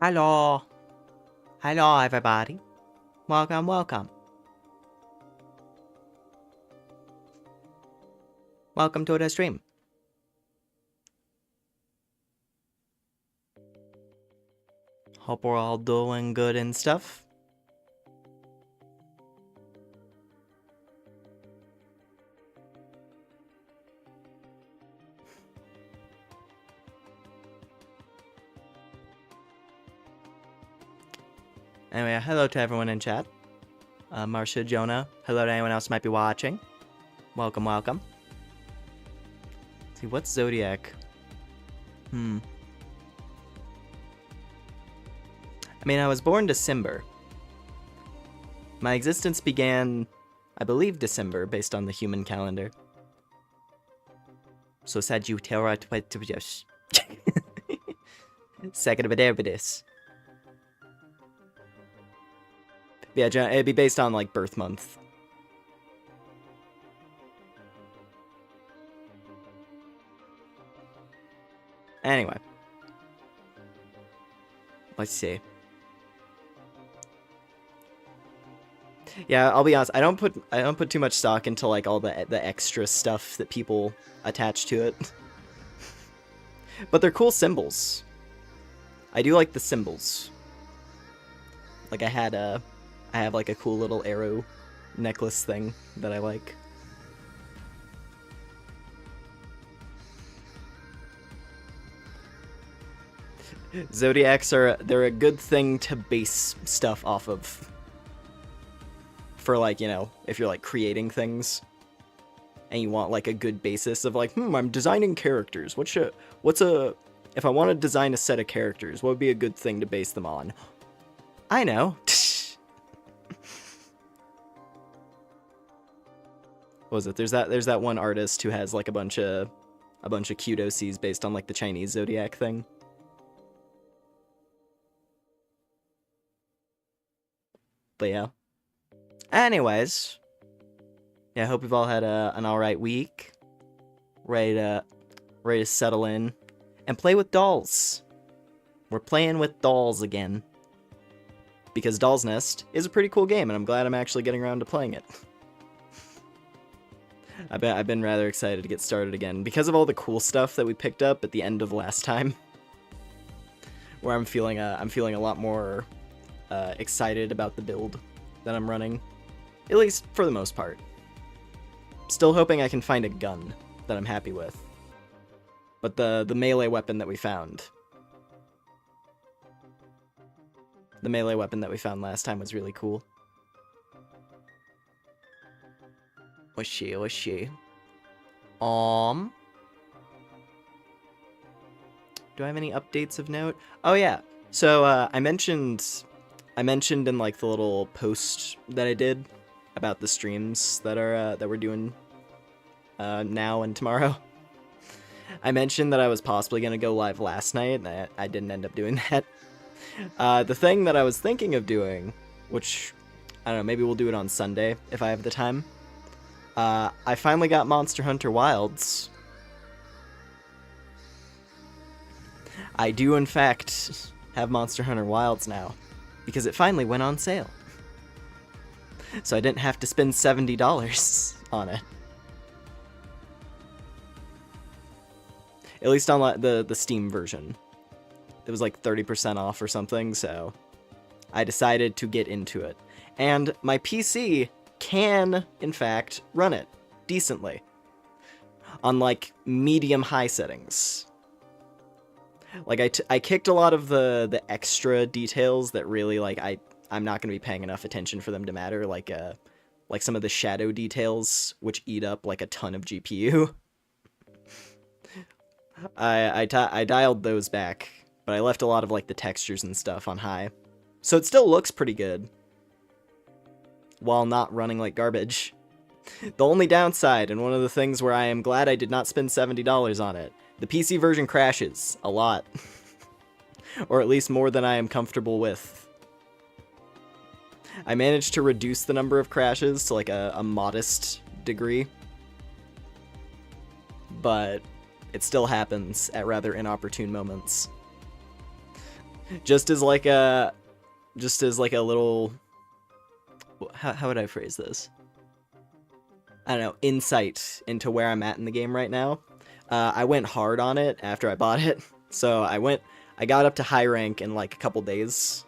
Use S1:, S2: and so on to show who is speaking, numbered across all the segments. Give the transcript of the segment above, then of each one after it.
S1: Hello. Hello, everybody. Welcome, welcome. Welcome to the stream. Hope we're all doing good and stuff. Anyway, hello to everyone in chat. Marcia, Jonah, hello to anyone else who might be watching. Welcome, welcome. Let's see, what's Zodiac? I mean, I was born December. My existence began, I believe, December, based on the human calendar. So Sagittarius. Second of a this. Yeah, it'd be based on, like, birth month. Anyway. Let's see. Yeah, I'll be honest, I don't put too much stock into, like, all the extra stuff that people attach to it. But they're cool symbols. I do like the symbols. Like, I have like a cool little arrow necklace thing that I like. Zodiacs they're a good thing to base stuff off of. For, like, you know, if you're, like, creating things and you want, like, a good basis of, like, I'm designing characters. If I want to design a set of characters, what would be a good thing to base them on? I know. What was it? There's that one artist who has, like, a bunch of cute OCs based on, like, the Chinese zodiac thing. But yeah. Anyways, yeah, I hope you've all had an alright week. Ready to settle in and play with dolls. We're playing with dolls again. Because Dolls Nest is a pretty cool game, and I'm glad I'm actually getting around to playing it. I've been rather excited to get started again because of all the cool stuff that we picked up at the end of last time. Where I'm feeling a lot more excited about the build that I'm running. At least for the most part. Still hoping I can find a gun that I'm happy with. But the melee weapon that we found. The melee weapon that we found last time was really cool. What's she? Do I have any updates of note? Oh yeah. So I mentioned in, like, the little post that I did about the streams that we're doing now and tomorrow. I mentioned that I was possibly gonna go live last night, and I didn't end up doing that. The thing that I was thinking of doing, which I don't know, maybe we'll do it on Sunday if I have the time. I finally got Monster Hunter Wilds. I do, in fact, have Monster Hunter Wilds now, because it finally went on sale. So I didn't have to spend $70 on it. At least on the Steam version. It was like 30% off or something, so I decided to get into it. And my PC can, in fact, run it decently. On, like, medium-high settings. Like, I kicked a lot of the extra details that really, like, I'm not going to be paying enough attention for them to matter, like some of the shadow details, which eat up, like, a ton of GPU. I dialed those back, but I left a lot of, like, the textures and stuff on high. So it still looks pretty good, while not running like garbage. The only downside, and one of the things where I am glad I did not spend $70 on it, the PC version crashes a lot. Or at least more than I am comfortable with. I managed to reduce the number of crashes to, like, a modest degree. But it still happens at rather inopportune moments. Just as like a little, how would I phrase this? I don't know, insight into where I'm at in the game right now. I went hard on it after I bought it. So I got up to high rank in like a couple days.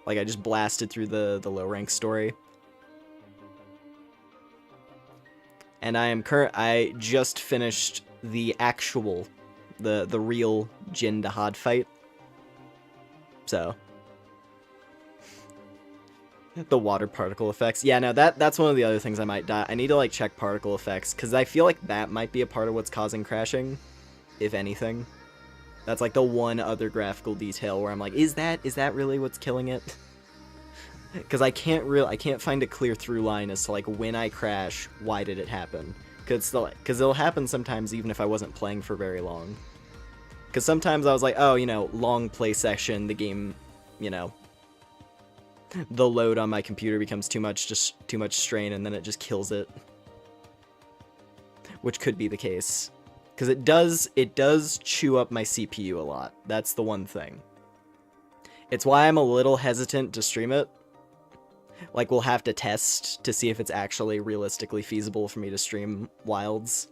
S1: Like I just blasted through the low rank story. And I just finished the actual, the real Jin Dahad fight. So the water particle effects. Yeah, no, that's one of the other things I might die. I need to like check particle effects because I feel like that might be a part of what's causing crashing, if anything. That's like the one other graphical detail where I'm like, is that really what's killing it? Because I can't find a clear through line as to like when I crash, why did it happen? Because it'll happen sometimes even if I wasn't playing for very long. Because sometimes I was like, oh, you know, long play session, the game, you know, the load on my computer becomes too much strain, and then it just kills it. Which could be the case. Because it does chew up my CPU a lot. That's the one thing. It's why I'm a little hesitant to stream it. Like, we'll have to test to see if it's actually realistically feasible for me to stream Wilds.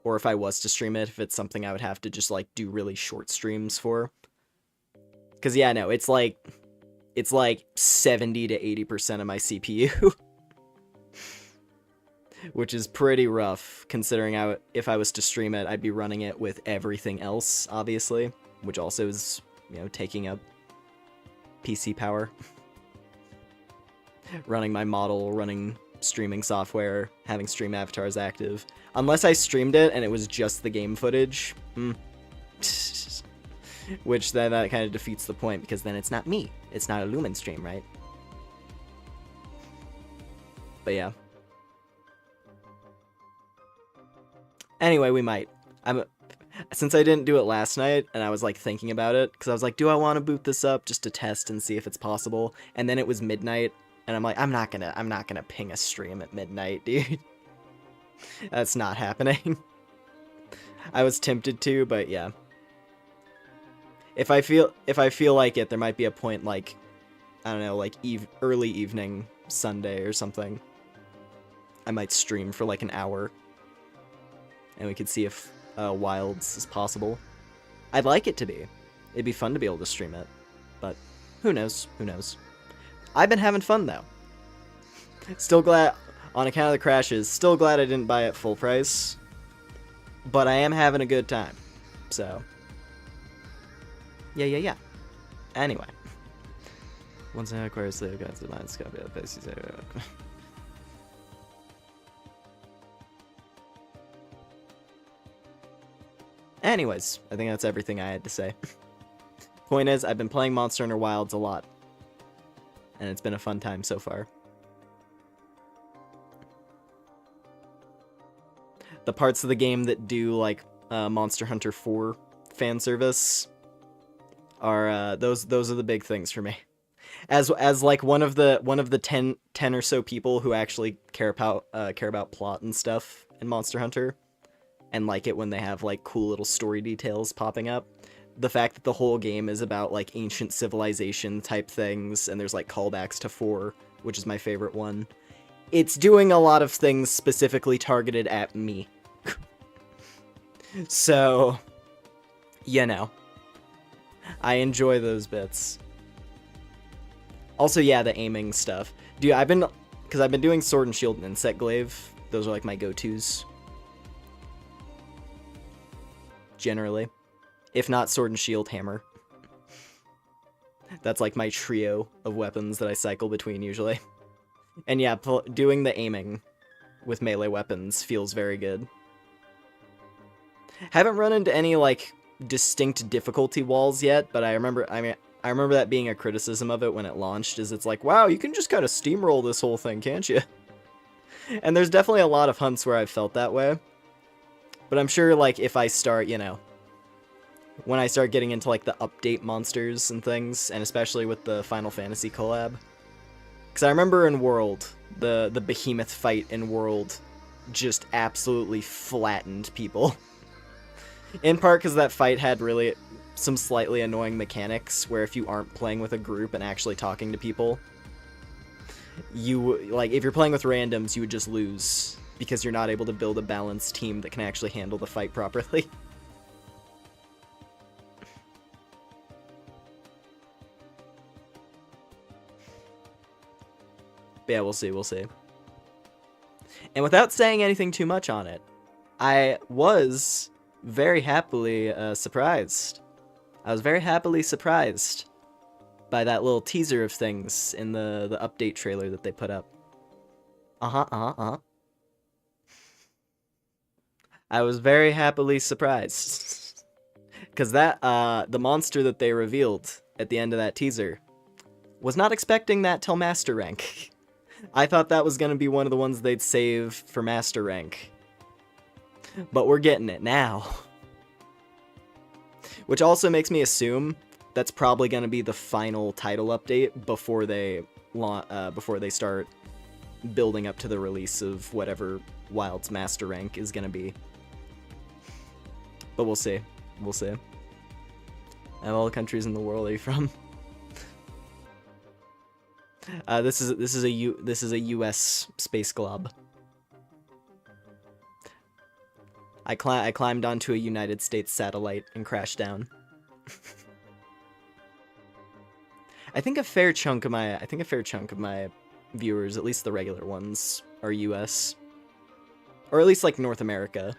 S1: Or if I was to stream it, if it's something I would have to just, like, do really short streams for. Because, yeah, no, it's like 70 to 80% of my CPU. Which is pretty rough, considering if I was to stream it, I'd be running it with everything else, obviously. Which also is, you know, taking up PC power. Running my model, running streaming software, having stream avatars active. Unless I streamed it and it was just the game footage. Which then that kind of defeats the point, because then it's not me. It's not a Lumen stream, right? But yeah. Anyway, we might. Since I didn't do it last night, and I was like thinking about it, because I was like, do I want to boot this up just to test and see if it's possible? And then it was midnight, and I'm like, I'm not gonna ping a stream at midnight, dude. That's not happening. I was tempted to, but yeah. If I feel like it, there might be a point like, I don't know, like early evening Sunday or something. I might stream for like an hour. And we could see if Wilds is possible. I'd like it to be. It'd be fun to be able to stream it. But who knows? Who knows? I've been having fun, though. Still glad, on account of the crashes, still glad I didn't buy it full price. But I am having a good time. So. Yeah. Anyway. Once I acquire slave gods, the mind's copy of the face you say. Anyways, I think that's everything I had to say. Point is, I've been playing Monster Hunter Wilds a lot. And it's been a fun time so far. The parts of the game that do, like, Monster Hunter 4 fan service are, those are the big things for me. As like one of the 10 or so people who actually care about plot and stuff in Monster Hunter, and like it when they have like cool little story details popping up. The fact that the whole game is about like ancient civilization type things, and there's like callbacks to 4, which is my favorite one. It's doing a lot of things specifically targeted at me. So, you know, I enjoy those bits. Also, yeah, the aiming stuff. Dude, because I've been doing Sword and Shield and Insect Glaive. Those are like my go-tos. Generally. If not Sword and Shield, Hammer. That's like my trio of weapons that I cycle between usually. And yeah, doing the aiming with melee weapons feels very good. Haven't run into any like distinct difficulty walls yet, but I remember that being a criticism of it when it launched, is it's like, wow, you can just kind of steamroll this whole thing, can't you? And there's definitely a lot of hunts where I've felt that way. But I'm sure, like, if I start, you know, when I start getting into, like, the update monsters and things, and especially with the Final Fantasy collab. Because I remember in World, the behemoth fight in World just absolutely flattened people. In part because that fight had really, some slightly annoying mechanics where if you aren't playing with a group and actually talking to people, if you're playing with randoms, you would just lose because you're not able to build a balanced team that can actually handle the fight properly. But yeah, we'll see. And without saying anything too much on it, I was very happily surprised. I was very happily surprised by that little teaser of things in the update trailer that they put up. I was very happily surprised. Because the monster that they revealed at the end of that teaser, was not expecting that till Master Rank. I thought that was going to be one of the ones they'd save for Master Rank. But we're getting it now. Which also makes me assume that's probably going to be the final title update before they start building up to the release of whatever Wild's Master Rank is going to be. But we'll see. We'll see. And all the countries in the world are you from? This is a U.S. space glob. I climbed onto a United States satellite and crashed down. I think a fair chunk of my viewers, at least the regular ones, are U.S. Or at least like North America.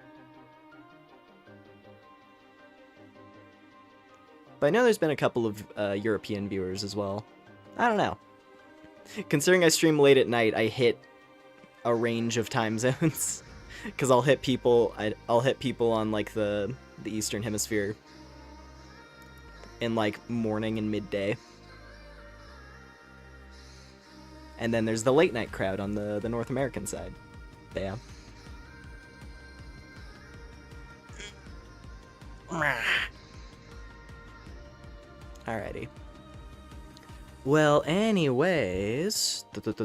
S1: But I know there's been a couple of European viewers as well. I don't know. Considering I stream late at night, I hit a range of time zones. Because I'll hit people on like the Eastern Hemisphere in like morning and midday. And then there's the late night crowd on the North American side. But yeah. Alrighty. Well, anyways, let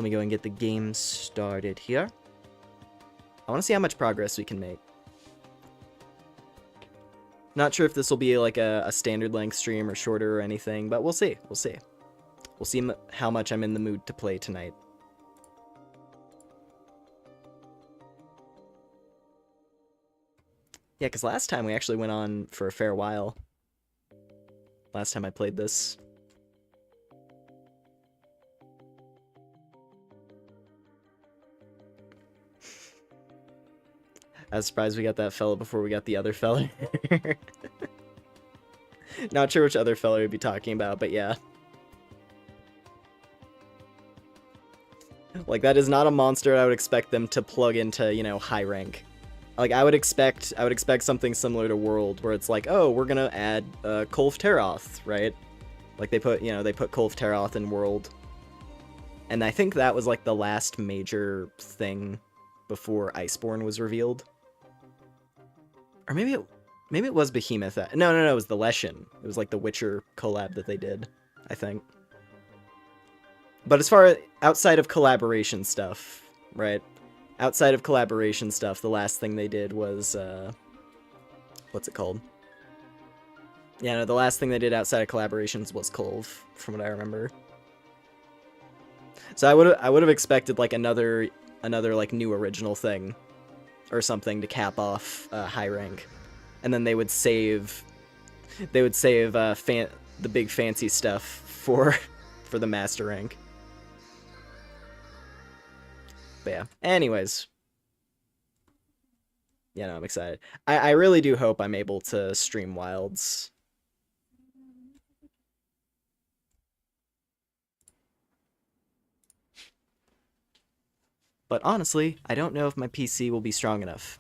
S1: me go and get the game started here. I want to see how much progress we can make. Not sure if this will be like a standard length stream or shorter or anything, but we'll see. We'll see. We'll see how much I'm in the mood to play tonight. Yeah, because last time we actually went on for a fair while. Last time I played this. I was surprised we got that fella before we got the other fella. Not sure which other fella we'd be talking about, but yeah. Like, that is not a monster I would expect them to plug into, you know, high rank. Like, I would expect something similar to World, where it's like, oh, we're gonna add Kolv Teroth, right? Like, they put Kolv Teroth in World. And I think that was, like, the last major thing before Iceborne was revealed. Or maybe it was Behemoth. No, it was the Leshen. It was, like, the Witcher collab that they did, I think. But as far as outside of collaboration stuff, right? Outside of collaboration stuff, the last thing they did was, what's it called? Yeah, no, the last thing they did outside of collaborations was Kolv, from what I remember. So I would have expected like another like new original thing, or something to cap off high rank, and then they would save the big fancy stuff for the master rank. But yeah, anyways. Yeah, no, I'm excited. I really do hope I'm able to stream Wilds. But honestly, I don't know if my PC will be strong enough.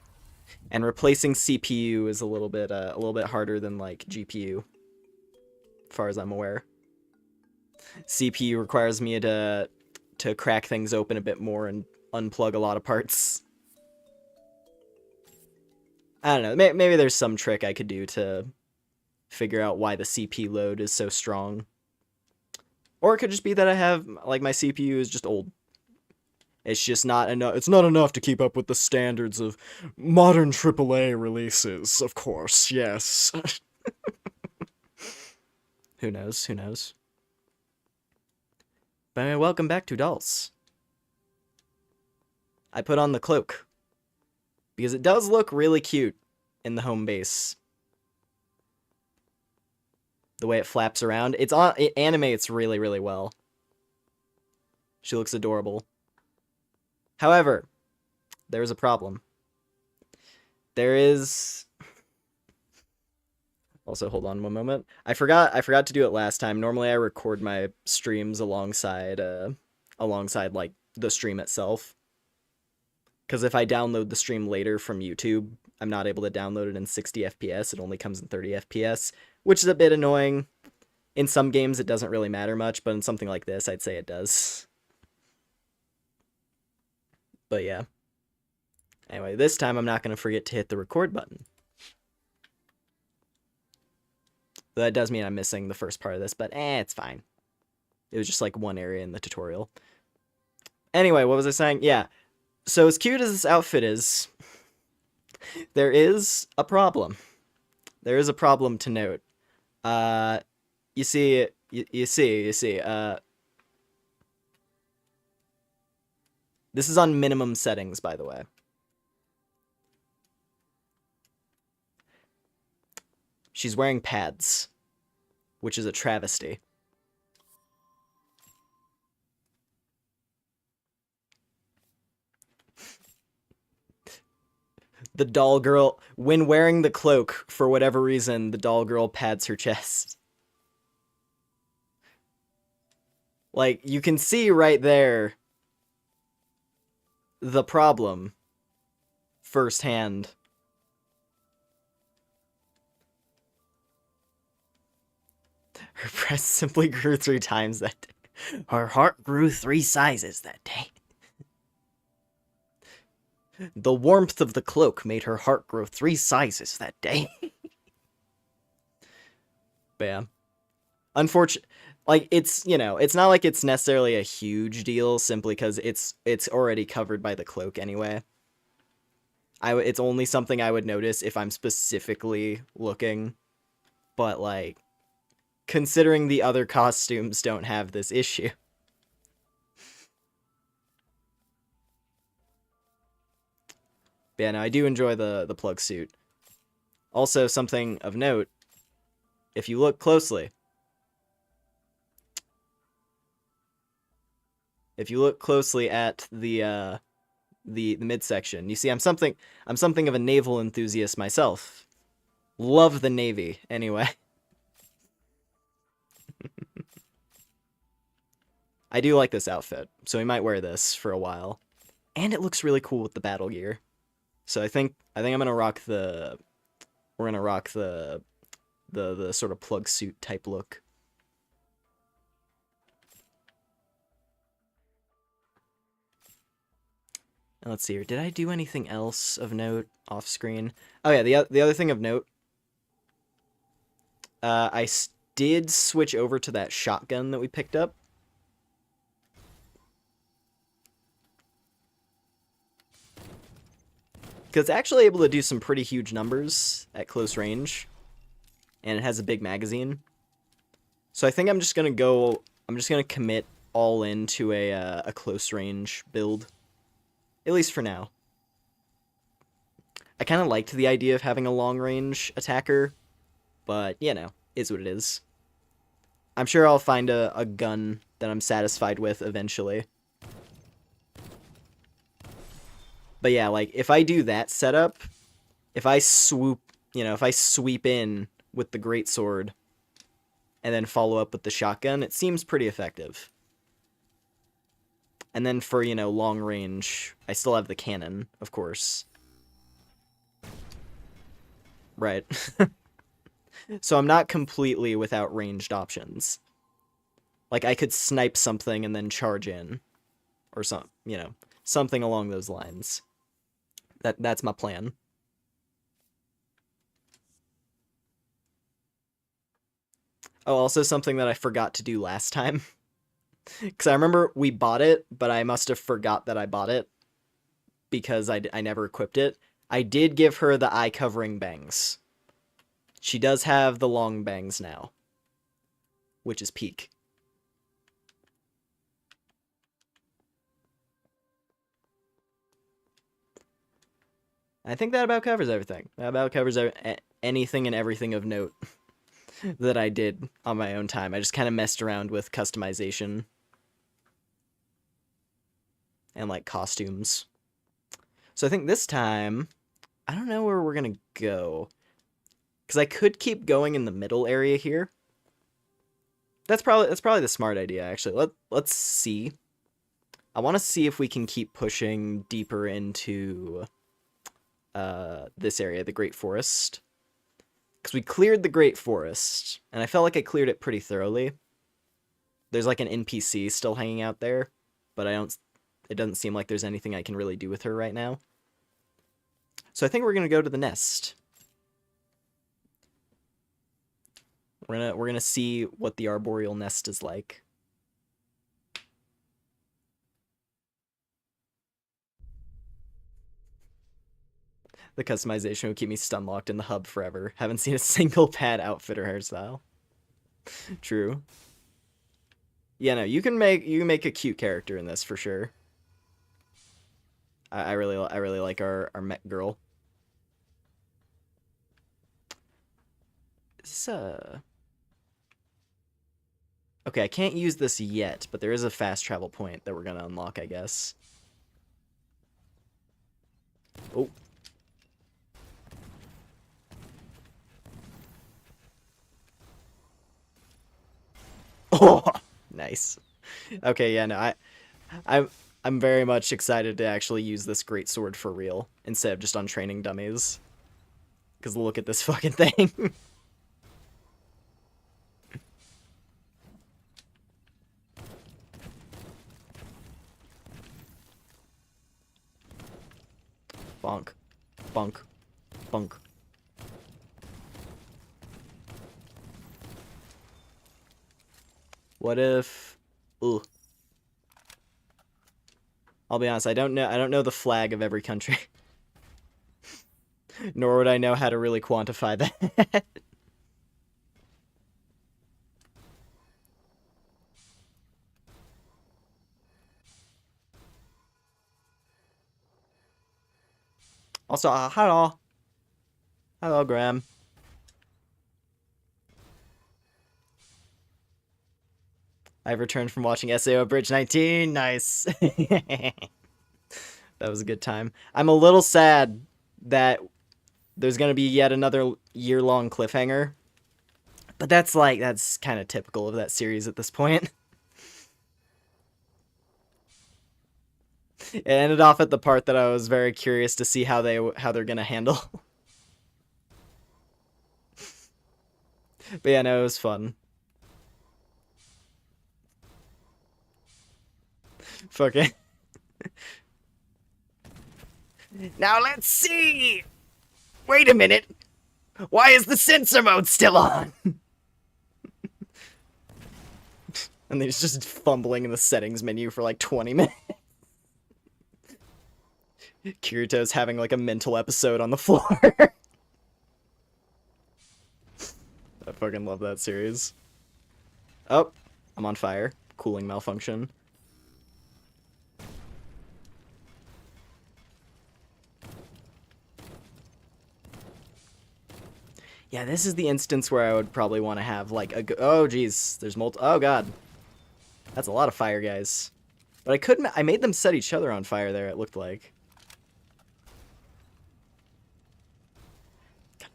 S1: And replacing CPU is a little bit harder than like GPU, as far as I'm aware. CPU requires me to crack things open a bit more and unplug a lot of parts. I don't know, maybe there's some trick I could do to figure out why the CP load is so strong. Or it could just be that I have, like, my CPU is just old. It's just not enough. It's not enough to keep up with the standards of modern AAA releases, of course. Yes. Who knows? Who knows? But welcome back to Dolls. I put on the cloak because it does look really cute in the home base. The way it flaps around, it animates really, really well. She looks adorable. However, there is a problem. There is... Also, hold on one moment. I forgot to do it last time. Normally, I record my streams alongside like the stream itself. Because if I download the stream later from YouTube, I'm not able to download it in 60 FPS. It only comes in 30 FPS, which is a bit annoying. In some games, it doesn't really matter much, but in something like this, I'd say it does. But yeah. Anyway, this time I'm not going to forget to hit the record button. That does mean I'm missing the first part of this, but it's fine. It was just like one area in the tutorial. Anyway, what was I saying? Yeah. So as cute as this outfit is, there is a problem. There is a problem to note. You see, this is on minimum settings, by the way. She's wearing pads, which is a travesty. The doll girl, when wearing the cloak, for whatever reason, the doll girl pads her chest. Like, you can see right there the problem firsthand. Her breast simply grew 3 times that day. Her heart grew 3 sizes that day. The warmth of the cloak made her heart grow 3 sizes that day. Bam. Unfortunately, like, it's, you know, it's not like it's necessarily a huge deal simply because it's already covered by the cloak anyway. It's only something I would notice if I'm specifically looking. But, like, considering the other costumes don't have this issue. But yeah, no, I do enjoy the plug suit. Also, something of note, if you look closely, at the midsection, you see I'm something of a naval enthusiast myself. Love the Navy, anyway. I do like this outfit, so we might wear this for a while. And it looks really cool with the battle gear. So I think I'm gonna rock the sort of plug suit type look. Now, let's see here. Did I do anything else of note off screen? Oh yeah, the other thing of note. I did switch over to that shotgun that we picked up. Because it's actually able to do some pretty huge numbers at close range. And it has a big magazine. So I think I'm just going to commit all into a close range build. At least for now. I kind of liked the idea of having a long range attacker. But, you know, is what it is. I'm sure I'll find a gun that I'm satisfied with eventually. But yeah, like, if I do that setup, if I sweep in with the greatsword and then follow up with the shotgun, it seems pretty effective. And then for, you know, long range, I still have the cannon, of course. Right. So I'm not completely without ranged options. Like, I could snipe something and then charge in. Or something along those lines. That's my plan. Oh, also something that I forgot to do last time. Because I remember we bought it, but I must have forgot that I bought it because I never equipped it. I did give her the eye covering bangs. She does have the long bangs now, which is peak. I think that about covers everything. That about covers anything and everything of note that I did on my own time. I just kind of messed around with customization and like costumes. So I think this time, I don't know where we're gonna go. Because I could keep going in the middle area here. That's probably the smart idea, actually. Let's see. I want to see if we can keep pushing deeper into this area, the Great Forest. Because we cleared the Great Forest, and I felt like I cleared it pretty thoroughly. There's like an NPC still hanging out there, but it doesn't seem like there's anything I can really do with her right now. So I think we're gonna go to the nest. We're gonna see what the arboreal nest is like. The customization will keep me stun locked in the hub forever. Haven't seen a single bad outfit or hairstyle. True. Yeah, no, you can make a cute character in this for sure. I really like our mech girl. Is this okay, I can't use this yet, but there is a fast travel point that we're gonna unlock, I guess. Oh. Oh, nice. Okay, yeah, no, I'm very much excited to actually use this great sword for real instead of just on training dummies. Because look at this fucking thing. Bonk. Bonk. Bonk. What if... Ugh. I'll be honest, I don't know the flag of every country. Nor would I know how to really quantify that. Also, hello. Hello, Graham. I've returned from watching SAO Bridge 19. Nice. That was a good time. I'm a little sad that there's going to be yet another year-long cliffhanger. But that's kind of typical of that series at this point. It ended off at the part that I was very curious to see how they're going to handle. But yeah, no, it was fun. Fuck it. Now let's see! Wait a minute! Why is the sensor mode still on? And then he's just fumbling in the settings menu for like 20 minutes. Kirito's having like a mental episode on the floor. I fucking love that series. Oh, I'm on fire. Cooling malfunction. Yeah, this is the instance where I would probably want to have like a... Oh, geez. There's oh, God. That's a lot of fire, guys. But I made them set each other on fire there, it looked like.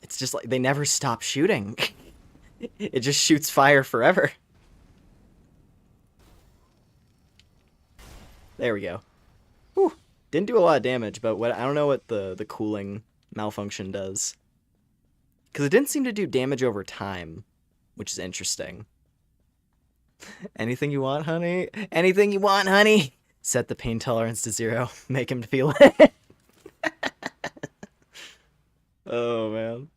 S1: It's just like they never stop shooting. It just shoots fire forever. There we go. Whew. Didn't do a lot of damage, but I don't know what the cooling malfunction does. Because it didn't seem to do damage over time, which is interesting. Anything you want, honey? Anything you want, honey? Set the pain tolerance to 0. Make him feel it. Oh, man.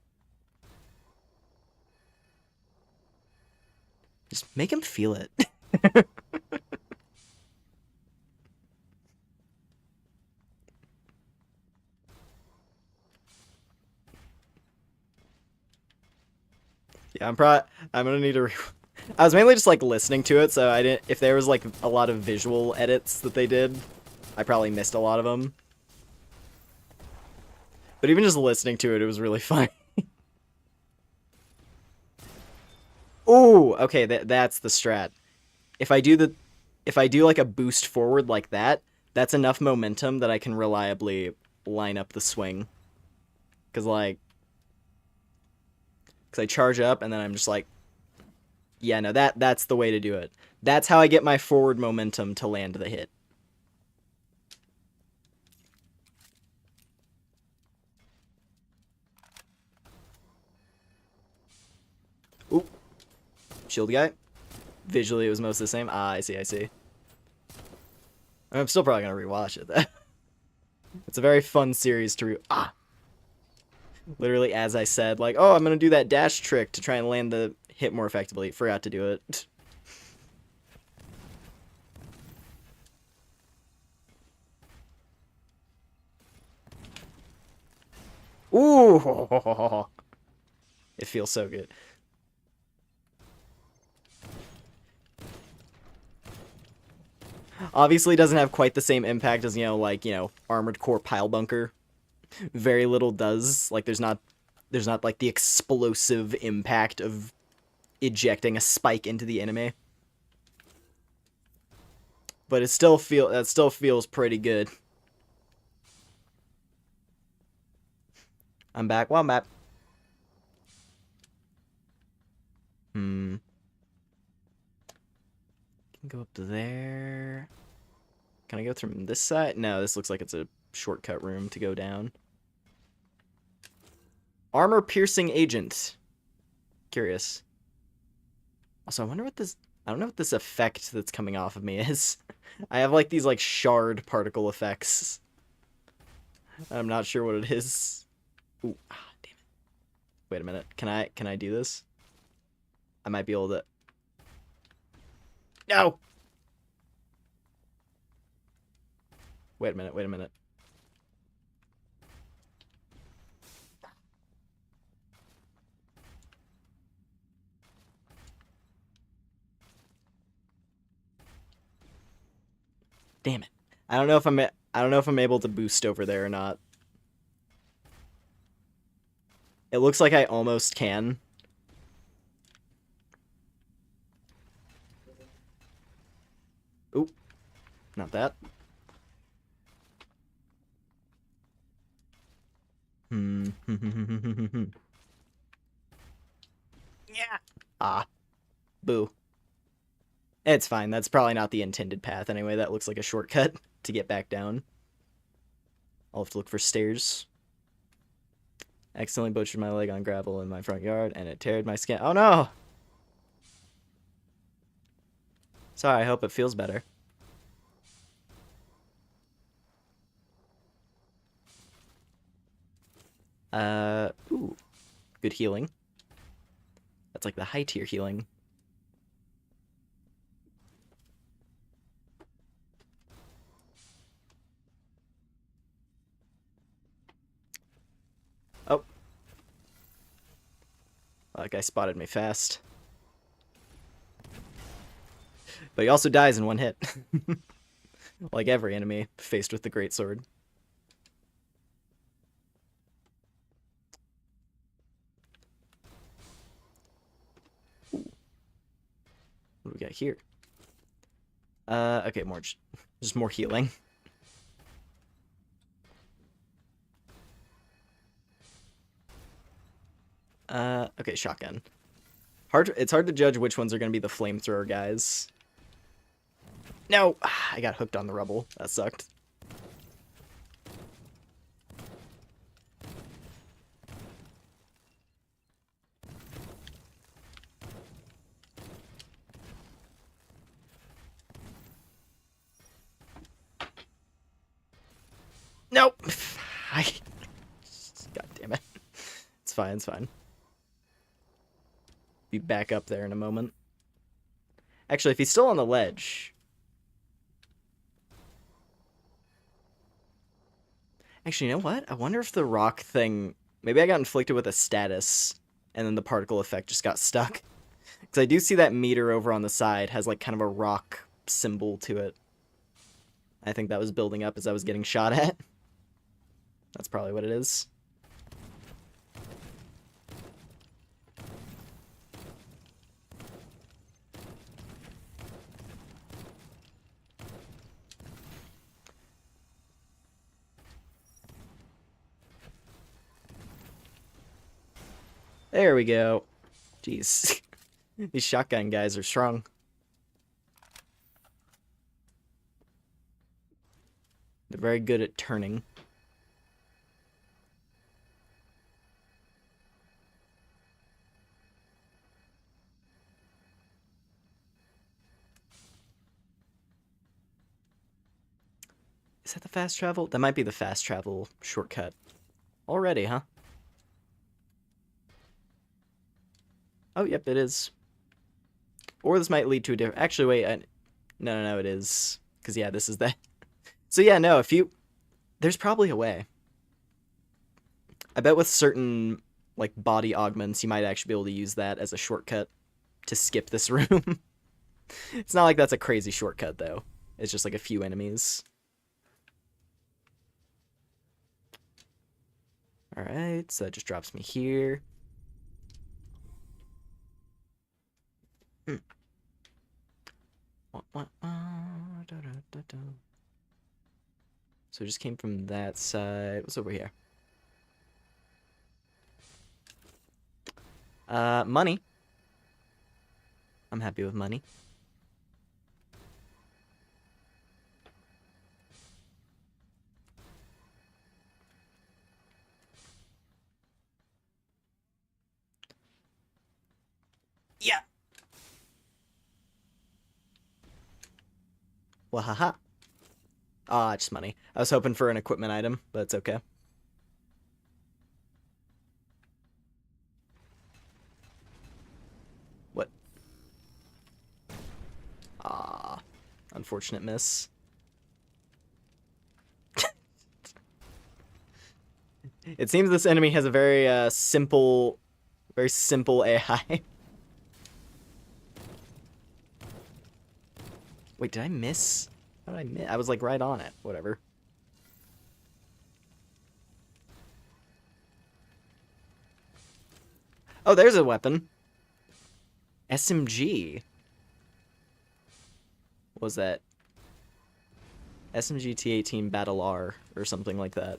S1: Just make him feel it. Yeah, I'm gonna need to. I was mainly just like listening to it, so I didn't. If there was like a lot of visual edits that they did, I probably missed a lot of them. But even just listening to it, it was really fun. Ooh, okay, that's the strat. If I do like a boost forward like that, that's enough momentum that I can reliably line up the swing. Cause I charge up and then I'm just like, yeah, no, that's the way to do it. That's how I get my forward momentum to land the hit. Ooh, shield guy. Visually, it was most the same. Ah, I see. I'm still probably gonna rewatch it. It's a very fun series to literally, as I said, like, oh, I'm gonna do that dash trick to try and land the hit more effectively. Forgot to do it. Ooh, it feels so good. Obviously, doesn't have quite the same impact as Armored Core Pile Bunker. Very little does. Like, there's not like the explosive impact of ejecting a spike into the enemy. But that still feels pretty good. I'm back. Well, I'm back. Can go up to there. Can I go through this side? No, this looks like it's a shortcut room to go down. Armor piercing agent. Curious. Also, I don't know what this effect that's coming off of me is. I have like these like shard particle effects. I'm not sure what it is. Ooh, damn it. Wait a minute. Can I do this? I might be able to. No. Wait a minute. Damn it. I don't know if I'm able to boost over there or not. It looks like I almost can. Oop. Not that. Yeah. Ah. Boo. It's fine. That's probably not the intended path anyway. That looks like a shortcut to get back down. I'll have to look for stairs. Accidentally butchered my leg on gravel in my front yard, and it teared my skin. Oh no! Sorry, I hope it feels better. Ooh. Good healing. That's like the high tier healing. Oh. That guy spotted me fast. But he also dies in one hit. Like every enemy faced with the greatsword. What do we got here? Okay, just more healing. Okay, shotgun. It's hard to judge which ones are going to be the flamethrower guys. No! I got hooked on the rubble. That sucked. Nope! God damn it. It's fine. Be back up there in a moment. Actually, if he's still on the ledge... Actually, you know what? I wonder if the rock thing... Maybe I got inflicted with a status and then the particle effect just got stuck. Because I do see that meter over on the side has like kind of a rock symbol to it. I think that was building up as I was getting shot at. That's probably what it is. There we go. Jeez. These shotgun guys are strong. They're very good at turning. Is that the fast travel? That might be the fast travel shortcut. Already, huh? Oh, yep, it is. Or this might lead to a different... Actually, wait. No, it is. Because, yeah, this is that. So, yeah, no, if you... There's probably a way. I bet with certain, like, body augments, you might actually be able to use that as a shortcut to skip this room. It's not like that's a crazy shortcut, though. It's just, like, a few enemies. Alright, so that just drops me here. So it just came from that side. What's over here? Money. I'm happy with money. Yeah. Wahaha. Ah, just money. I was hoping for an equipment item, but it's okay. What? Ah, unfortunate miss. It seems this enemy has a very simple AI. Wait, did I miss? How did I miss? I was like right on it. Whatever. Oh, there's a weapon. SMG. What was that? SMG T18 Battle R or something like that.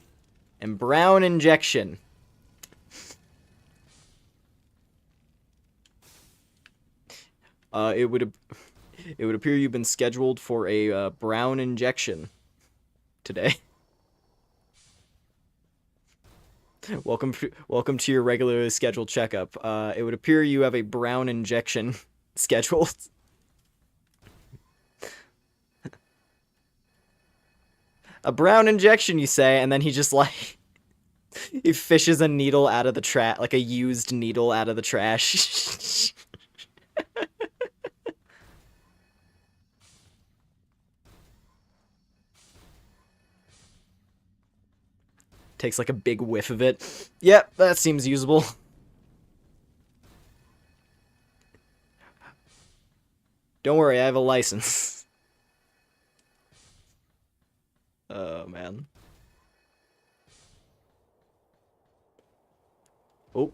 S1: And brown injection. It would appear you've been scheduled for a brown injection today. Welcome to your regularly scheduled checkup. It would appear you have a brown injection scheduled. A brown injection, you say, and then he just like he fishes a needle out of the trash, like a used needle out of the trash. Takes like a big whiff of it. Yep, that seems usable. Don't worry, I have a license. Oh, man. Oh.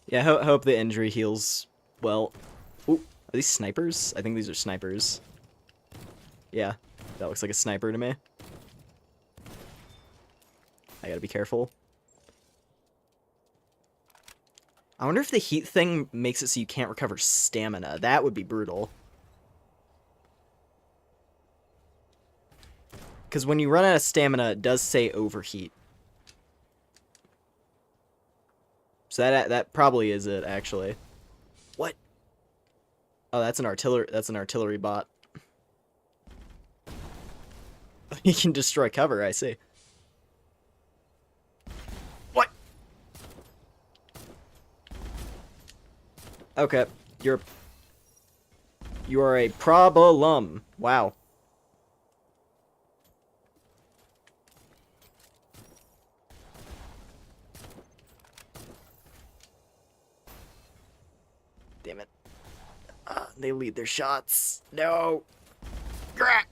S1: Yeah, hope the injury heals well. Ooh, are these snipers? I think these are snipers. Yeah, that looks like a sniper to me. I gotta be careful. I wonder if the heat thing makes it so you can't recover stamina. That would be brutal. Because when you run out of stamina, it does say overheat. So that probably is it, actually. What? Oh, that's an artillery bot. He can destroy cover, I see. What? You are a problem. Wow. Damn it. They lead their shots. No. Grah!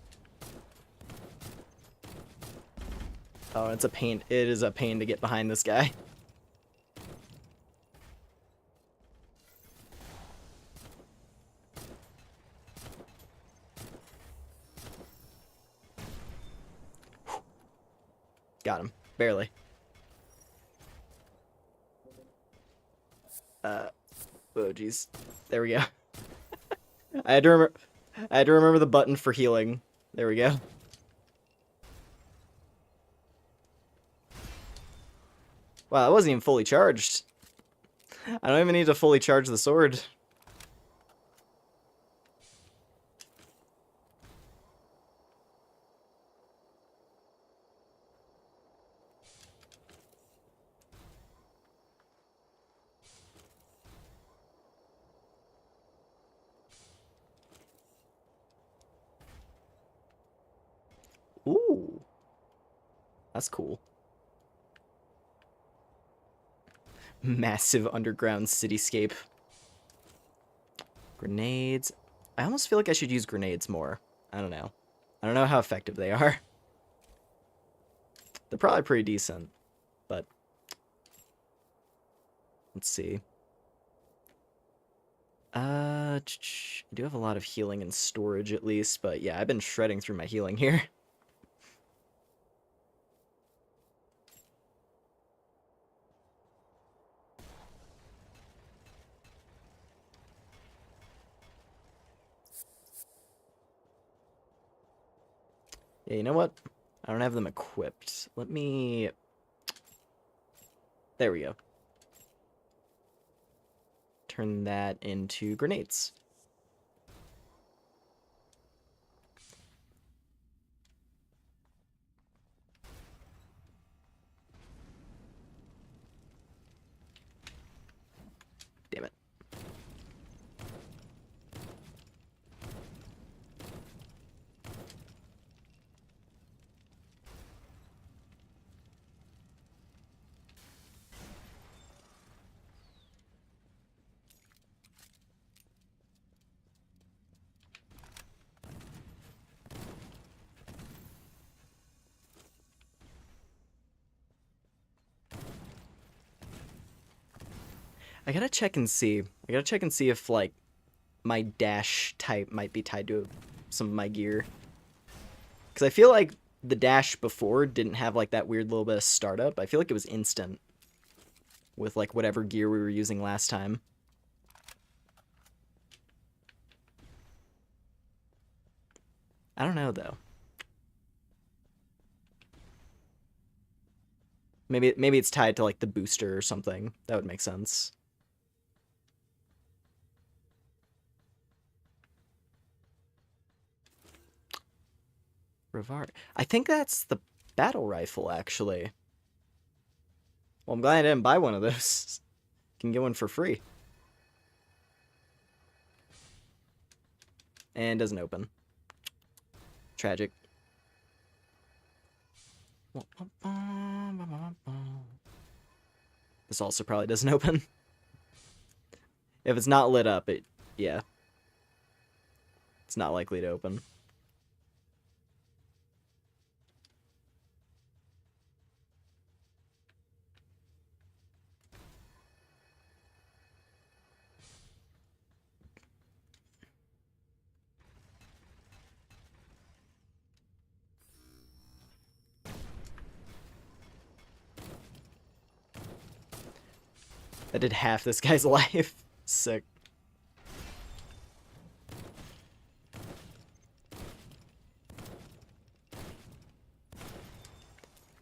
S1: Oh, it's a pain. It is a pain to get behind this guy. Got him. Barely. Oh, jeez. There we go. I had to remember the button for healing. There we go. Wow, that wasn't even fully charged. I don't even need to fully charge the sword. Ooh. That's cool. Massive underground cityscape. Grenades. I almost feel like I should use grenades more. I don't know. I don't know how effective they are. They're probably pretty decent, but let's see. I do have a lot of healing and storage at least, but yeah, I've been shredding through my healing here. Yeah, you know what? I don't have them equipped. Let me... There we go. Turn that into grenades. Damn it. I gotta check and see. I gotta check and see if, like, my dash type might be tied to some of my gear. Because I feel like the dash before didn't have, like, that weird little bit of startup. I feel like it was instant with, like, whatever gear we were using last time. I don't know, though. Maybe it's tied to, like, the booster or something. That would make sense. Rivar. I think that's the battle rifle, actually. Well, I'm glad I didn't buy one of those. Can get one for free. And doesn't open. Tragic. This also probably doesn't open. If it's not lit up, yeah. It's not likely to open. That did half this guy's life. Sick.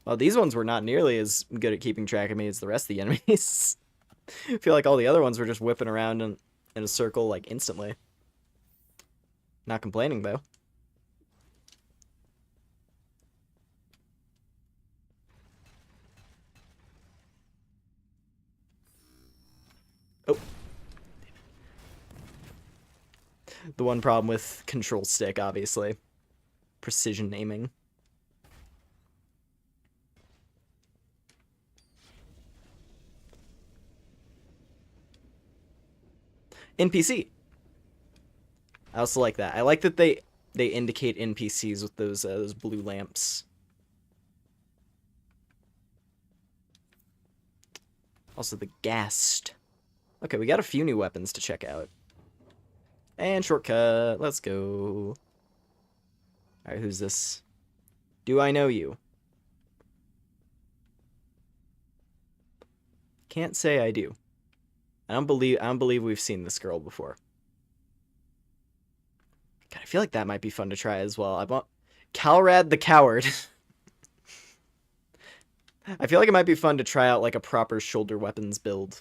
S1: Well, these ones were not nearly as good at keeping track of me as the rest of the enemies. I feel like all the other ones were just whipping around in a circle, like, instantly. Not complaining, though. Oh. The one problem with control stick, obviously. Precision aiming. NPC. I also like that. I like that they indicate NPCs with those blue lamps. Also the ghast. Okay, we got a few new weapons to check out. And shortcut. Let's go. Alright, who's this? Do I know you? Can't say I do. I don't believe we've seen this girl before. God, I feel like that might be fun to try as well. I want Calrad the Coward. I feel like it might be fun to try out like a proper shoulder weapons build,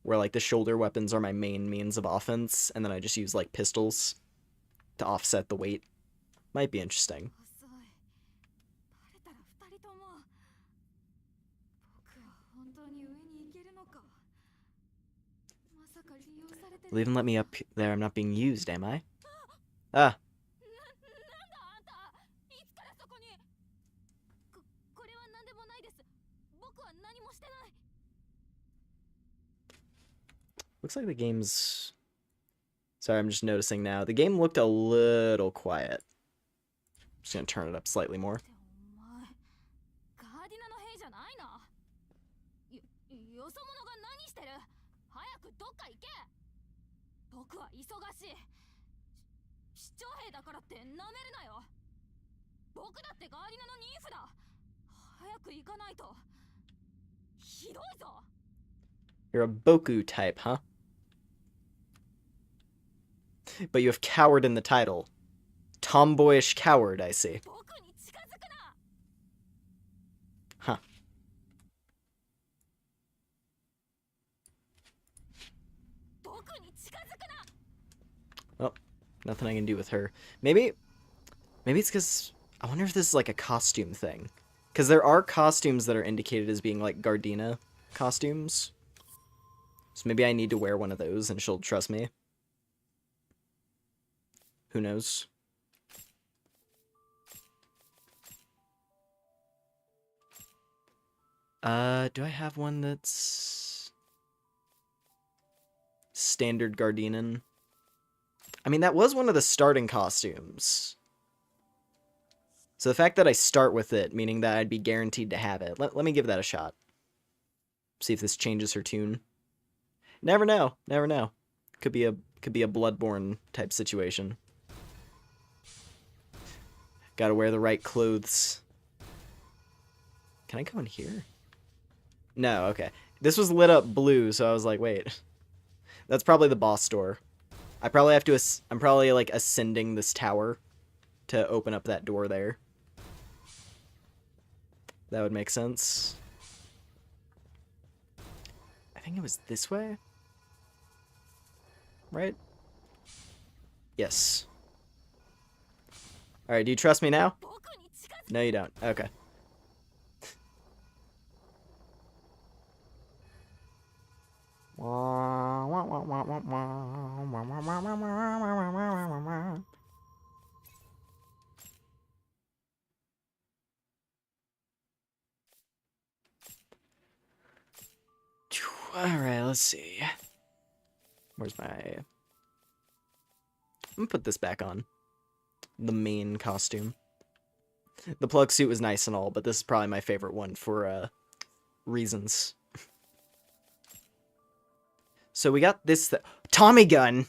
S1: where like the shoulder weapons are my main means of offense, and then I just use like pistols to offset the weight. Might be interesting. Will even let me up there? I'm not being used, am I? Ah. Looks like the game's... Sorry, I'm just noticing now. The game looked a little quiet. I'm just gonna turn it up slightly more. You're a Boku type, huh? But you have coward in the title. Tomboyish coward, I see. Huh. Oh, nothing I can do with her. Maybe it's because... I wonder if this is like a costume thing. Because there are costumes that are indicated as being like Gardena costumes. So maybe I need to wear one of those and she'll trust me. Who knows? Do I have one that's... standard Gardenan? I mean, that was one of the starting costumes. So the fact that I start with it, meaning that I'd be guaranteed to have it. Let me give that a shot. See if this changes her tune. Never know. Never know. Could be a Bloodborne type situation. Gotta wear the right clothes. Can I go in here? No, okay. This was lit up blue, so I was like, wait. That's probably the boss door. I probably have to... I'm probably, like, ascending this tower to open up that door there. That would make sense. I think it was this way? Right? Yes. Alright, do you trust me now? No, you don't. Okay. Alright, let's see. Where's my... I'm gonna put this back on. The main costume. The plug suit was nice and all, but this is probably my favorite one for reasons. So we got this Tommy gun.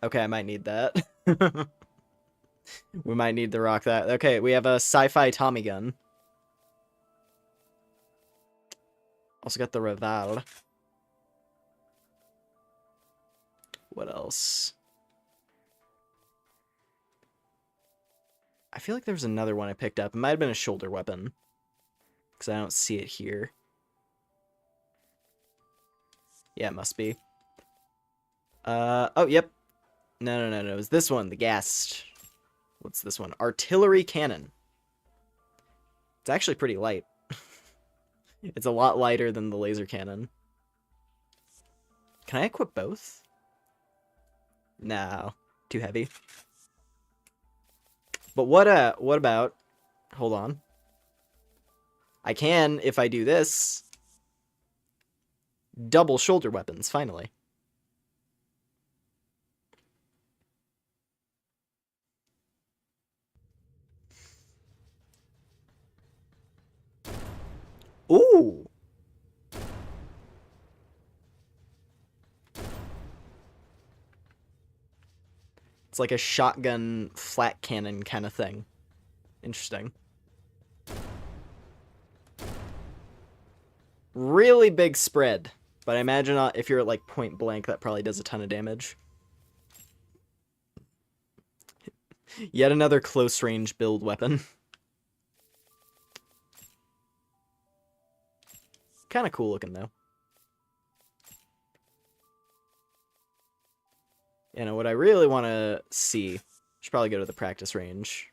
S1: Okay, I might need that. We might need to rock that. Okay, we have a sci-fi Tommy gun. Also got the Reval. What else? I feel like there was another one I picked up. It might have been a shoulder weapon. Because I don't see it here. Yeah, it must be. Oh, yep. No. It was this one, the ghast. What's this one? Artillery cannon. It's actually pretty light. It's a lot lighter than the laser cannon. Can I equip both? No, too heavy. But what about, hold on. I can, if I do this, double shoulder weapons, finally. Ooh! It's like a shotgun flat cannon kind of thing. Interesting. Really big spread, but I imagine if you're at like point blank, that probably does a ton of damage. Yet another close range build weapon. Kind of cool looking though. You know, what I really want to see, should probably go to the practice range.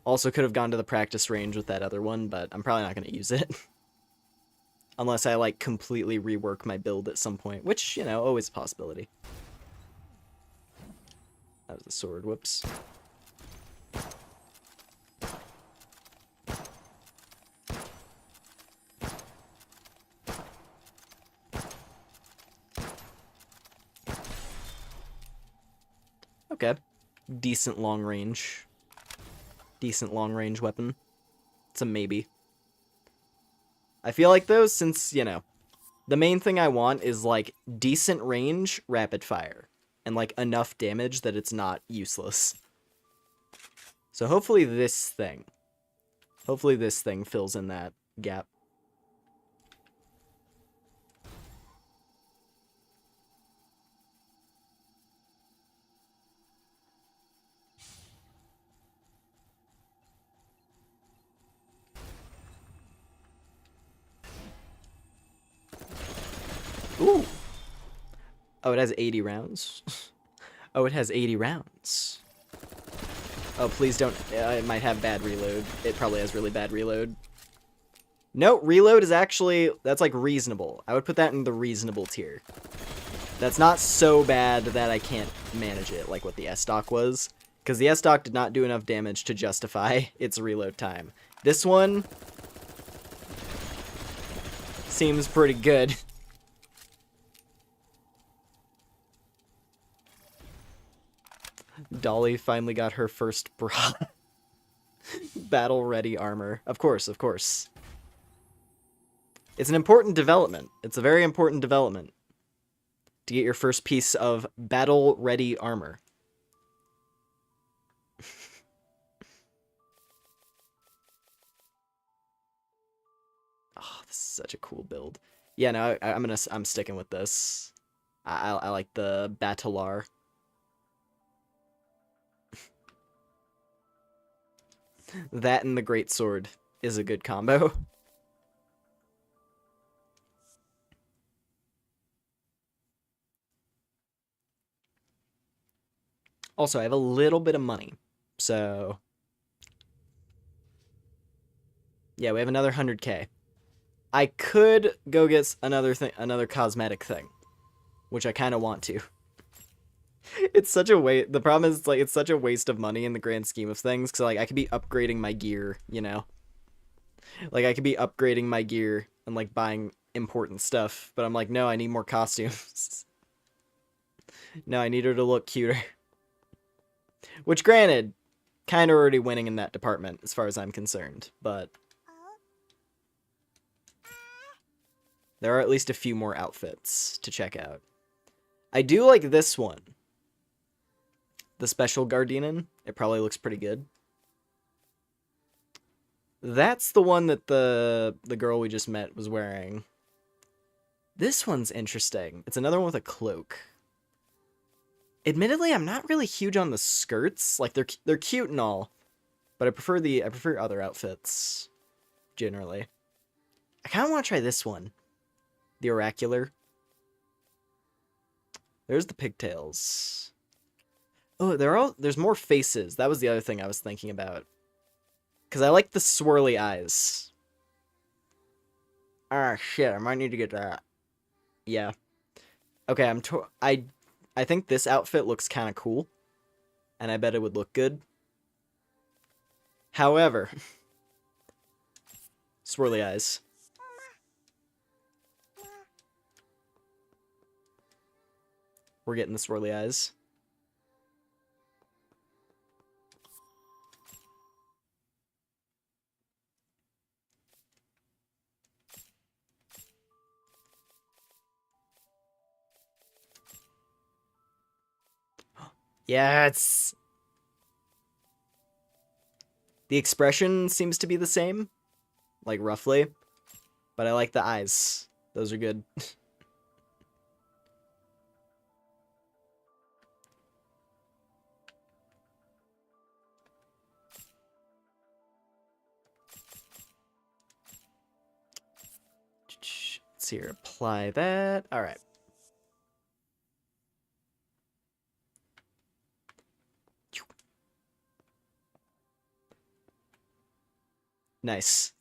S1: Also could have gone to the practice range with that other one, but I'm probably not going to use it. Unless I, like, completely rework my build at some point, which, you know, always a possibility. That was the sword, whoops. Okay. Decent long range. Decent long range weapon. It's a maybe. I feel like those, since, you know, the main thing I want is, like, decent range, rapid fire. And, like, enough damage that it's not useless. So hopefully this thing fills in that gap. Ooh. Oh, it has 80 rounds. Oh, it has 80 rounds. Oh, please don't. It might have bad reload. It probably has really bad reload. No, reload is actually, that's like reasonable. I would put that in the reasonable tier. That's not so bad that I can't manage it like what the S-Stock was. Because the S-Stock did not do enough damage to justify its reload time. This one seems pretty good. Dolly finally got her first bra. Battle-ready armor. Of course, of course. It's an important development. It's a very important development. To get your first piece of battle-ready armor. Oh, this is such a cool build. Yeah, no, I'm sticking with this. I like the Batalar. That and the Greatsword is a good combo. Also, I have a little bit of money, so yeah, we have another 100k. I could go get another cosmetic thing, which I kind of want to. It's such a waste. The problem is, like, it's such a waste of money in the grand scheme of things, because, like, I could be upgrading my gear, you know? Like, I could be upgrading my gear and, like, buying important stuff, but I'm like, no, I need more costumes. No, I need her to look cuter. Which, granted, kind of already winning in that department, as far as I'm concerned, but there are at least a few more outfits to check out. I do like this one. The Special Gardenen. It probably looks pretty good. That's the one that the girl we just met was wearing. This one's interesting. It's another one with a cloak. Admittedly, I'm not really huge on the skirts. Like, they're cute and all, but I prefer other outfits generally. I kind of want to try this one. The Oracular. There's the pigtails. Oh, there's more faces. That was the other thing I was thinking about. Because I like the swirly eyes. Ah, shit, I might need to get that. Yeah. Okay, I think this outfit looks kind of cool, and I bet it would look good. However, swirly eyes. We're getting the swirly eyes. Yes! The expression seems to be the same, like roughly, but I like the eyes. Those are good. Let's here, apply that. All right. Nice.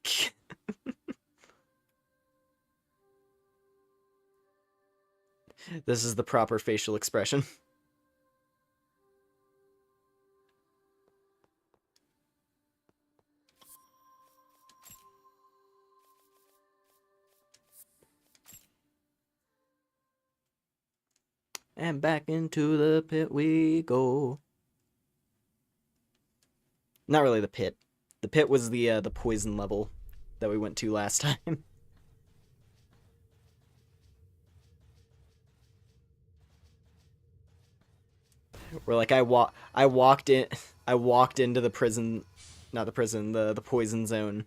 S1: This is the proper facial expression. And back into the pit we go. Not really the pit. The pit was the poison level that we went to last time. Where like I walked into the prison, not the prison, the poison zone,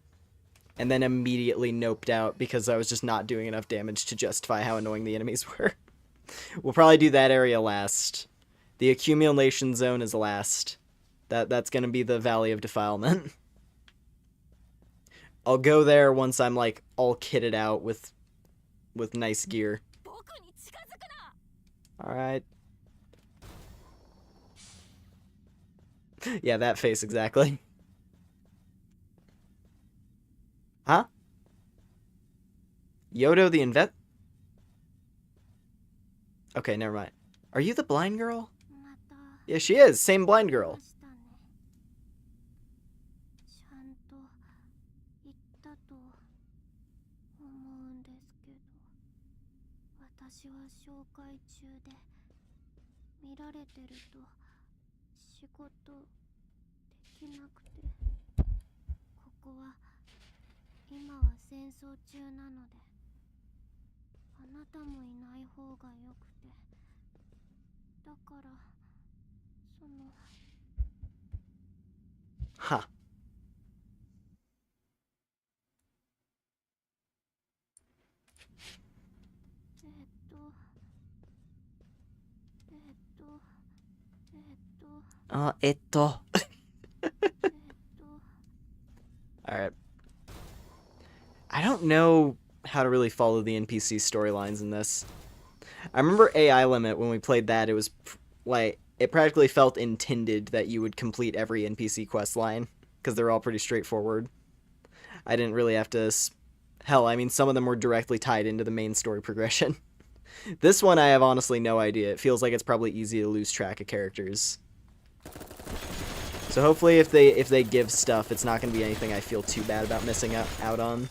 S1: and then immediately noped out because I was just not doing enough damage to justify how annoying the enemies were. We'll probably do that area last. The accumulation zone is last. That's gonna be the Valley of Defilement. I'll go there once I'm like all kitted out with nice gear. Alright. Yeah, that face exactly. Huh? Yodo the Invet? Okay, never mind. Are you the blind girl? Yeah, she is. Same blind girl. Huh. Alright. I don't know how to really follow the NPC storylines in this. I remember AI Limit, when we played that, it was like, it practically felt intended that you would complete every NPC quest line, because they're all pretty straightforward. I didn't really have to... Hell, I mean, some of them were directly tied into the main story progression. This one, I have honestly no idea. It feels like it's probably easy to lose track of characters. So hopefully if they give stuff, it's not going to be anything I feel too bad about missing out on.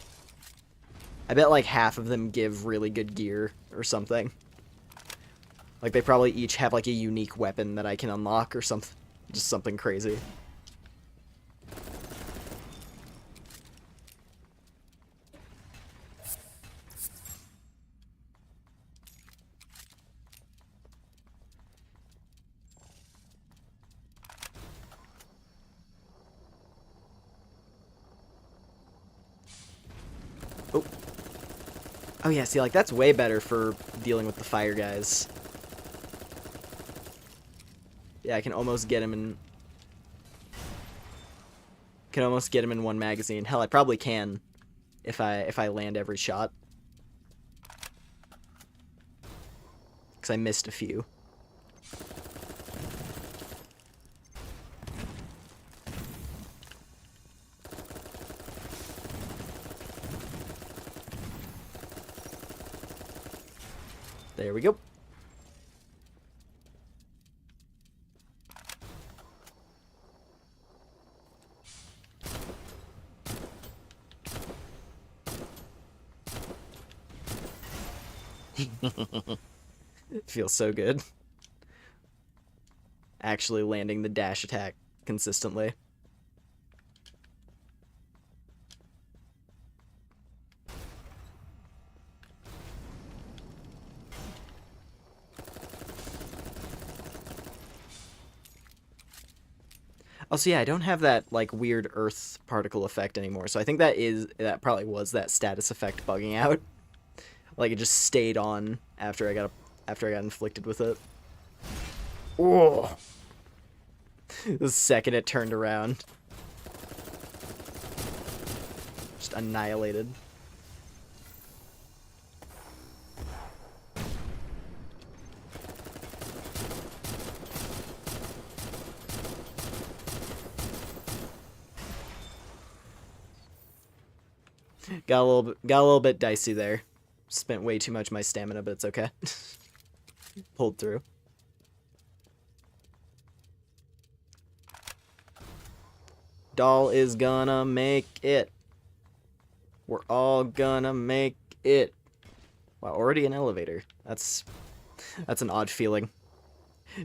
S1: I bet like half of them give really good gear or something. Like they probably each have like a unique weapon that I can unlock or something. Just something crazy. Oh. Oh yeah, see, like that's way better for dealing with the fire guys. Yeah, I can almost get him in... Can almost get him in one magazine. Hell, I probably can if I land every shot. Because I missed a few. There we go. Feels so good. Actually landing the dash attack consistently. Also, yeah, I don't have that, like, weird earth particle effect anymore, so I think that probably was that status effect bugging out. Like, it just stayed on after I got inflicted with it. Oh! The second it turned around. Just annihilated. Got a little bit dicey there. Spent way too much of my stamina, but it's okay. Pulled through. Doll is gonna make it. We're all gonna make it. Wow, already an elevator. That's an odd feeling.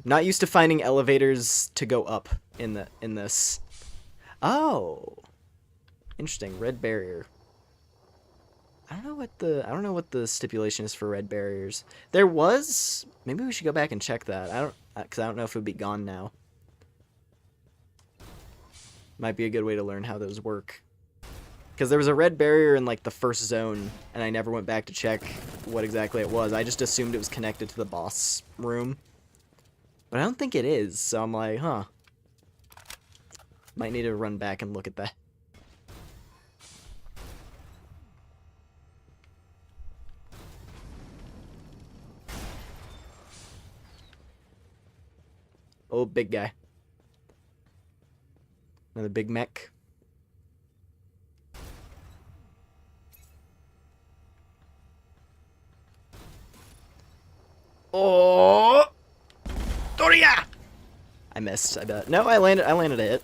S1: Not used to finding elevators to go up in this. Oh. Interesting. Red barrier. I don't know what the stipulation is for red barriers. There was, maybe we should go back and check that. Because I don't know if it would be gone now. Might be a good way to learn how those work. Because there was a red barrier in, like, the first zone, and I never went back to check what exactly it was. I just assumed it was connected to the boss room. But I don't think it is, so I'm like, huh. Might need to run back and look at that. Oh, big guy. Another big mech. Oh! Doria! I missed, I bet. No, I landed a hit.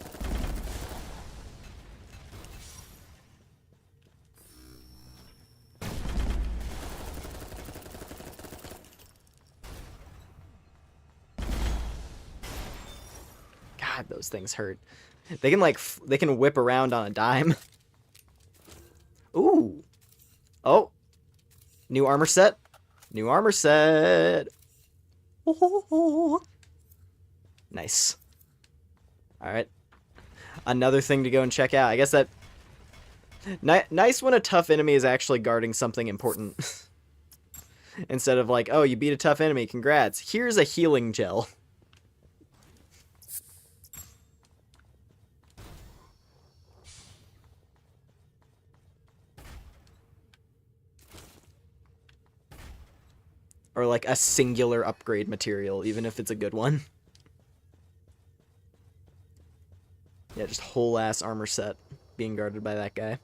S1: God, those things hurt. They can, like, they can whip around on a dime. Ooh. Oh. New armor set. New armor set. Oh. Nice. Alright. Another thing to go and check out. I guess that... nice when a tough enemy is actually guarding something important. Instead of like, oh, you beat a tough enemy, congrats. Here's a healing gel. Or like a singular upgrade material, even if it's a good one. Yeah, just whole ass armor set being guarded by that guy.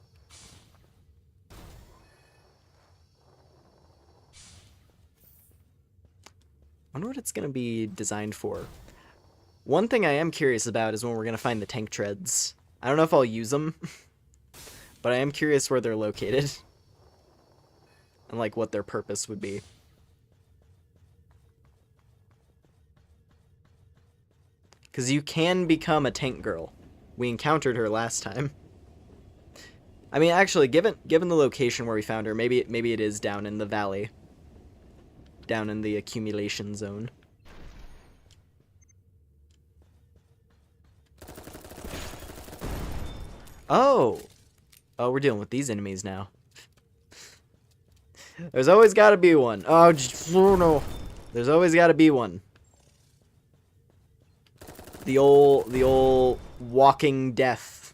S1: Wonder what it's gonna be designed for. One thing I am curious about is when we're gonna find the tank treads. I don't know if I'll use them, but I am curious where they're located. And like what their purpose would be. Because you can become a tank girl. We encountered her last time. I mean, actually, given the location where we found her, maybe it is down in the valley. Down in the accumulation zone. Oh! Oh, we're dealing with these enemies now. There's always gotta be one. Oh no. There's always gotta be one. The old walking death.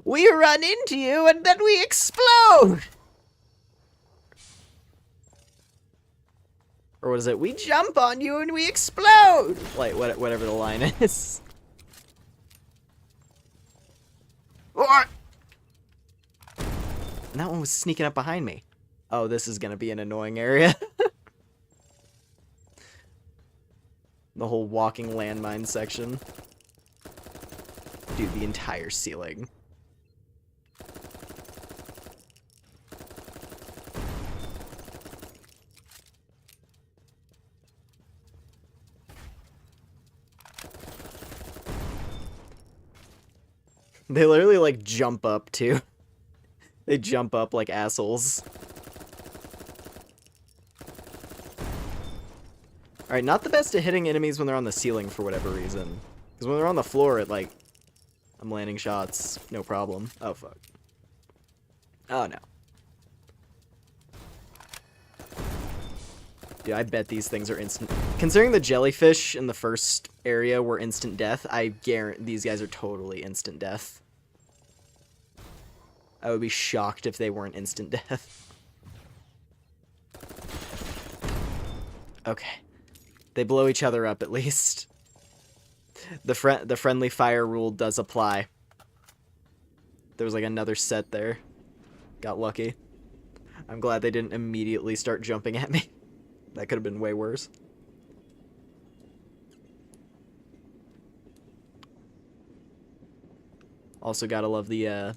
S1: We run into you and then we explode! Or what is it? We jump on you and we explode! Like, whatever the line is. And that one was sneaking up behind me. Oh, this is gonna be an annoying area. The whole walking landmine section. Dude, the entire ceiling. They literally, like, jump up, too. They jump up like assholes. Alright, not the best at hitting enemies when they're on the ceiling for whatever reason. Because when they're on the floor, it, like, I'm landing shots, no problem. Oh, fuck. Oh, no. Dude, I bet these things are instant. Considering the jellyfish in the first area were instant death, I guarantee these guys are totally instant death. I would be shocked if they weren't instant death. Okay. They blow each other up, at least. The friendly fire rule does apply. There was, like, another set there. Got lucky. I'm glad they didn't immediately start jumping at me. That could have been way worse. Also gotta love the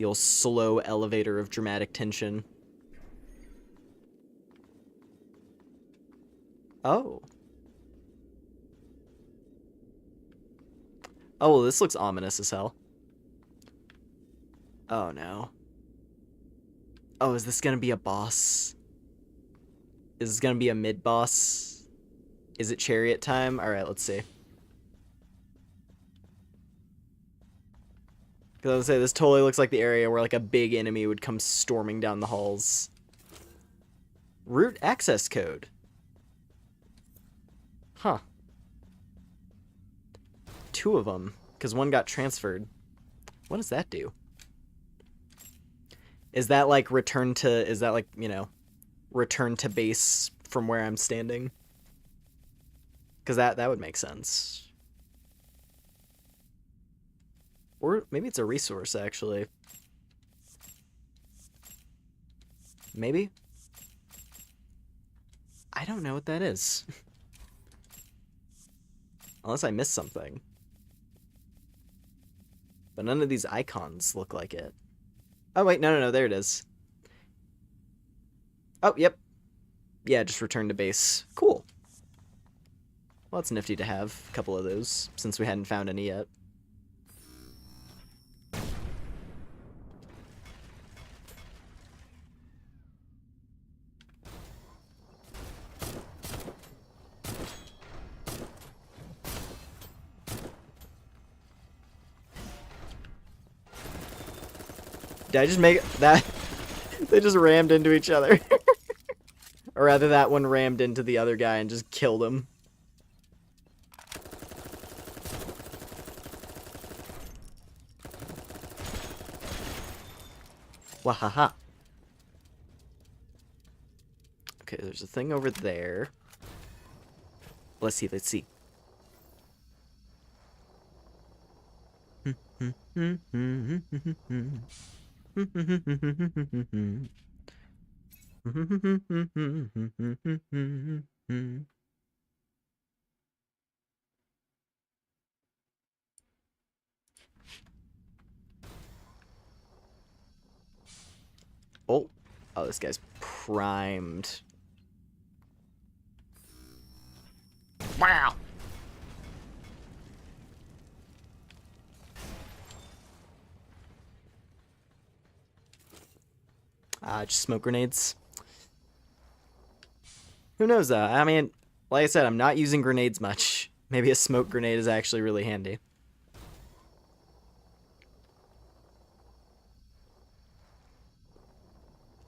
S1: old slow elevator of dramatic tension. Oh. Oh, well, this looks ominous as hell. Oh, no. Oh, is this gonna be a boss? Is this gonna be a mid-boss? Is it chariot time? Alright, let's see. Because I was gonna say, this totally looks like the area where, like, a big enemy would come storming down the halls. Root access code. Huh. 2 of them, because one got transferred. What does that do? Is that, like, return to, is that, like, you know, return to base from where I'm standing? Because that would make sense. Or maybe it's a resource, actually. Maybe? I don't know what that is. Unless I missed something. But none of these icons look like it. Oh, wait, no, there it is. Oh, yep. Yeah, just return to base. Cool. Well, it's nifty to have a couple of those, since we hadn't found any yet. Did I just make that? They just rammed into each other. Or rather, that one rammed into the other guy and just killed him. Wahaha. Okay, there's a thing over there. Let's see. Oh, this guy's primed. Wow. Just smoke grenades. Who knows, though? I mean, like I said, I'm not using grenades much. Maybe a smoke grenade is actually really handy.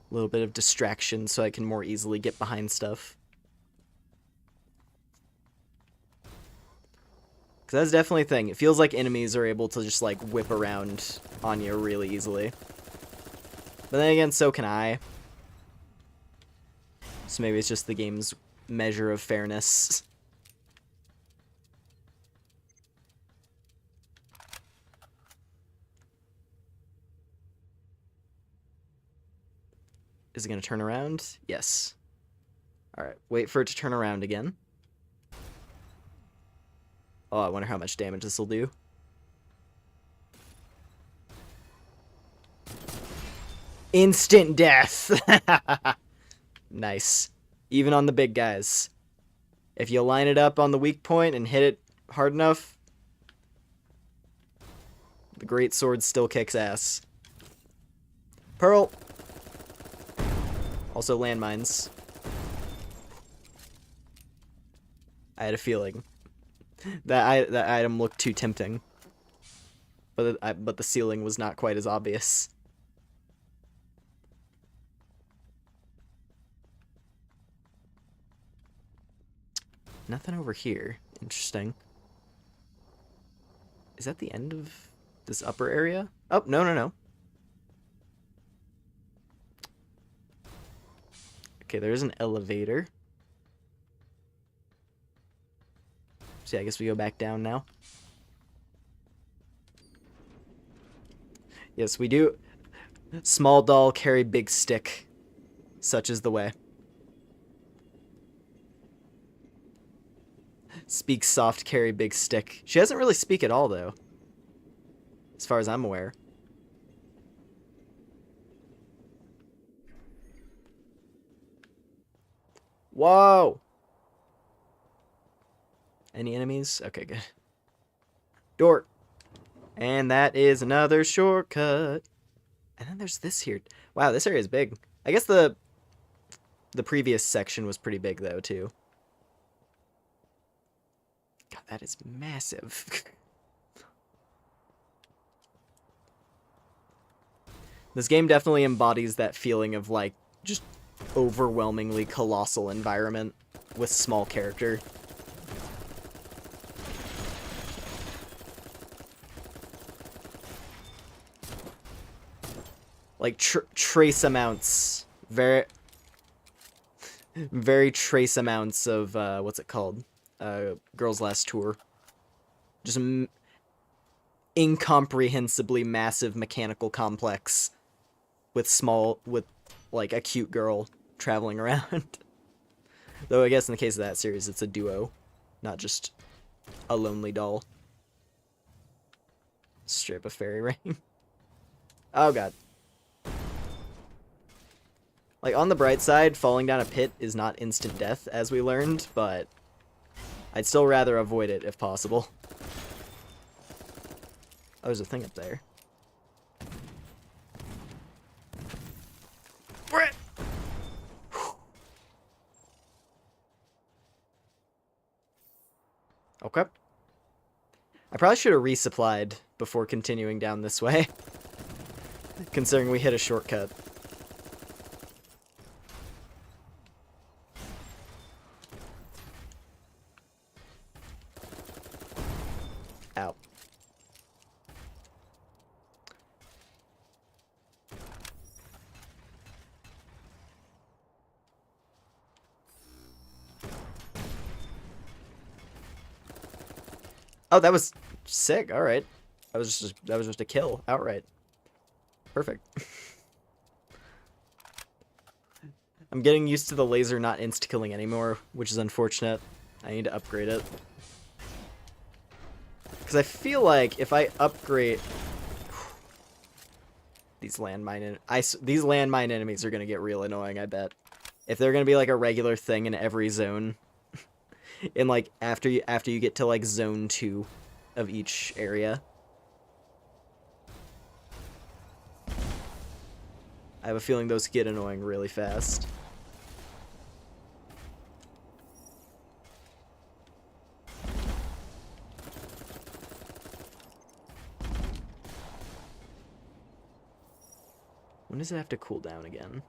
S1: A little bit of distraction so I can more easily get behind stuff. Because that's definitely a thing. It feels like enemies are able to just, like, whip around on you really easily. But then again, so can I. So maybe it's just the game's measure of fairness. Is it going to turn around? Yes. Alright, wait for it to turn around again. Oh, I wonder how much damage this will do. Instant death! Nice. Even on the big guys. If you line it up on the weak point and hit it hard enough, the great sword still kicks ass. Pearl! Also landmines. I had a feeling. That item looked too tempting. But the ceiling was not quite as obvious. Nothing over here. Interesting. Is that the end of this upper area? Oh, no, no, no. Okay, there's an elevator. So yeah, I guess we go back down now. Yes, we do. Small doll carry big stick. Such is the way. Speak soft, carry big stick. She doesn't really speak at all, though. As far as I'm aware. Whoa! Any enemies? Okay, good. Door. And that is another shortcut. And then there's this here. Wow, this area is big. I guess the previous section was pretty big, though, too. God, that is massive. This game definitely embodies that feeling of, like, just overwhelmingly colossal environment with small character. Like, trace amounts. Very trace amounts of, what's it called? Girls' Last Tour. Just incomprehensibly massive mechanical complex with, like, a cute girl traveling around. Though I guess in the case of that series, it's a duo, not just a lonely doll. Strip a fairy ring. Oh, God. Like, on the bright side, falling down a pit is not instant death, as we learned, but I'd still rather avoid it if possible. Oh, there's a thing up there. Okay. I probably should have resupplied before continuing down this way, considering we hit a shortcut. Ow. Oh, that was sick. All right. That was just a kill outright. Perfect. I'm getting used to the laser not insta-killing anymore, which is unfortunate. I need to upgrade it. Because I feel like if I upgrade these landmine enemies are going to get real annoying, I bet. If they're going to be like a regular thing in every zone, in like after you get to like zone 2 of each area. I have a feeling those get annoying really fast. When does it have to cool down again?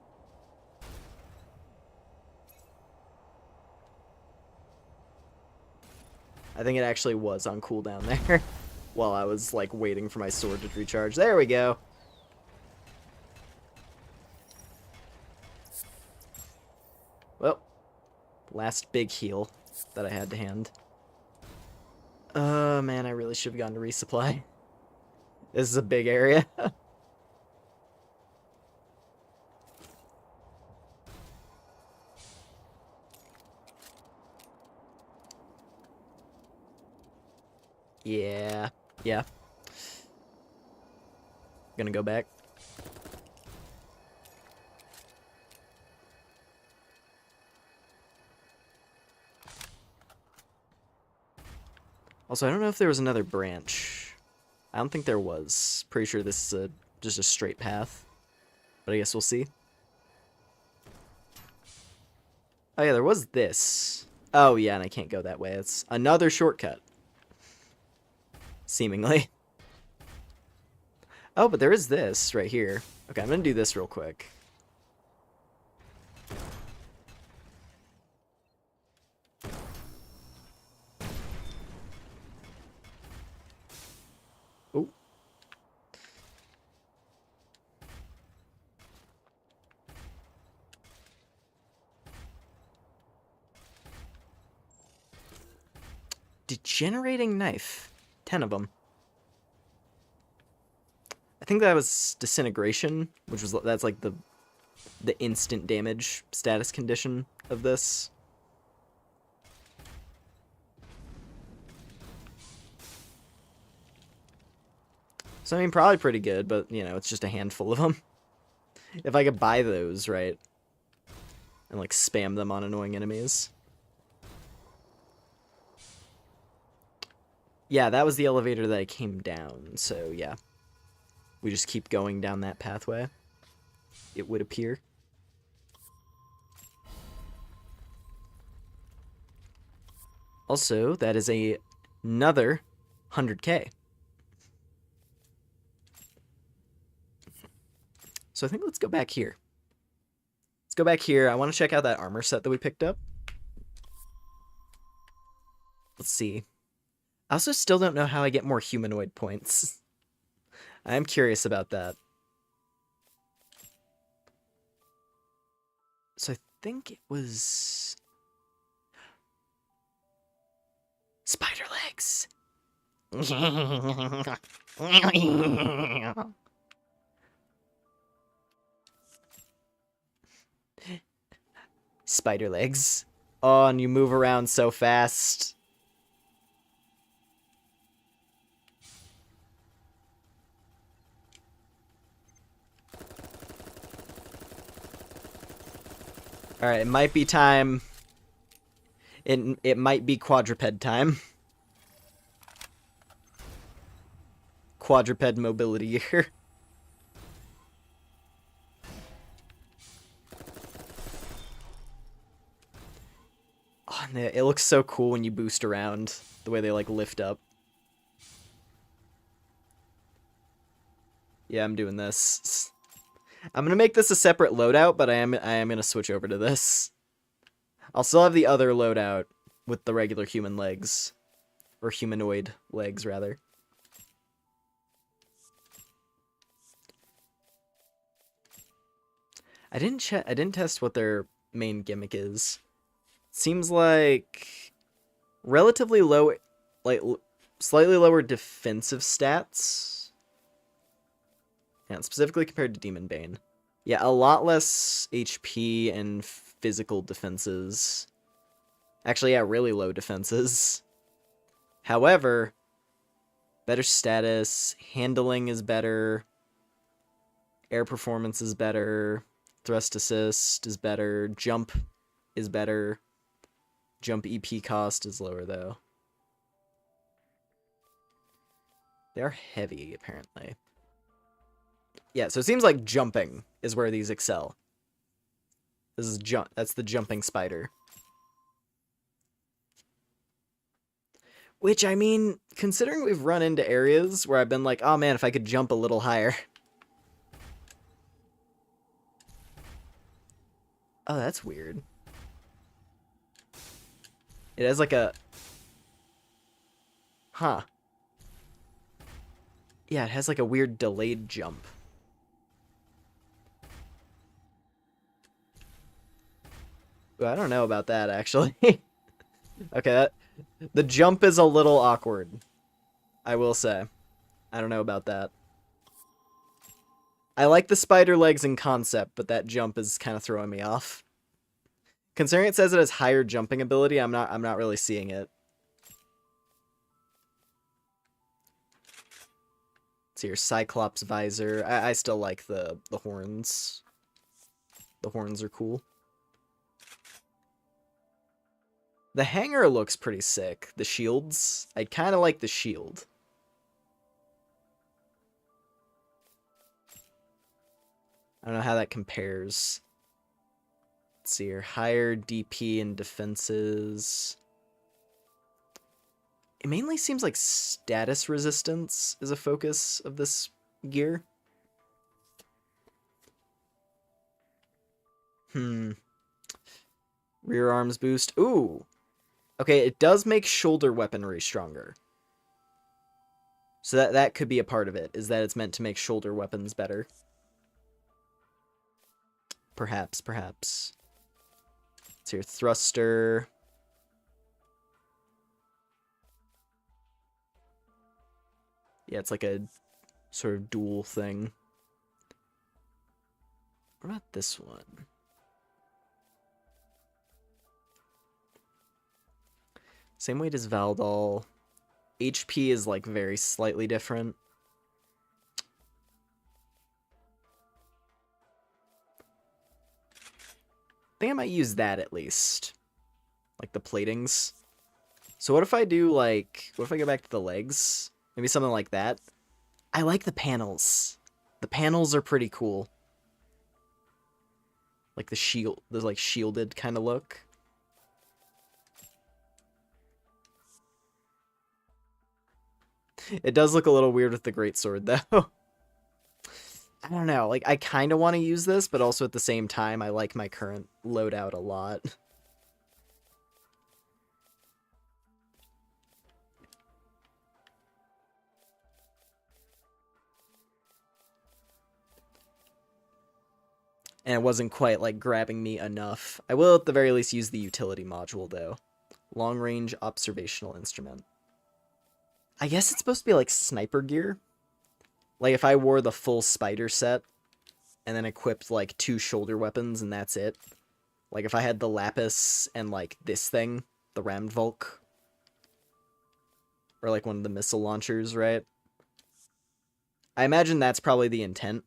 S1: I think it actually was on cooldown there while I was like waiting for my sword to recharge. There we go. Well, last big heal that I had to hand. Man, I really should have gone to resupply. This is a big area. Yeah. Yeah. Gonna go back. Also, I don't know if there was another branch. I don't think there was. Pretty sure this is just a straight path. But I guess we'll see. Oh yeah, there was this. Oh yeah, and I can't go that way. It's another shortcut. Seemingly. Oh, but there is this right here. Okay, I'm gonna do this real quick. Oh. Degenerating knife. 10 of them. I think that was disintegration, which was that's like the instant damage status condition of this. So I mean, probably pretty good, but you know, it's just a handful of them. If I could buy those, right, and like spam them on annoying enemies. Yeah, that was the elevator that I came down, so yeah. We just keep going down that pathway, it would appear. Also, that is another 100k. So I think let's go back here. Let's go back here. I want to check out that armor set that we picked up. Let's see. I also still don't know how I get more humanoid points. I am curious about that. So I think it was... Spider legs! Spider legs. Oh, and you move around so fast. Alright, it might be time. It might be quadruped time. Quadruped mobility here. Oh, and it looks so cool when you boost around. The way they like lift up. Yeah, I'm doing this. I'm gonna make this a separate loadout, but I am gonna switch over to this. I'll still have the other loadout with the regular human legs. Or humanoid legs, rather. I didn't test what their main gimmick is. Seems like relatively low, like slightly lower defensive stats. And specifically compared to Demon Bane. Yeah, a lot less HP and physical defenses. Actually, yeah, really low defenses. However, better status, handling is better, air performance is better, thrust assist is better, jump is better, jump EP cost is lower though. They're heavy, apparently. Yeah, so it seems like jumping is where these excel. This is that's the jumping spider. Which, I mean, considering we've run into areas where I've been like, oh man, if I could jump a little higher. Oh, that's weird. It has like a... Huh. Yeah, it has like a weird delayed jump. Ooh, I don't know about that, actually. Okay, the jump is a little awkward. I will say. I don't know about that. I like the spider legs in concept, but that jump is kind of throwing me off. Considering it says it has higher jumping ability, I'm not really seeing it. So your Cyclops visor. I still like the horns. The horns are cool. The hanger looks pretty sick. The shields. I kind of like the shield. I don't know how that compares. Let's see here. Higher DP and defenses. It mainly seems like status resistance is a focus of this gear. Rear arms boost. Ooh. Okay, it does make shoulder weaponry stronger. So that could be a part of it, is that it's meant to make shoulder weapons better. Perhaps. It's your thruster. Yeah, it's like a sort of dual thing. What about this one? Same weight as Valdol. HP is like very slightly different. I think I might use that at least. Like the platings. So what if I do like, what if I go back to the legs? Maybe something like that. I like the panels. The panels are pretty cool. Like the shield, the like shielded kind of look. It does look a little weird with the greatsword, though. I don't know. Like, I kind of want to use this, but also at the same time, I like my current loadout a lot. And it wasn't quite, like, grabbing me enough. I will, at the very least, use the utility module, though. Long-range observational instrument. I guess it's supposed to be, like, sniper gear. Like, if I wore the full spider set, and then equipped, like, 2 shoulder weapons, and that's it. Like, if I had the lapis and, like, this thing, the Ramdvolk. Or, like, one of the missile launchers, right? I imagine that's probably the intent.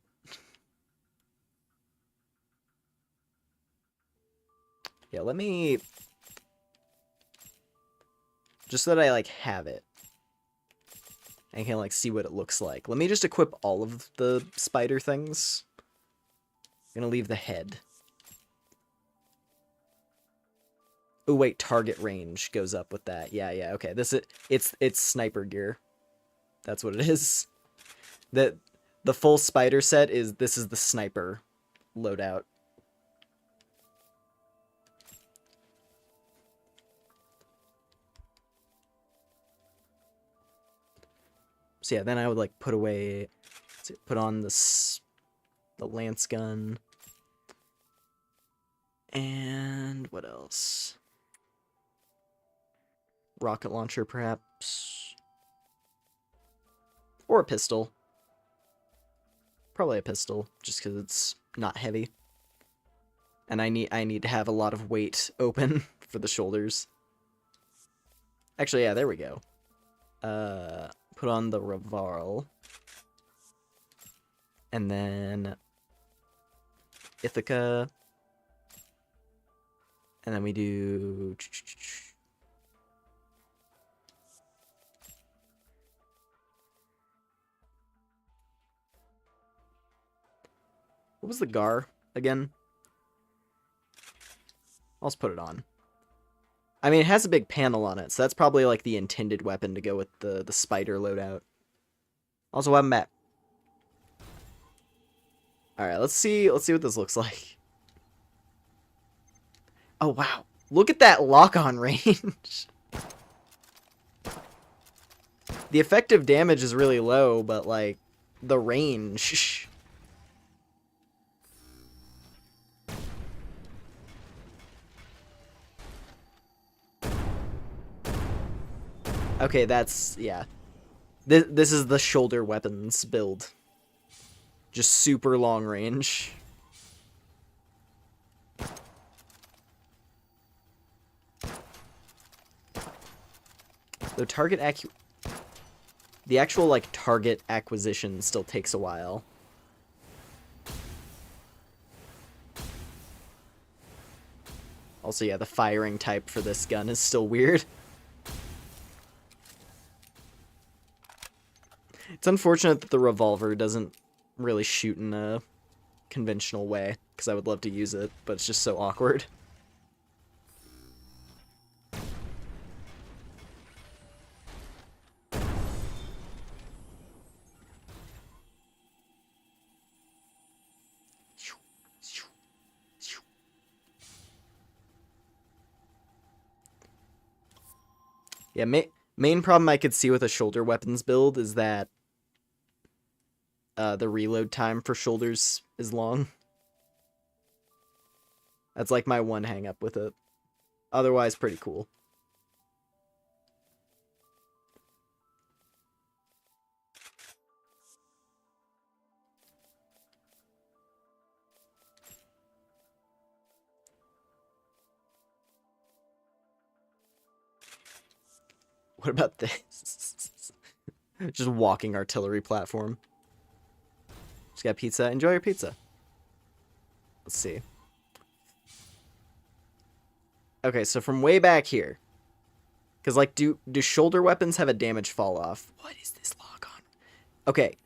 S1: Yeah, let me... just so that I, like, have it. And can, like, see what it looks like. Let me just equip all of the spider things. I'm gonna leave the head. Oh, wait, target range goes up with that. Yeah, okay. It's sniper gear. That's what it is. The full spider set this is the sniper loadout. So yeah, then I would like put on the lance gun. And what else? Rocket launcher, perhaps. Or a pistol. Probably a pistol, just because it's not heavy. And I need to have a lot of weight open for the shoulders. Actually, yeah, there we go. Put on the Revarl. And then Ithaca. And then we do... what was the Gar again? I'll just put it on. I mean, it has a big panel on it, so that's probably like the intended weapon to go with the spider loadout. Also, weapon back. Alright, let's see what this looks like. Oh, wow. Look at that lock-on range. The effective damage is really low, but, like, the range... okay, that's... yeah. This is the shoulder weapons build. Just super long range. The target The actual, like, target acquisition still takes a while. Also, yeah, the firing type for this gun is still weird. It's unfortunate that the revolver doesn't really shoot in a conventional way, because I would love to use it, but it's just so awkward. Yeah, main problem I could see with a shoulder weapons build is that the reload time for shoulders is long. That's like my one hang up with it. Otherwise, pretty cool. What about this? Just walking artillery platform. Just got pizza. Enjoy your pizza. Let's see. Okay, so from way back here. Because, like, do shoulder weapons have a damage fall off? What is this lock on? Okay.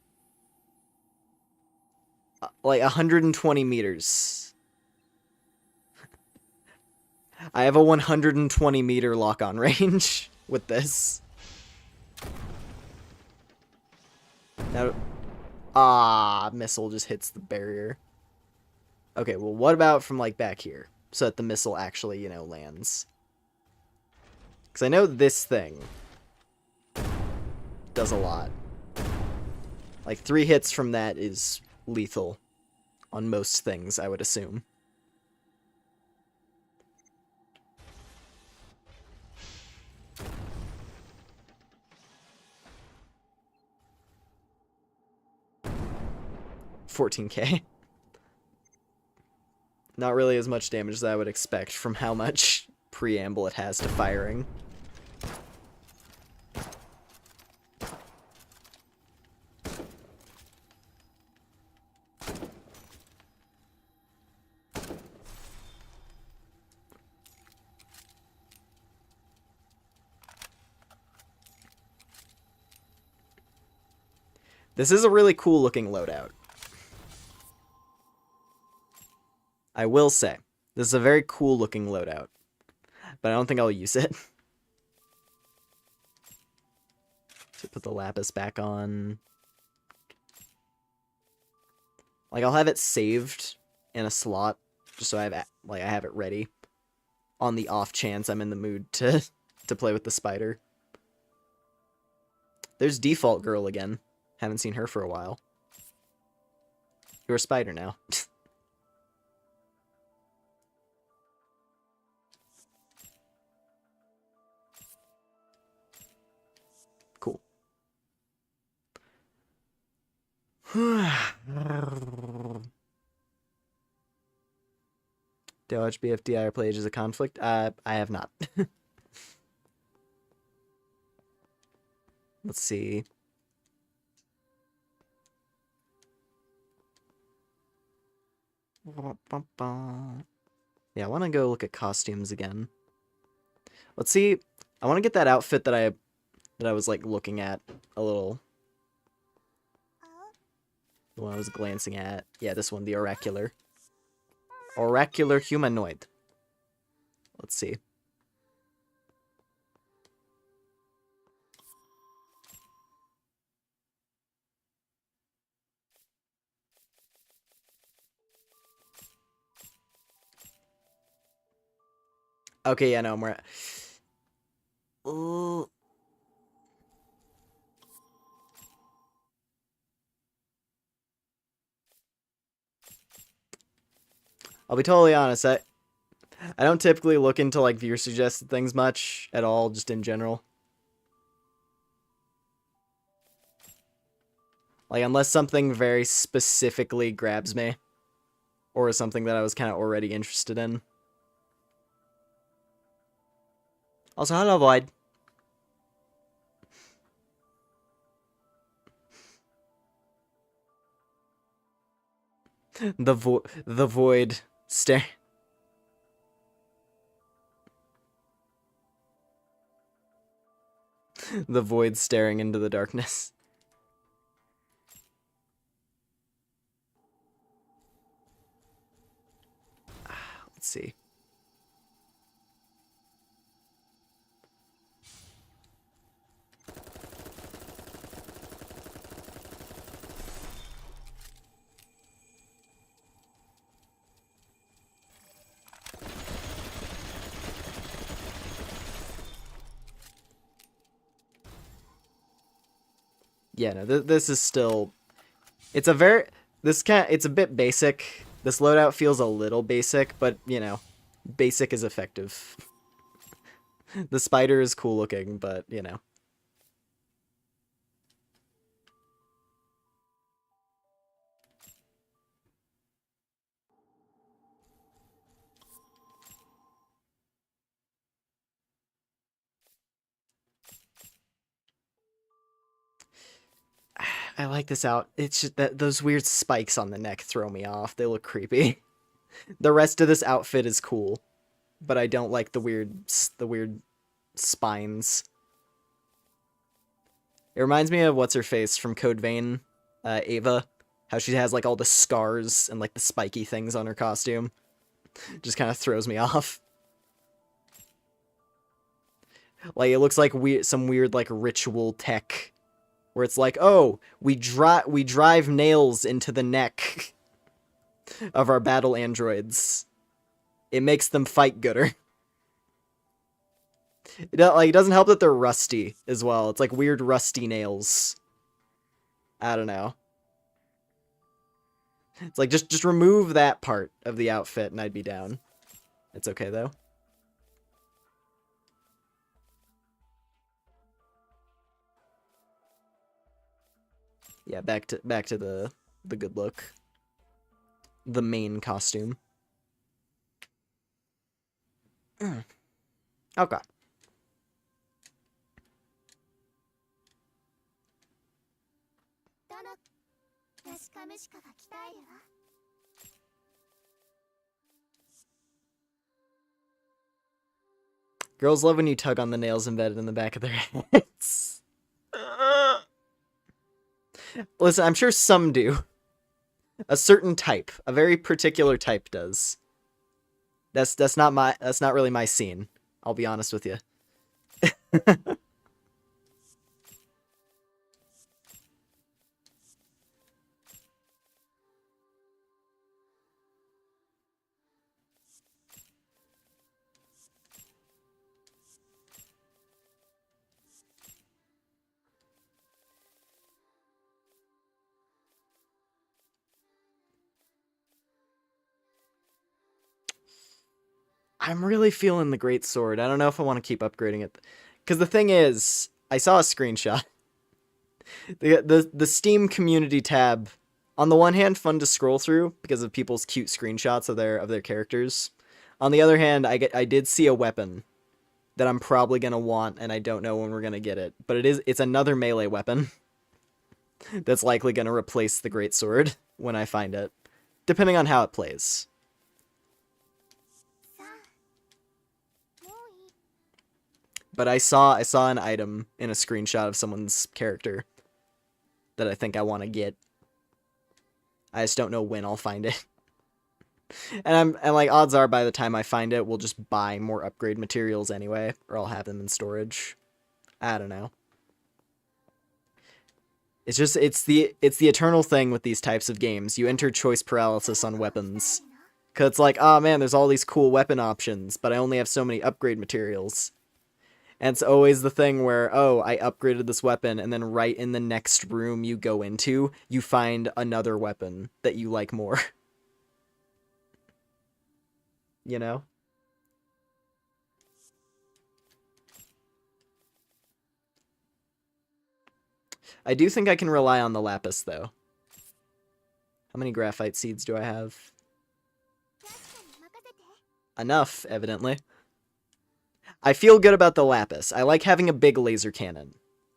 S1: Like, 120 meters. I have a 120 meter lock on range with this. Now, missile just hits the barrier. Okay, well, what about from, like, back here? So that the missile actually, you know, lands. Because I know this thing does a lot. Like, 3 hits from that is lethal on most things, I would assume. $14K. Not really as much damage as I would expect from how much preamble it has to firing. This is a really cool looking loadout. I will say, this is a very cool looking loadout, but I don't think I'll use it. So put the lapis back on. Like, I'll have it saved in a slot, just so I have it ready on the off chance I'm in the mood to play with the spider. There's Default Girl again. Haven't seen her for a while. You're a spider now. Cool. Dodge BFDI or play Age as a Conflict? I have not. Let's see. Yeah, I want to go look at costumes again. Let's see. I want to get that outfit that I was like looking at a little. The one I was glancing at. Yeah, this one, the oracular. Oracular humanoid. Let's see. Okay, yeah, no, I'm right. Ooh. I'll be totally honest, I don't typically look into like viewer suggested things much at all, just in general. Like, unless something very specifically grabs me, or something that I was kind of already interested in. Also, hello, Void. The void stare. The void staring into the darkness. Let's see. Yeah, no, this is still... It's a very... It's a bit basic. This loadout feels a little basic, but, you know, basic is effective. The spider is cool looking, but, you know. I like this out. It's just that those weird spikes on the neck throw me off. They look creepy. The rest of this outfit is cool, but I don't like the weird spines. It reminds me of what's her face from Code Vein, Ava. How she has like all the scars and like the spiky things on her costume. Just kind of throws me off. Like it looks like some weird like ritual tech, where it's like, oh, we drive nails into the neck of our battle androids. It makes them fight gooder. It doesn't help that they're rusty as well. It's like weird rusty nails. I don't know. It's like just remove that part of the outfit and I'd be down. It's okay though. Yeah, back to the good look. The main costume. Okay. Girls love when you tug on the nails embedded in the back of their heads. Listen, I'm sure some do. A certain type, a very particular type does. That's not really my scene. I'll be honest with you. I'm really feeling the Great Sword. I don't know if I want to keep upgrading it. Because the thing is, I saw a screenshot. The Steam community tab, on the one hand, fun to scroll through because of people's cute screenshots of their characters. On the other hand, I did see a weapon that I'm probably gonna want, and I don't know when we're gonna get it. But it's another melee weapon that's likely gonna replace the Great Sword when I find it, depending on how it plays. But I saw an item in a screenshot of someone's character that I think I want to get. I just don't know when I'll find it. And like, odds are by the time I find it, we'll just buy more upgrade materials anyway, or I'll have them in storage. I don't know. It's just it's the eternal thing with these types of games. You enter choice paralysis on weapons. 'Cause it's like, oh man, there's all these cool weapon options, but I only have so many upgrade materials. And it's always the thing where, oh, I upgraded this weapon, and then right in the next room you go into, you find another weapon that you like more. You know? I do think I can rely on the lapis, though. How many graphite seeds do I have? Enough, evidently. I feel good about the lapis. I like having a big laser cannon.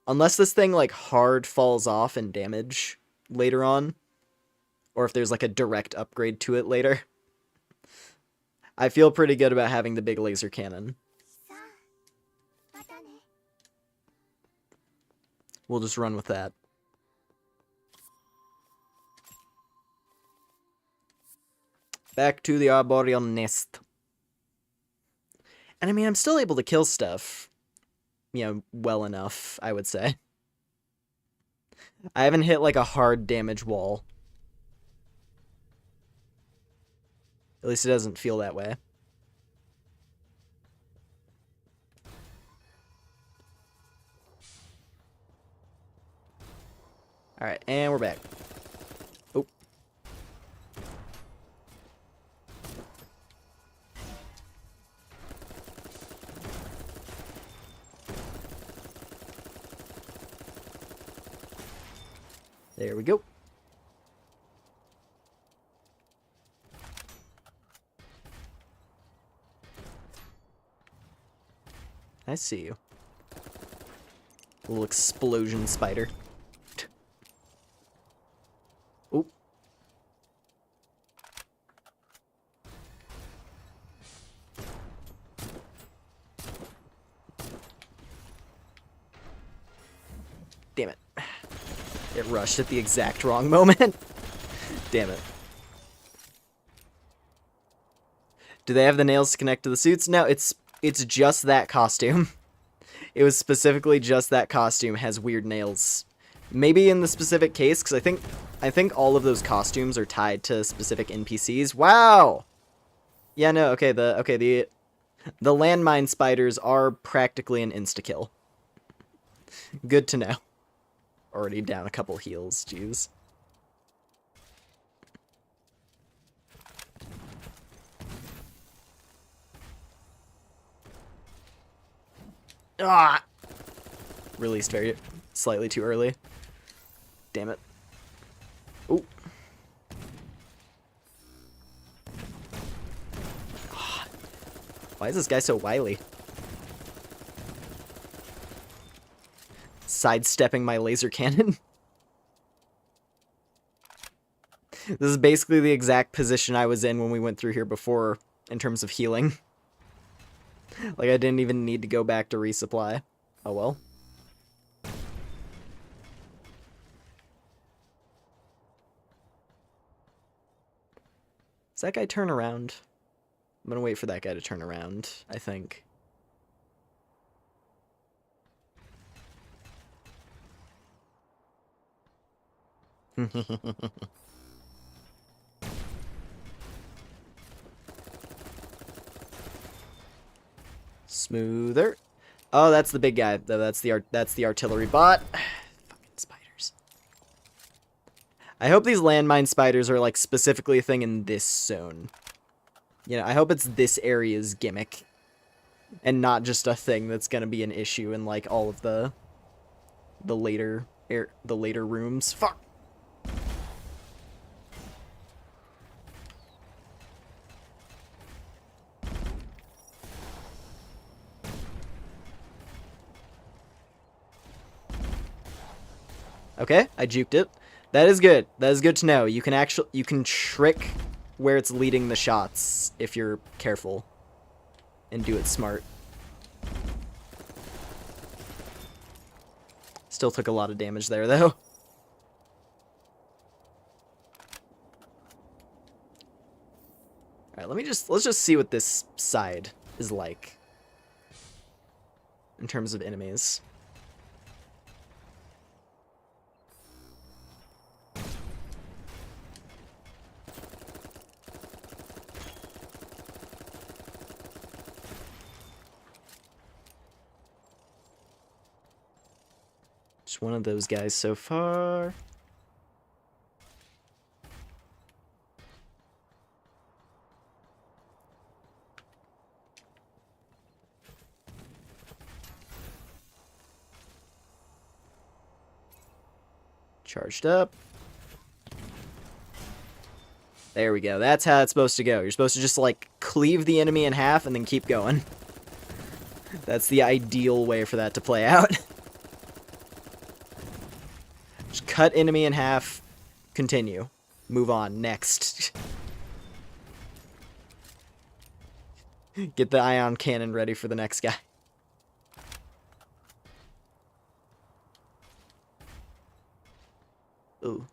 S1: Unless this thing, like, hard falls off and damage later on, or if there's like a direct upgrade to it later. I feel pretty good about having the big laser cannon. We'll just run with that. Back to the arboreal nest. And I mean, I'm still able to kill stuff, you know, well enough, I would say. I haven't hit like a hard damage wall. At least it doesn't feel that way. Alright, and we're back. Oh. There we go. I see you. Little explosion spider. Oop. Damn it. It rushed at the exact wrong moment. Damn it. Do they have the nails to connect to the suits? No, it's just that costume. It was specifically just that costume has weird nails. Maybe in the specific case, because I think all of those costumes are tied to specific NPCs. Wow. Yeah, no, okay, the landmine spiders are practically an insta-kill. Good to know. Already down a couple heals, jeez. Ah! Released very slightly too early. Damn it. Ooh. Ah. Why is this guy so wily? Sidestepping my laser cannon. This is basically the exact position I was in when we went through here before in terms of healing. Like, I didn't even need to go back to resupply. Oh well. Does that guy turn around? I'm gonna wait for that guy to turn around, I think. Smoother. Oh, that's the big guy. That's the artillery bot. Fucking spiders. I hope these landmine spiders are like specifically a thing in this zone. You know, I hope it's this area's gimmick and not just a thing that's gonna be an issue in like all of the later rooms. Fuck. Okay, I juked it. That is good. That is good to know. You can trick where it's leading the shots if you're careful and do it smart. Still took a lot of damage there though. All right, let's just see what this side is like in terms of enemies. Just one of those guys so far. Charged up. There we go. That's how it's supposed to go. You're supposed to just, like, cleave the enemy in half and then keep going. That's the ideal way for that to play out. Just cut enemy in half, continue. Move on. Next. Get the ion cannon ready for the next guy. Ooh.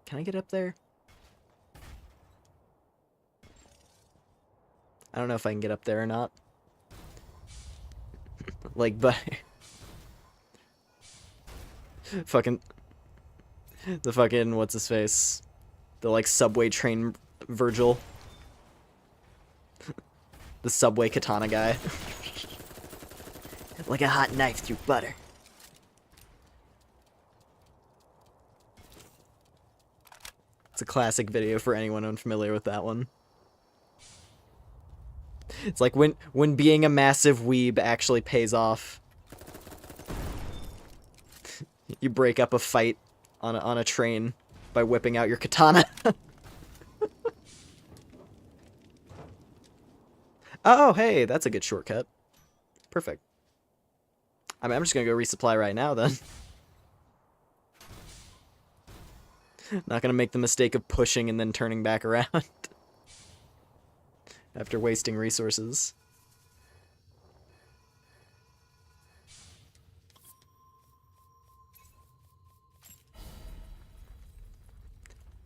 S1: Can I get up there? I don't know if I can get up there or not. Like, but... fucking... The fucking... What's-his-face? The, like, subway train Virgil. The subway katana guy. Like a hot knife through butter. It's a classic video for anyone unfamiliar with that one. It's like when being a massive weeb actually pays off. You break up a fight on a train by whipping out your katana. Oh, hey, that's a good shortcut. Perfect. I mean, I'm just gonna go resupply right now, then. Not gonna make the mistake of pushing and then turning back around. After wasting resources.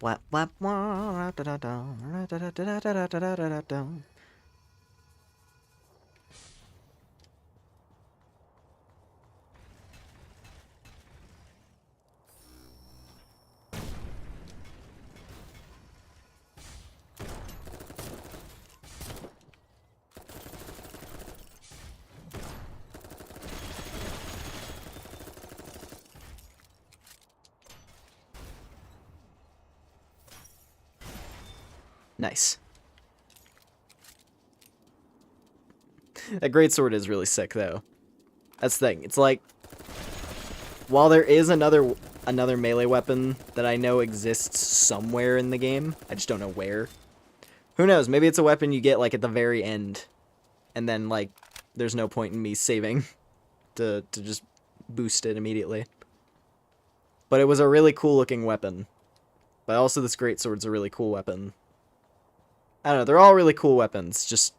S1: Wap wap wah da da da da da da da da da da. Nice. That greatsword is really sick, though. That's the thing. It's like, while there is another melee weapon that I know exists somewhere in the game, I just don't know where. Who knows? Maybe it's a weapon you get like at the very end, and then like there's no point in me saving to just boost it immediately. But it was a really cool looking weapon. But also this greatsword's a really cool weapon. I don't know, they're all really cool weapons, just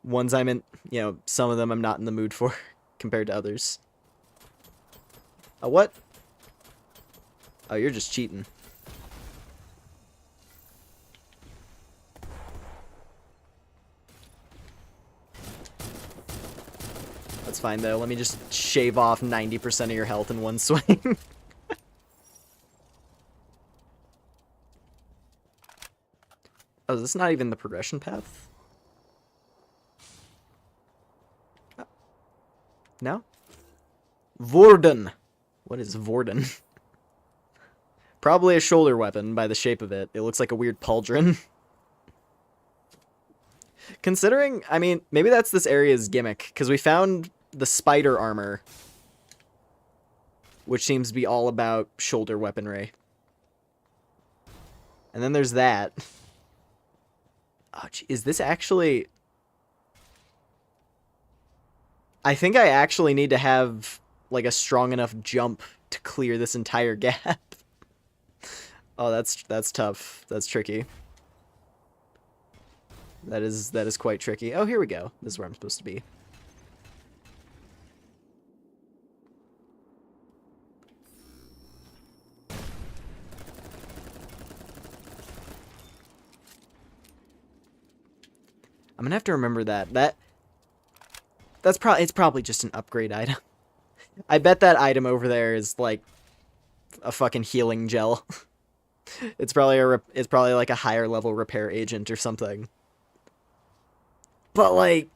S1: ones I'm in, you know, some of them I'm not in the mood for compared to others. What? Oh, you're just cheating. That's fine, though. Let me just shave off 90% of your health in one swing. Oh, is this not even the progression path? Oh. No? Vorden. What is Vorden? Probably a shoulder weapon by the shape of it. It looks like a weird pauldron. Considering, I mean, maybe that's this area's gimmick, because we found the spider armor, which seems to be all about shoulder weaponry. And then there's that. Oh, gee, is this actually... I think I actually need to have, like, a strong enough jump to clear this entire gap. Oh, that's tough. That's tricky. That is quite tricky. Oh, here we go. This is where I'm supposed to be. I'm gonna have to remember that. It's probably just an upgrade item. I bet that item over there is like a fucking healing gel. It's probably like a higher level repair agent or something. But like,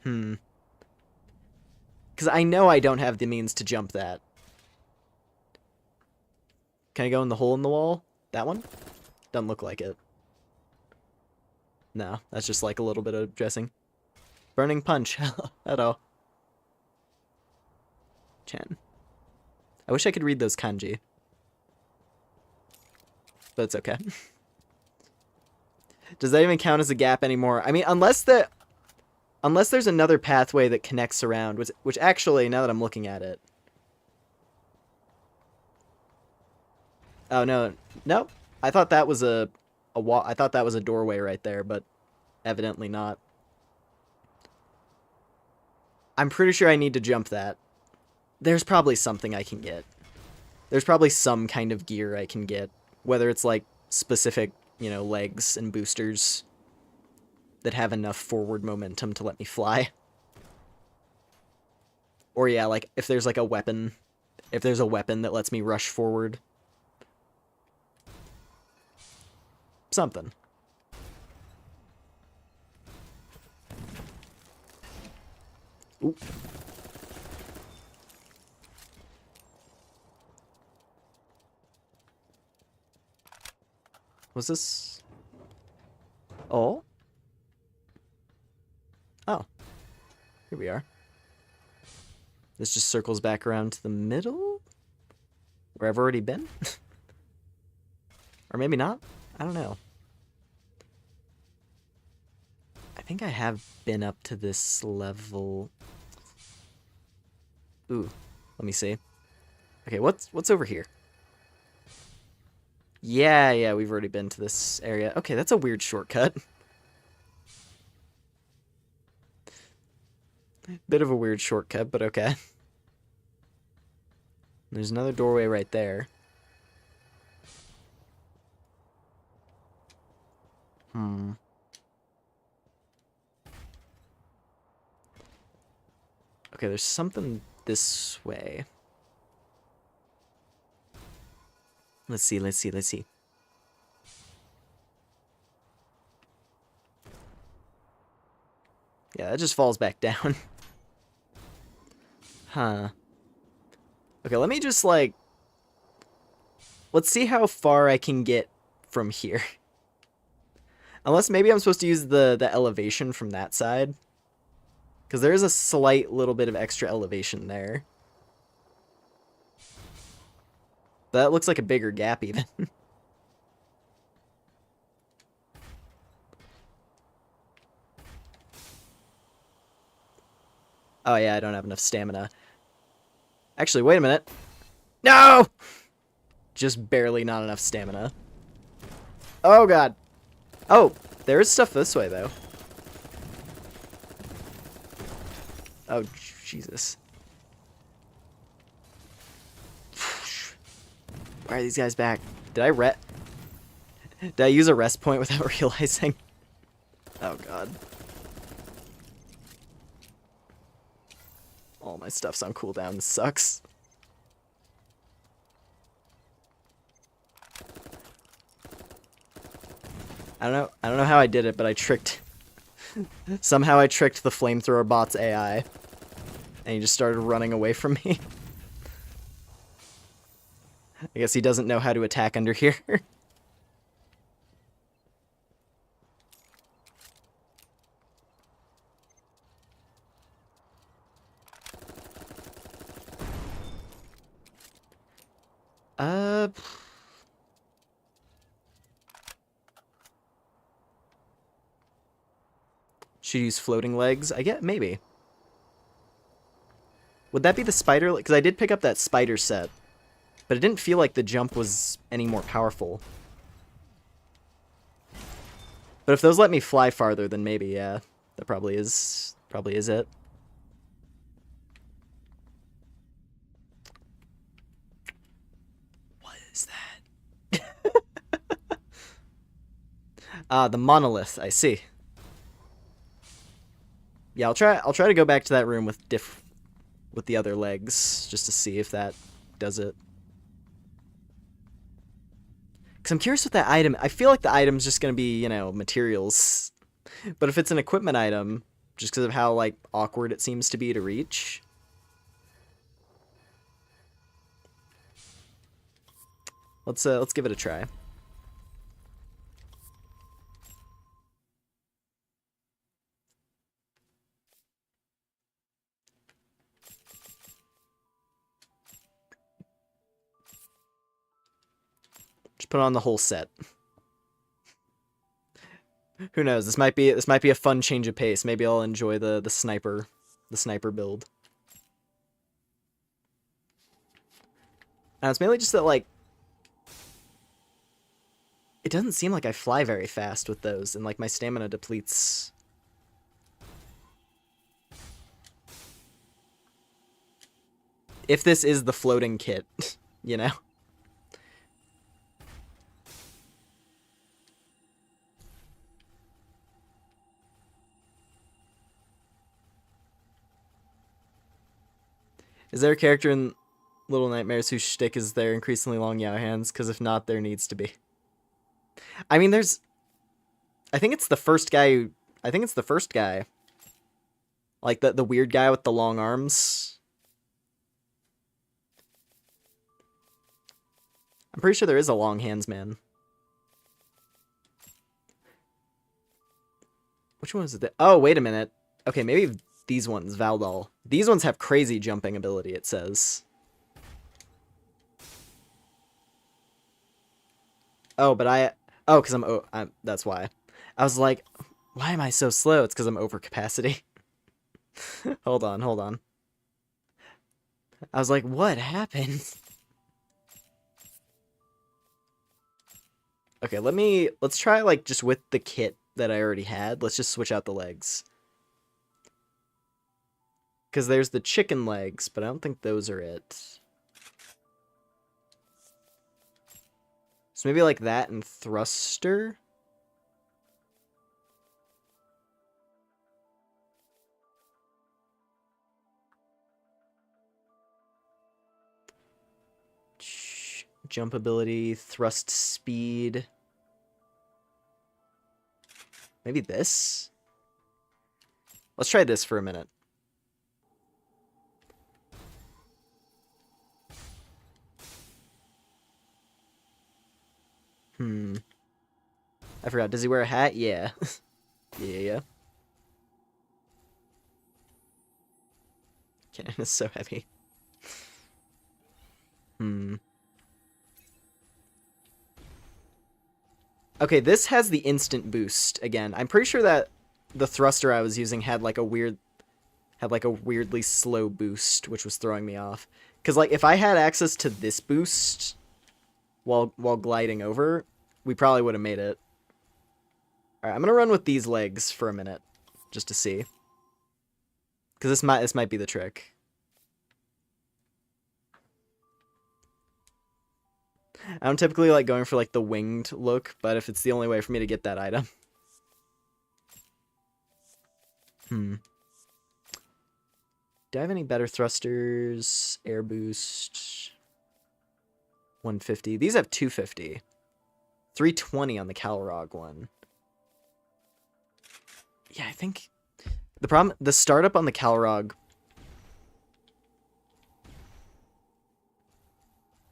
S1: because I know I don't have the means to jump that. Can I go in the hole in the wall? That one? Doesn't look like it. No, that's just like a little bit of dressing. Burning punch. Hello. Chen. I wish I could read those kanji. But it's okay. Does that even count as a gap anymore? I mean, unless there's another pathway that connects around, which actually, now that I'm looking at it, Oh, no. Nope. I thought that was a wall. I thought that was a doorway right there, but evidently not. I'm pretty sure I need to jump that. There's probably something I can get. There's probably some kind of gear I can get. Whether it's like specific, you know, legs and boosters that have enough forward momentum to let me fly. Or yeah, like if there's like a weapon. If there's a weapon that lets me rush forward. Something. Ooh. Was this? Oh? Oh. Here we are. This just circles back around to the middle? Where I've already been? Or maybe not? I don't know. I think I have been up to this level. Ooh, let me see. Okay, what's over here? Yeah, we've already been to this area. Okay, that's a weird shortcut. Bit of a weird shortcut, but okay. There's another doorway right there. Okay, there's something this way. Let's see. Yeah, that just falls back down. Huh. Okay, let me just, like... Let's see how far I can get from here. Unless maybe I'm supposed to use the elevation from that side. Because there is a slight little bit of extra elevation there. But that looks like a bigger gap, even. Oh, yeah, I don't have enough stamina. Actually, wait a minute. No! Just barely not enough stamina. Oh, God. Oh, there is stuff this way, though. Oh, Jesus. Why are these guys back? Did I use a rest point without realizing? Oh, God. All my stuff's on cooldown. This sucks. I don't know how I did it, but I tricked... Somehow I tricked the flamethrower bot's AI. And he just started running away from me. I guess he doesn't know how to attack under here. Should use floating legs? I get maybe. Would that be the spider? Because I did pick up that spider set, but it didn't feel like the jump was any more powerful. But if those let me fly farther, then maybe, yeah, that probably is it. What is that? The monolith. I see. Yeah, I'll try to go back to that room with the other legs just to see if that does it. Because I'm curious with that item. I feel like the item's just going to be, you know, materials. But if it's an equipment item, just because of how, like, awkward it seems to be to reach. Let's give it a try. Just put on the whole set. Who knows? This might be a fun change of pace. Maybe I'll enjoy the sniper build. Now it's mainly just that, like, It doesn't seem like I fly very fast with those, and like my stamina depletes. If this is the floating kit, you know? Is there a character in Little Nightmares whose shtick is their increasingly long yaoi hands? Because if not, there needs to be. I mean, there's... I think it's the first guy... I think it's the first guy. Like, the weird guy with the long arms. I'm pretty sure there is a long hands man. Which one is it? Oh, wait a minute. Okay, maybe these ones, Valdol. These ones have crazy jumping ability, it says. Oh, but oh, because I'm... That's why. I was like, why am I so slow? It's because I'm over capacity. Hold on, hold on. I was like, what happened? Okay, let's try, like, just with the kit that I already had. Let's just switch out the legs. Because there's the chicken legs, but I don't think those are it. So maybe like that and thruster? Jump ability, thrust speed. Maybe this? Let's try this for a minute. I forgot. Does he wear a hat? Yeah. Yeah. Cannon is so heavy. Okay, this has the instant boost again. I'm pretty sure that the thruster I was using had like a weirdly slow boost, which was throwing me off. Because like if I had access to this boost while gliding over, we probably would have made it. All right, I'm gonna run with these legs for a minute, just to see. Because this might be the trick. I don't typically like going for like the winged look, but if it's the only way for me to get that item. Do I have any better thrusters? Air boost. 150. These have 250. 320 on the Calrog one. Yeah, I think the startup on the Calrog,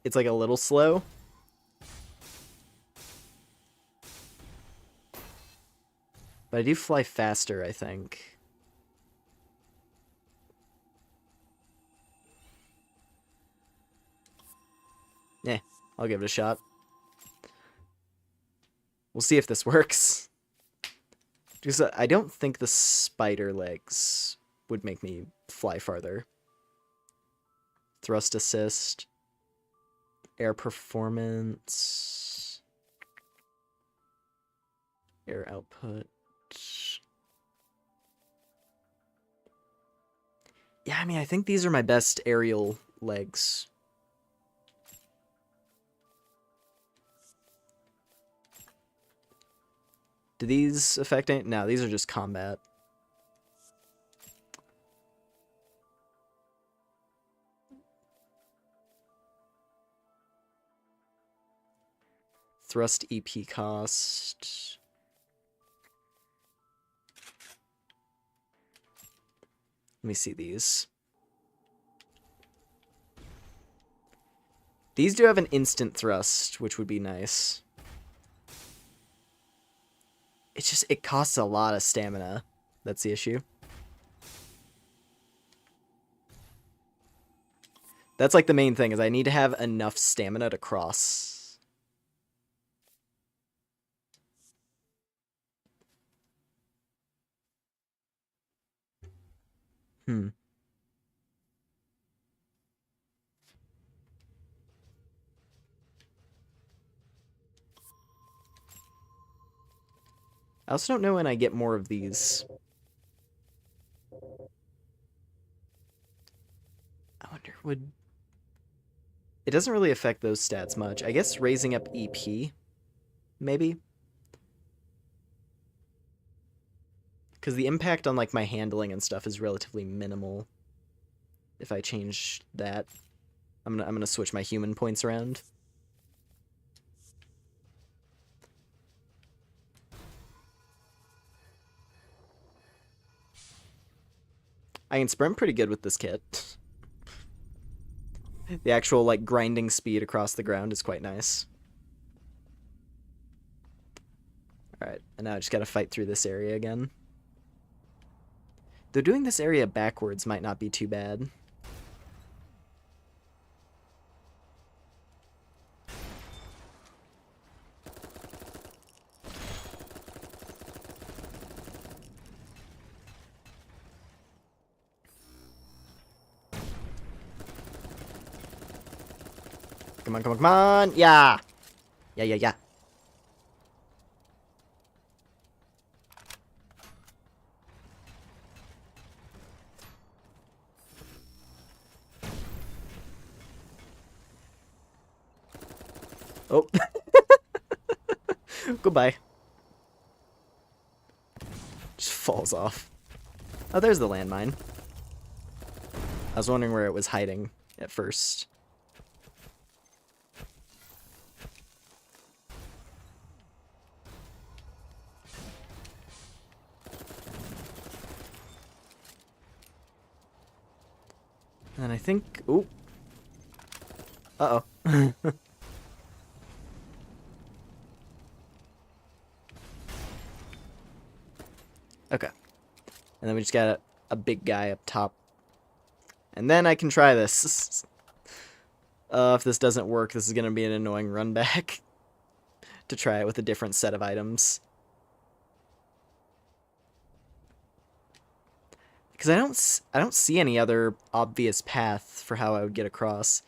S1: it's like a little slow. But I do fly faster, I think. Yeah, I'll give it a shot. We'll see if this works. Because I don't think the spider legs would make me fly farther. Thrust assist. Air performance. Air output. Yeah, I mean, I think these are my best aerial legs. Do these affect any? No, these are just combat. Thrust EP cost. Let me see these. These do have an instant thrust, which would be nice. It's just, it costs a lot of stamina. That's the issue. That's like the main thing, is I need to have enough stamina to cross. I also don't know when I get more of these. I wonder, would... It doesn't really affect those stats much. I guess raising up EP, maybe? Because the impact on, like, my handling and stuff is relatively minimal. If I change that, I'm gonna switch my human points around. I can sprint pretty good with this kit. The actual, like, grinding speed across the ground is quite nice. Alright, and now I just gotta fight through this area again. Though doing this area backwards might not be too bad. Come on, come on, come on! Yeah! Yeah, yeah, yeah. Oh. Goodbye. Just falls off. Oh, there's the landmine. I was wondering where it was hiding at first. And I think... Ooh. Uh-oh. Okay. And then we just got a big guy up top. And then I can try this. If this doesn't work, this is going to be an annoying run back to try it with a different set of items. Because I don't see any other obvious path for how I would get across.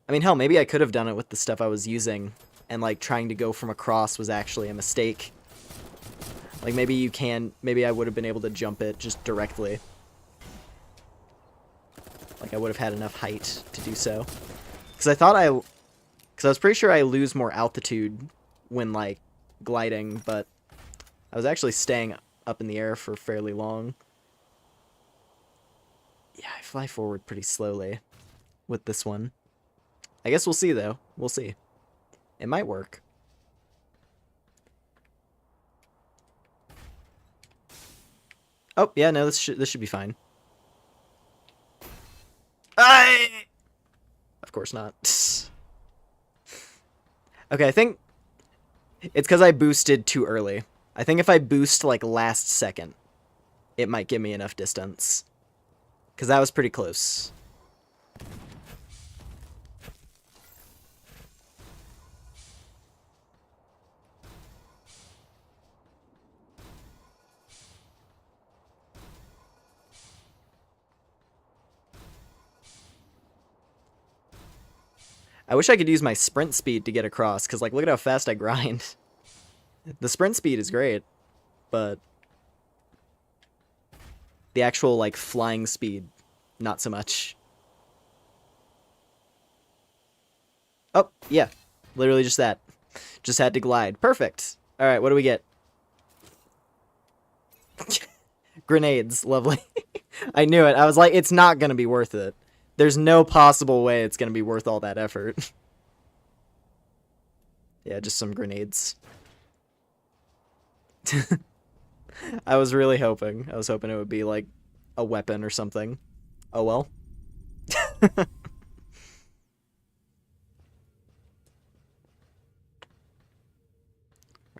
S1: I mean, hell, maybe I could have done it with the stuff I was using, and, like, trying to go from across was actually a mistake. Like, maybe I would have been able to jump it just directly. Like, I would have had enough height to do so. Because I was pretty sure I lose more altitude when, like, gliding, but I was actually staying up in the air for fairly long. Yeah, I fly forward pretty slowly with this one. I guess we'll see, though. We'll see. It might work. Oh, yeah, no, this should be fine. Of course not. Okay, I think it's because I boosted too early. I think if I boost, like, last second, it might give me enough distance. Because that was pretty close. I wish I could use my sprint speed to get across, because, like, look at how fast I grind. The sprint speed is great, but the actual, like, flying speed, not so much. Oh, yeah. Literally just that. Just had to glide. Perfect. Alright, what do we get? Grenades. Lovely. I knew it. I was like, it's not gonna be worth it. There's no possible way it's gonna be worth all that effort. Yeah, just some grenades. I was really hoping. I was hoping it would be, like, a weapon or something. Oh well. Alright,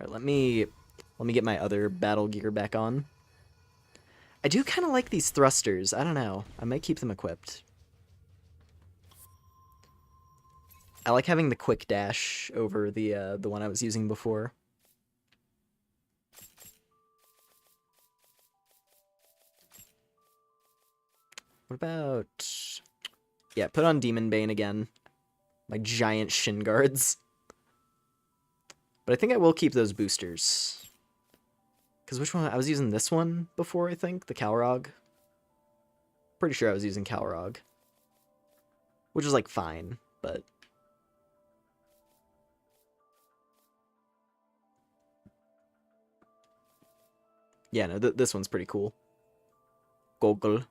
S1: let me get my other battle gear back on. I do kind of like these thrusters. I don't know. I might keep them equipped. I like having the quick dash over the one I was using before. What about... Yeah, put on Demon Bane again. My giant shin guards. But I think I will keep those boosters. Because which one? I was using this one before, I think. The Calrog. Pretty sure I was using Calrog. Which is, like, fine, but... Yeah, no, this one's pretty cool. Goggle.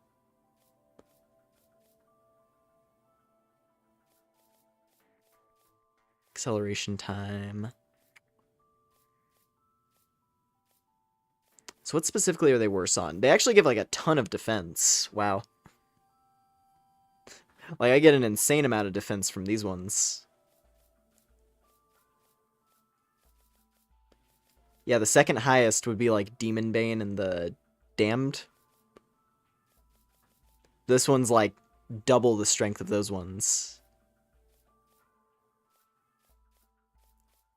S1: Acceleration time. So what specifically are they worse on? They actually give, like, a ton of defense. Wow. Like, I get an insane amount of defense from these ones. Yeah, the second highest would be, like, Demon Bane and the Damned. This one's, like, double the strength of those ones.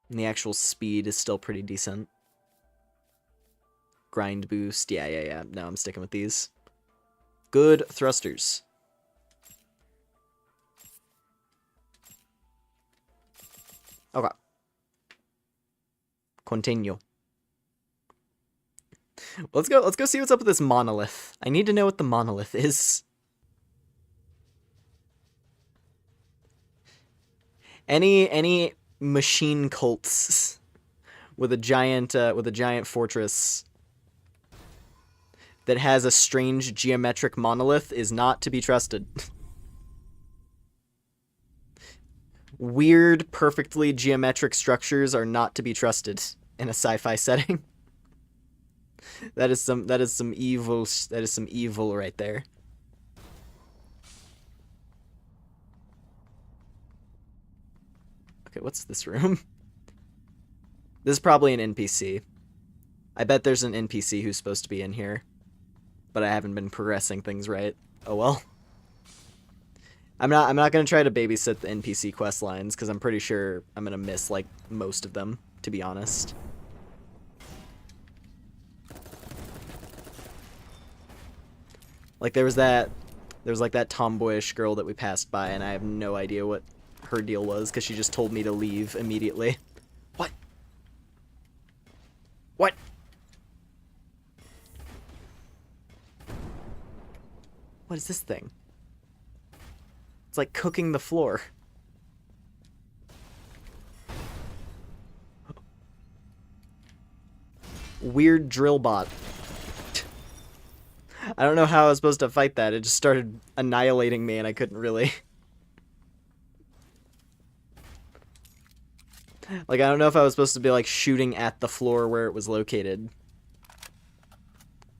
S1: And the actual speed is still pretty decent. Grind boost. Yeah. No, I'm sticking with these. Good thrusters. Okay. Continue. Let's go see what's up with this monolith. I need to know what the monolith is. Any machine cults with a giant fortress that has a strange geometric monolith is not to be trusted. Weird, perfectly geometric structures are not to be trusted in a sci-fi setting. That is some evil right there. Okay, what's this room? This is probably an NPC. I bet there's an NPC who's supposed to be in here. But I haven't been progressing things right. Oh well. I'm not gonna try to babysit the NPC quest lines, because I'm pretty sure I'm gonna miss, like, most of them, to be honest. Like, there was like that tomboyish girl that we passed by, and I have no idea what her deal was, because she just told me to leave immediately. What? What? What is this thing? It's like cooking the floor. Weird drill bot. I don't know how I was supposed to fight that. It just started annihilating me and I couldn't really. Like, I don't know if I was supposed to be, like, shooting at the floor where it was located.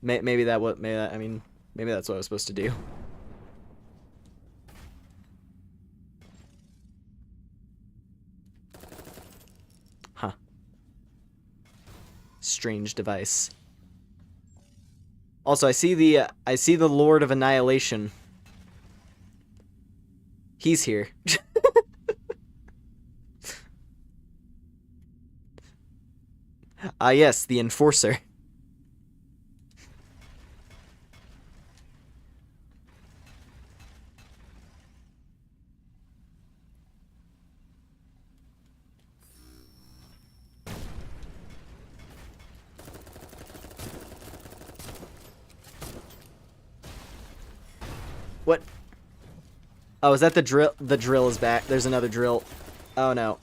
S1: Maybe that's what I was supposed to do. Huh. Strange device. Also, I see the Lord of Annihilation. He's here. Yes, the Enforcer. What? Oh, is that the drill? The drill is back. There's another drill. Oh, no.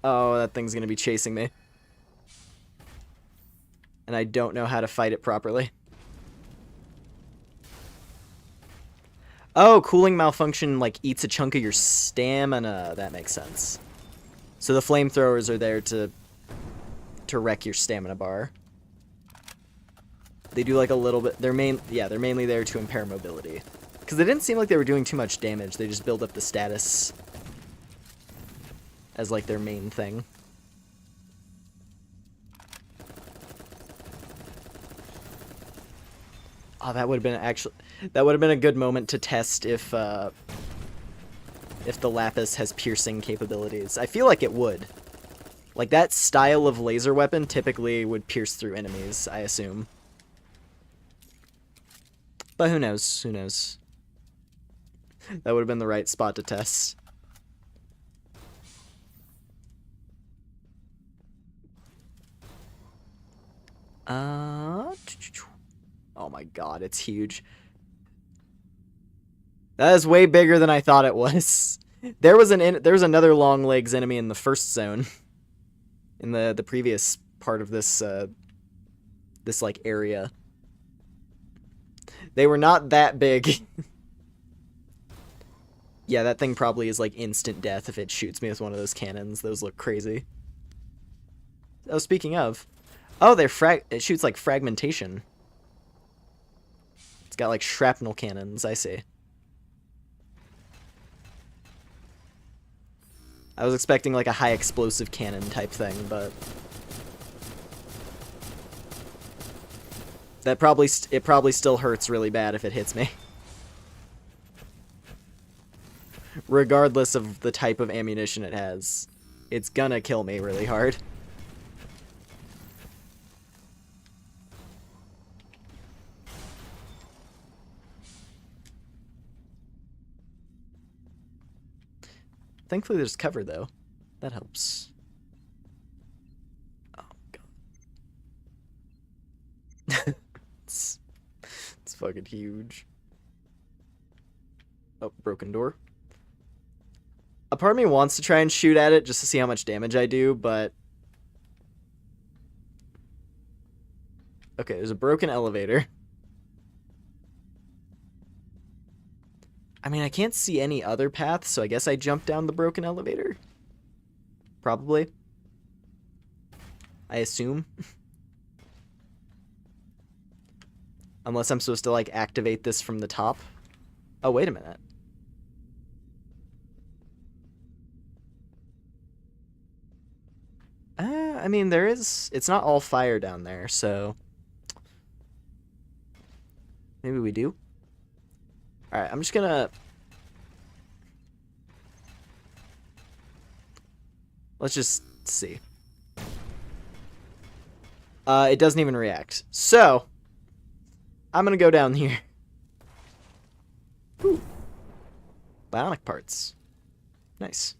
S1: Oh, that thing's gonna be chasing me. And I don't know how to fight it properly. Oh, cooling malfunction, like, eats a chunk of your stamina. That makes sense. So the flamethrowers are there to wreck your stamina bar. They do, like, a little bit. They're mainly there to impair mobility. Because they didn't seem like they were doing too much damage. They just build up the status as, like, their main thing. Oh, that would have been a good moment to test if the Lapis has piercing capabilities. I feel like it would. Like, that style of laser weapon typically would pierce through enemies, I assume. But who knows? Who knows? That would have been the right spot to test. Oh my god, it's huge. That is way bigger than I thought it was. There was another long legs enemy in the first zone. In the previous part of this this like area. They were not that big. Yeah, that thing probably is like instant death if it shoots me with one of those cannons. Those look crazy. Oh, speaking of. Oh, it shoots like fragmentation. It's got like shrapnel cannons, I see. I was expecting like a high explosive cannon type thing, but it probably still hurts really bad if it hits me. Regardless of the type of ammunition it has, it's gonna kill me really hard. Thankfully there's cover though. That helps. Oh god. It's fucking huge. Oh, broken door. A part of me wants to try and shoot at it just to see how much damage I do, but... Okay, there's a broken elevator. I mean, I can't see any other path, so I guess I jump down the broken elevator? Probably. I assume. Unless I'm supposed to, like, activate this from the top. Oh, wait a minute. I mean, it's not all fire down there, so... Maybe we do? Alright, I'm just gonna... Let's just see. It doesn't even react. So, I'm gonna go down here. Ooh. Bionic parts. Nice.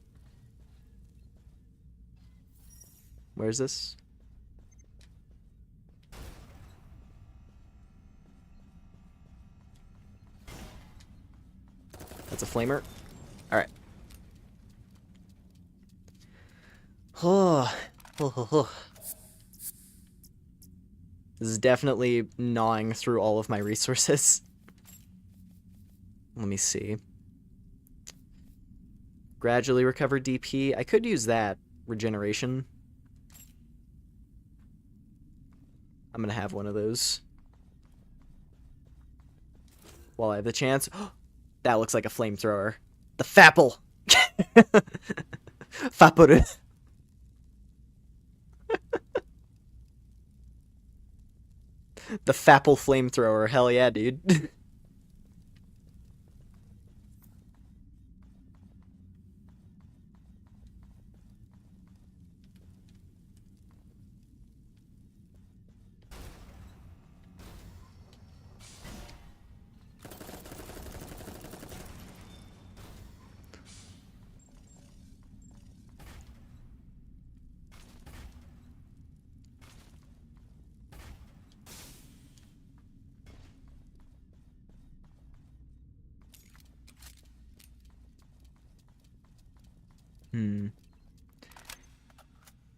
S1: Where's this? That's a flamer. Alright. Oh. This is definitely gnawing through all of my resources. Let me see. Gradually recover DP. I could use that. Regeneration. I'm gonna have one of those. While I have the chance. That looks like a flamethrower. The Fapple! Fapple. The Fapple flamethrower. Hell yeah, dude.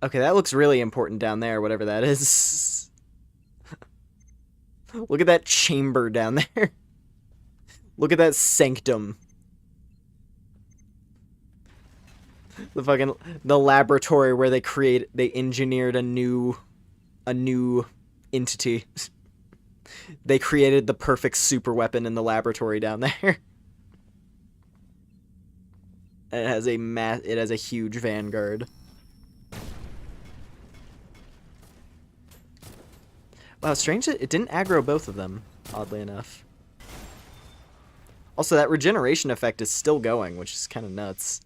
S1: Okay, that looks really important down there, whatever that is. Look at that chamber down there. Look at that sanctum. The laboratory where they engineered a new entity. They created the perfect super weapon in the laboratory down there. And it has a huge vanguard. Wow, strange that it didn't aggro both of them, oddly enough. Also, that regeneration effect is still going, which is kind of nuts.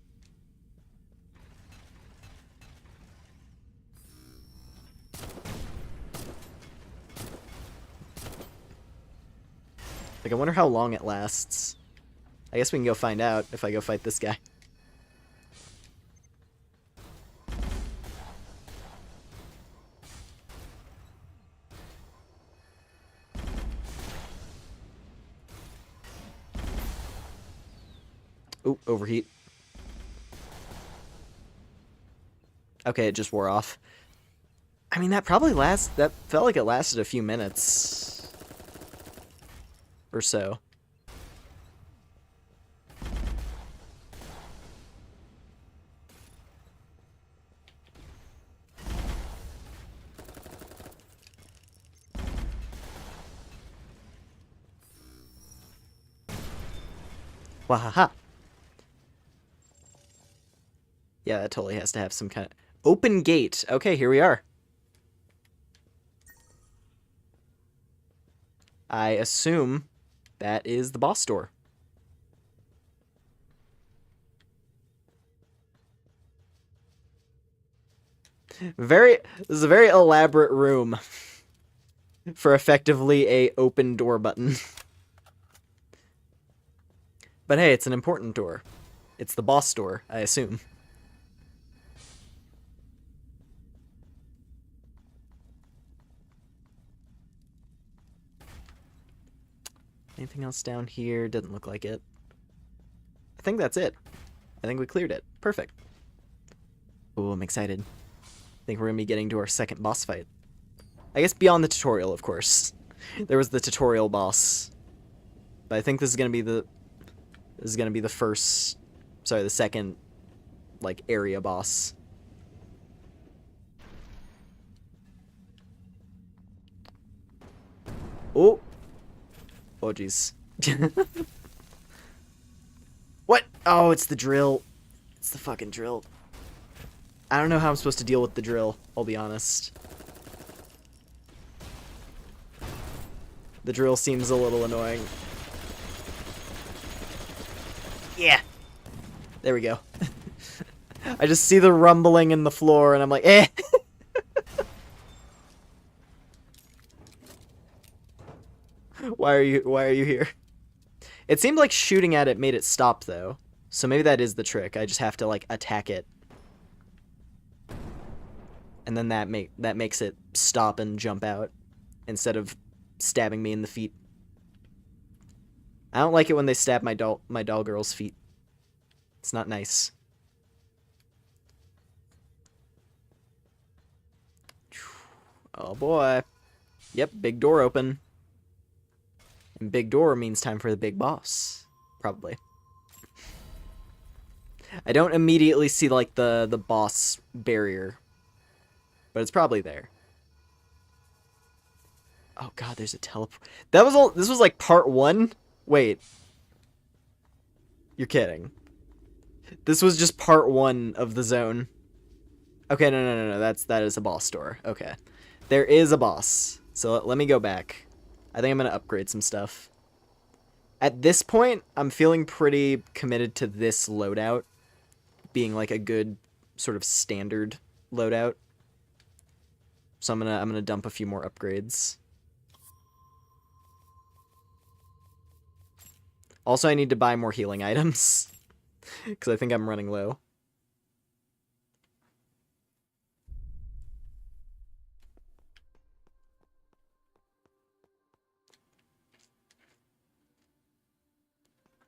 S1: Like, I wonder how long it lasts. I guess we can go find out if I go fight this guy. Ooh, overheat. Okay, it just wore off. I mean, that felt like it lasted a few minutes. Or so. Wahaha. Yeah, that totally has to have some kind of... Open gate. Okay, here we are. I assume that is the boss door. This is a very elaborate room for effectively a open door button. But hey, it's an important door. It's the boss door, I assume. Anything else down here? Doesn't look like it. I think that's it. I think we cleared it. Perfect. Ooh, I'm excited. I think we're gonna be getting to our second boss fight. I guess beyond the tutorial, of course. There was the tutorial boss. But I think this is gonna be the first, sorry, the second, like, area boss. Oh! Oh, jeez. What? Oh, it's the drill. It's the fucking drill. I don't know how I'm supposed to deal with the drill, I'll be honest. The drill seems a little annoying. Yeah! There we go. I just see the rumbling in the floor and I'm like, eh! Why are you here? It seemed like shooting at it made it stop though. So maybe that is the trick. I just have to like attack it. And then that makes it stop and jump out instead of stabbing me in the feet. I don't like it when they stab my doll girl's feet. It's not nice. Oh boy. Yep, big door open. And big door means time for the big boss. Probably. I don't immediately see like the boss barrier. But it's probably there. Oh god, there's a teleport. This was like part 1? Wait. You're kidding. This was just part 1 of the zone. Okay, no. That is a boss door. Okay. There is a boss. So let me go back. I think I'm going to upgrade some stuff. At this point, I'm feeling pretty committed to this loadout being like a good sort of standard loadout. So I'm gonna dump a few more upgrades. Also, I need to buy more healing items because I think I'm running low.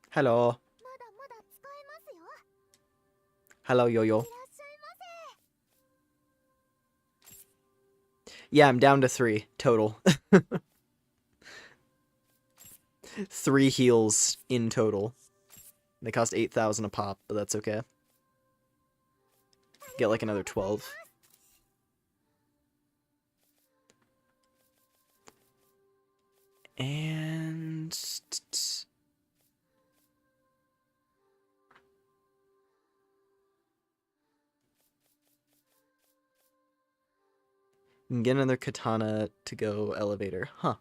S1: Hello. Hello, Yo-Yo. Yeah, I'm down to 3 total. 3 heals in total. They cost 8,000 a pop, but that's okay. Get like another 12. And... you can get another katana to go elevator. Huh.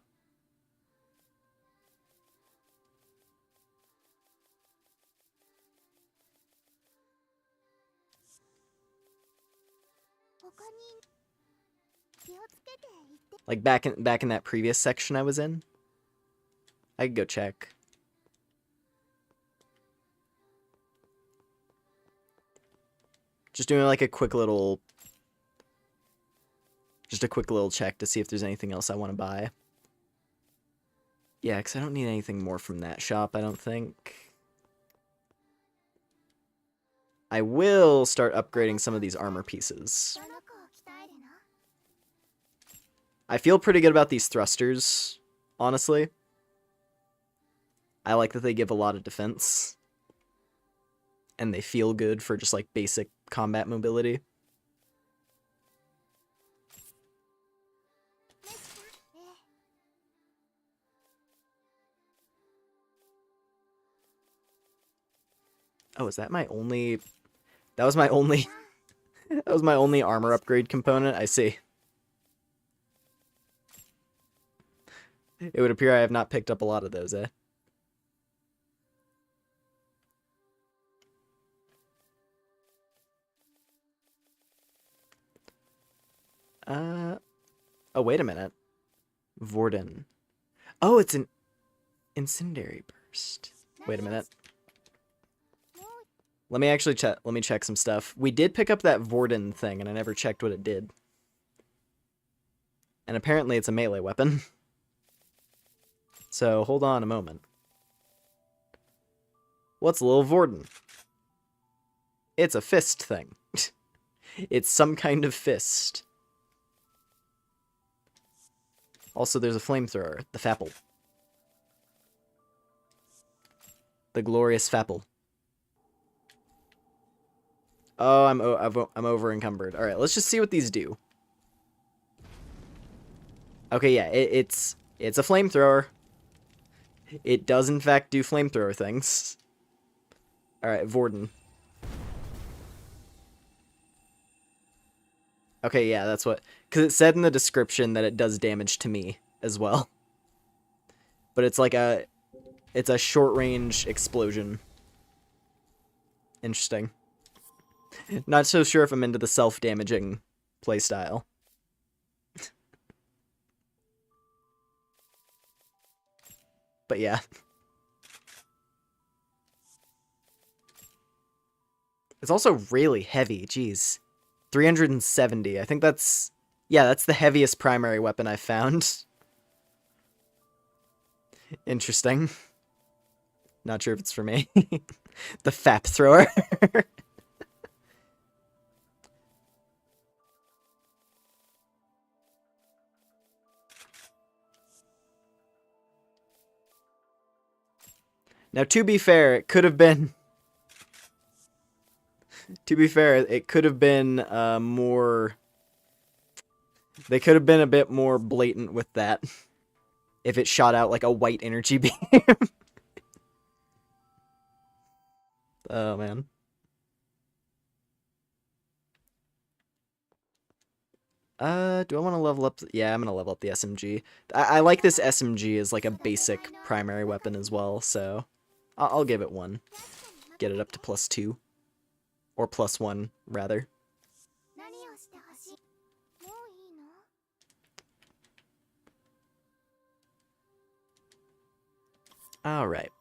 S1: Like back in that previous section I was in. I could go check. Just doing like a quick little check to see if there's anything else I want to buy. Yeah, because I don't need anything more from that shop, I don't think. I will start upgrading some of these armor pieces. I feel pretty good about these thrusters, honestly. I like that they give a lot of defense. And they feel good for just like basic combat mobility. Oh, is that my only... That was my only... That was my only armor upgrade component? I see. It would appear I have not picked up a lot of those, eh? Oh, wait a minute. Vorden. Oh, it's an incendiary burst. Wait a minute. Let me actually check. Let me check some stuff. We did pick up that Vorden thing, and I never checked what it did. And apparently it's a melee weapon. So, hold on a moment. What's a little Vorden? It's a fist thing. It's some kind of fist. Also, there's a flamethrower, the Fapple. The glorious Fapple. Oh, I'm over encumbered. All right, let's just see what these do. Okay, yeah, it's a flamethrower. It does in fact do flamethrower things. All right, Vorden. Okay, yeah, that's what... Because it said in the description that it does damage to me as well. But it's like a... It's a short-range explosion. Interesting. Not so sure if I'm into the self-damaging playstyle. But yeah. It's also really heavy, jeez. 370. I think that's... Yeah, that's the heaviest primary weapon I've found. Interesting. Not sure if it's for me. The Fap Thrower. Now, to be fair, it could have been... To be fair, it could have been more... They could have been a bit more blatant with that. If it shot out like a white energy beam. Oh, man. Do I want to level up? Yeah, I'm going to level up the SMG. I like this SMG as like a basic primary weapon as well, so I'll give it one. Get it up to +2. Or +1, rather. Alright.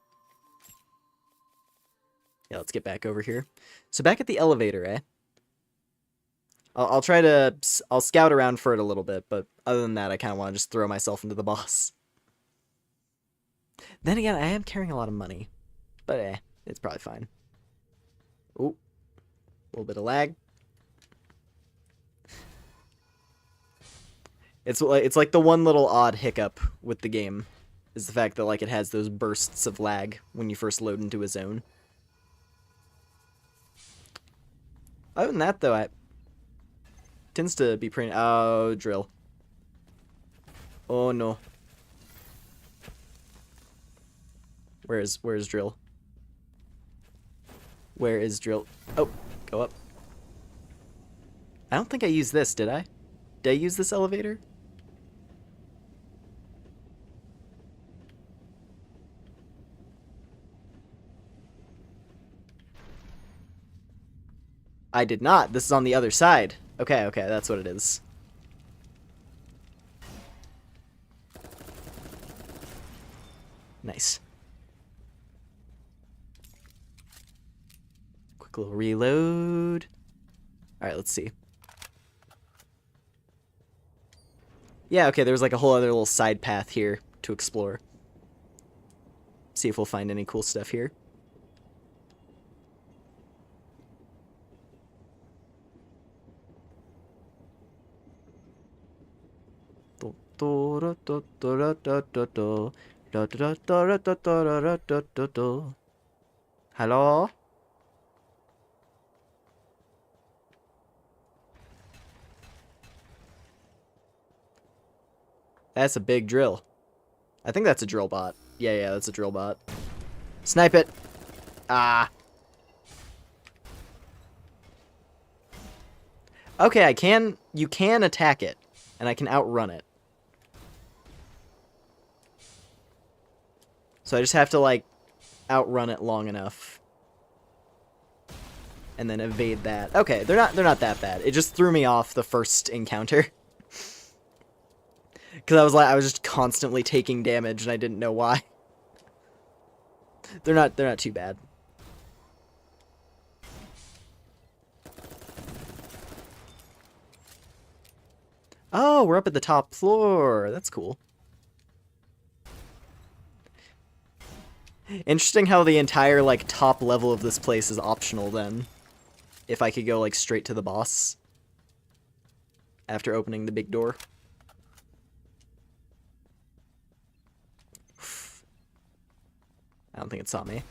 S1: Yeah, let's get back over here. So back at the elevator, eh? I'll try to... I'll scout around for it a little bit, but other than that, I kind of want to just throw myself into the boss. Then again, I am carrying a lot of money. But it's probably fine. Ooh. A little bit of lag. It's like the one little odd hiccup with the game is the fact that like it has those bursts of lag when you first load into a zone. Other than that, though, it tends to be pretty... Oh, drill. Oh, no. Where is drill? Where is drill? Oh, go up. I don't think I used this, did I? Did I use this elevator? I did not. This is on the other side. Okay, okay, that's what it is. Nice. Quick little reload. Alright, let's see. Yeah, okay, there's like a whole other little side path here to explore. See if we'll find any cool stuff here. Hello? That's a big drill. I think that's a drill bot. Yeah, that's a drill bot. Snipe it! Ah. Okay, you can attack it, and I can outrun it. So I just have to, like, outrun it long enough. And then evade that. Okay, they're not that bad. It just threw me off the first encounter. Because I was just constantly taking damage, and I didn't know why. They're not too bad. Oh, we're up at the top floor. That's cool. Interesting how the entire, like, top level of this place is optional, then. If I could go, like, straight to the boss. After opening the big door. I don't think it saw me.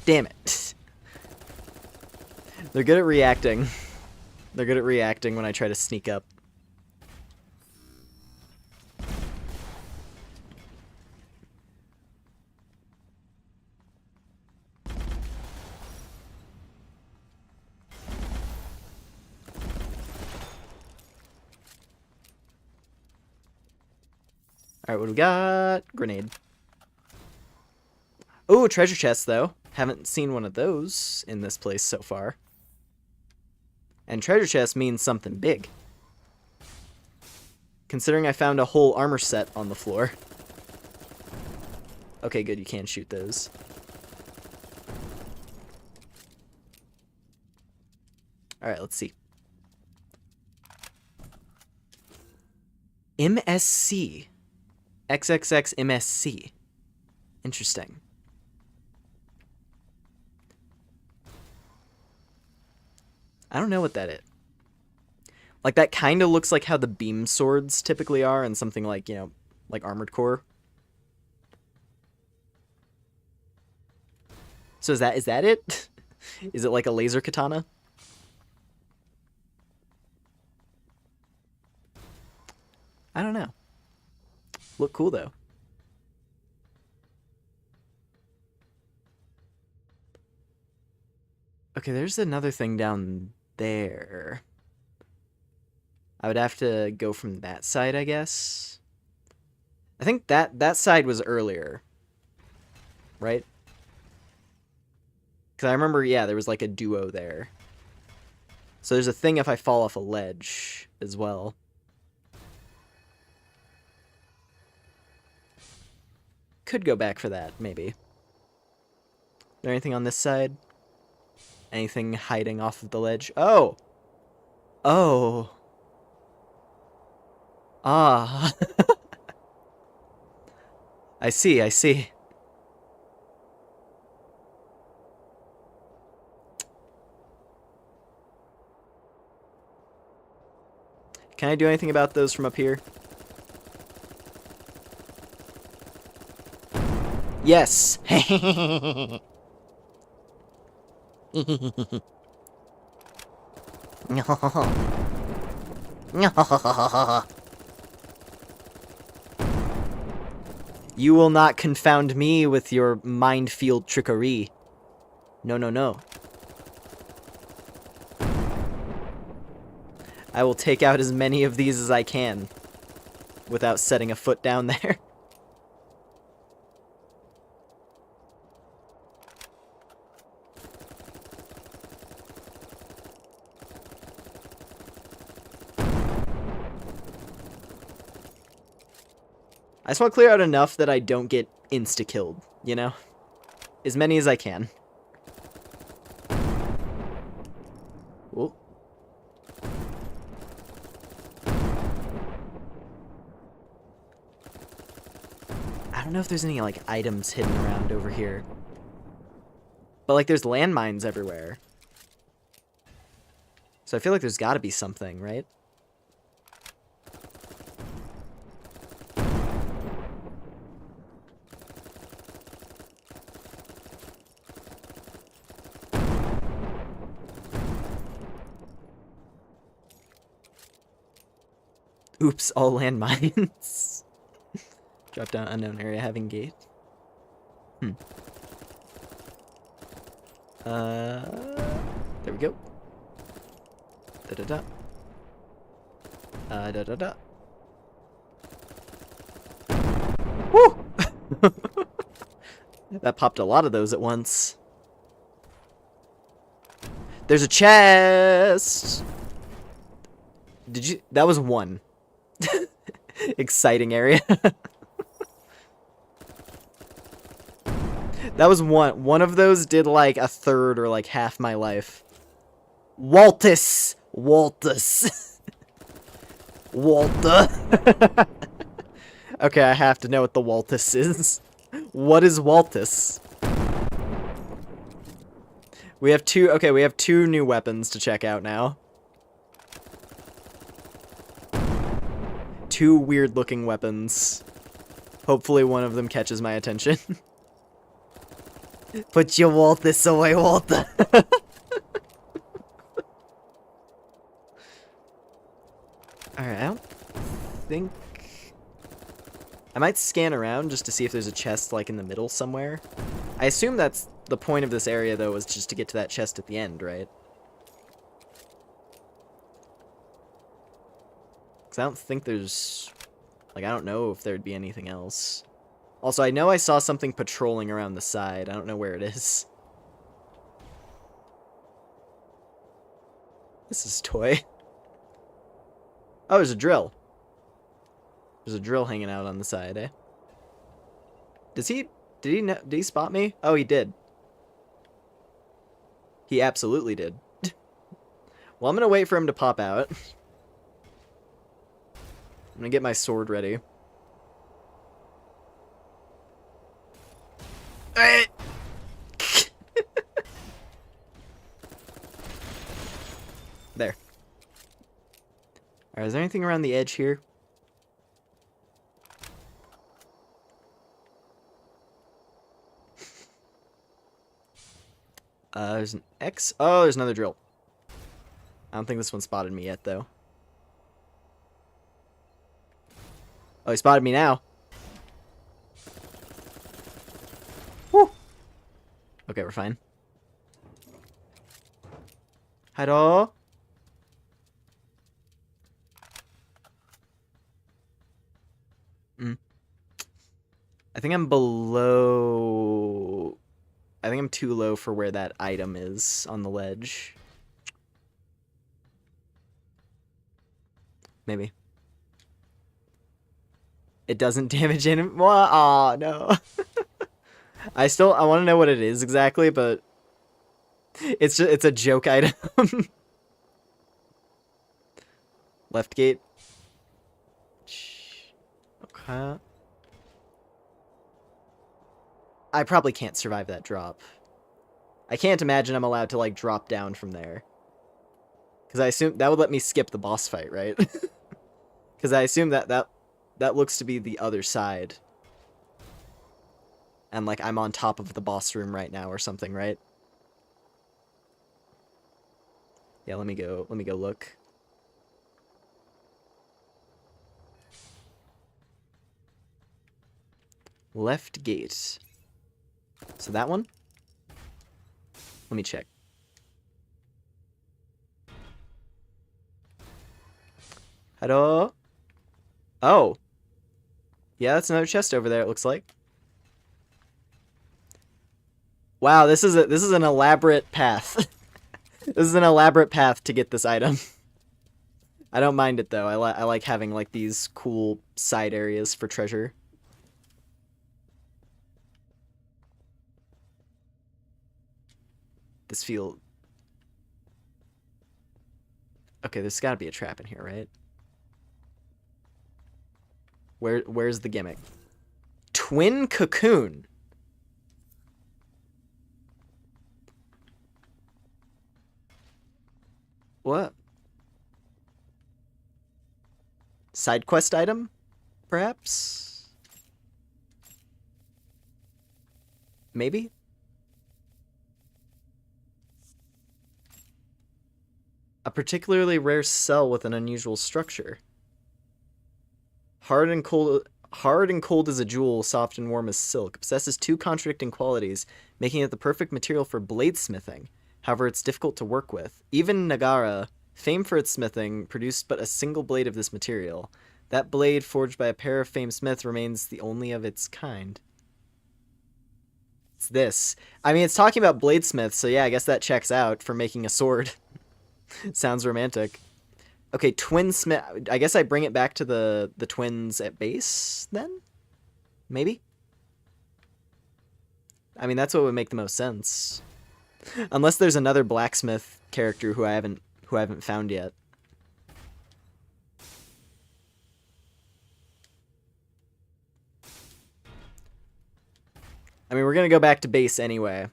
S1: Damn it. They're good at reacting. They're good at reacting when I try to sneak up. Alright, what do we got? Grenade. Oh, treasure chest, though. Haven't seen one of those in this place so far. And treasure chest means something big. Considering I found a whole armor set on the floor. Okay, good, you can shoot those. Alright, let's see. MSC. XXX MSC. Interesting. I don't know what that is. Like, that kind of looks like how the beam swords typically are in something like, you know, like Armored Core. So is that it? Is it like a laser katana? I don't know. Look cool, though. Okay, there's another thing down there. I would have to go from that side, I guess. I think that side was earlier. Right? Because I remember, yeah, there was like a duo there. So there's a thing if I fall off a ledge as well. Could go back for that, maybe. Is there anything on this side? Anything hiding off of the ledge? Oh! Oh! Ah! I see, I see. Can I do anything about those from up here? Yes! You will not confound me with your minefield trickery. No, no, no. I will take out as many of these as I can without setting a foot down there. I just want to clear out enough that I don't get insta-killed, you know? As many as I can. Whoa. I don't know if there's any, like, items hidden around over here. But, like, there's landmines everywhere. So I feel like there's got to be something, right? Oops, all landmines. Drop down unknown area having gate. There we go. Da-da-da. Da-da-da. Woo! That popped a lot of those at once. There's a chest! Did you... That was one. Exciting area. That was one. One of those did like a third or like half my life. Waltus! Waltus. Walta. Okay, I have to know what the Waltus is. What is Waltus? We have two... Okay, we have two new weapons to check out now. Two weird-looking weapons. Hopefully one of them catches my attention. Put your Waltus away, Walter. Alright, I don't think... I might scan around just to see if there's a chest, like, in the middle somewhere. I assume that's the point of this area, though, is just to get to that chest at the end, right? Because I don't think there's... Like, I don't know if there'd be anything else. Also, I know I saw something patrolling around the side. I don't know where it is. This is toy. Oh, there's a drill. There's a drill hanging out on the side, eh? Did he spot me? Oh, he did. He absolutely did. Well, I'm gonna wait for him to pop out. I'm gonna get my sword ready. There. Alright, is there anything around the edge here? There's an X. Oh, there's another drill. I don't think this one spotted me yet, though. Oh, he spotted me now. Woo! Okay, we're fine. Hello? I think I'm below... I think I'm too low for where that item is on the ledge. Maybe. It doesn't damage him. Aw, no. I want to know what it is exactly, but it's a joke item. Left gate. Okay. I probably can't survive that drop. I can't imagine I'm allowed to, like, drop down from there. Because I assume that would let me skip the boss fight, right? Because I assume that looks to be the other side. And, like, I'm on top of the boss room right now or something, right? Yeah, let me go look. Left gate. So that one? Let me check. Hello? Oh. Yeah, that's another chest over there, it looks like. Wow, this is an elaborate path. This is an elaborate path to get this item. I don't mind it though. I like having like these cool side areas for treasure. This field. Okay, there's got to be a trap in here, right? Where's the gimmick? Twin cocoon. What? Side quest item, perhaps? Maybe? A particularly rare cell with an unusual structure. Hard and cold as a jewel, soft and warm as silk. Possesses two contradicting qualities, making it the perfect material for bladesmithing. However, it's difficult to work with. Even Nagara, famed for its smithing, produced but a single blade of this material. That blade, forged by a pair of famed smiths, remains the only of its kind. It's this. I mean, it's talking about bladesmiths, so yeah, I guess that checks out for making a sword. Sounds romantic. Okay, twin smith. I guess I bring it back to the twins at base, then? Maybe? I mean, that's what would make the most sense. Unless there's another blacksmith character who I haven't found yet. I mean, we're gonna go back to base anyway.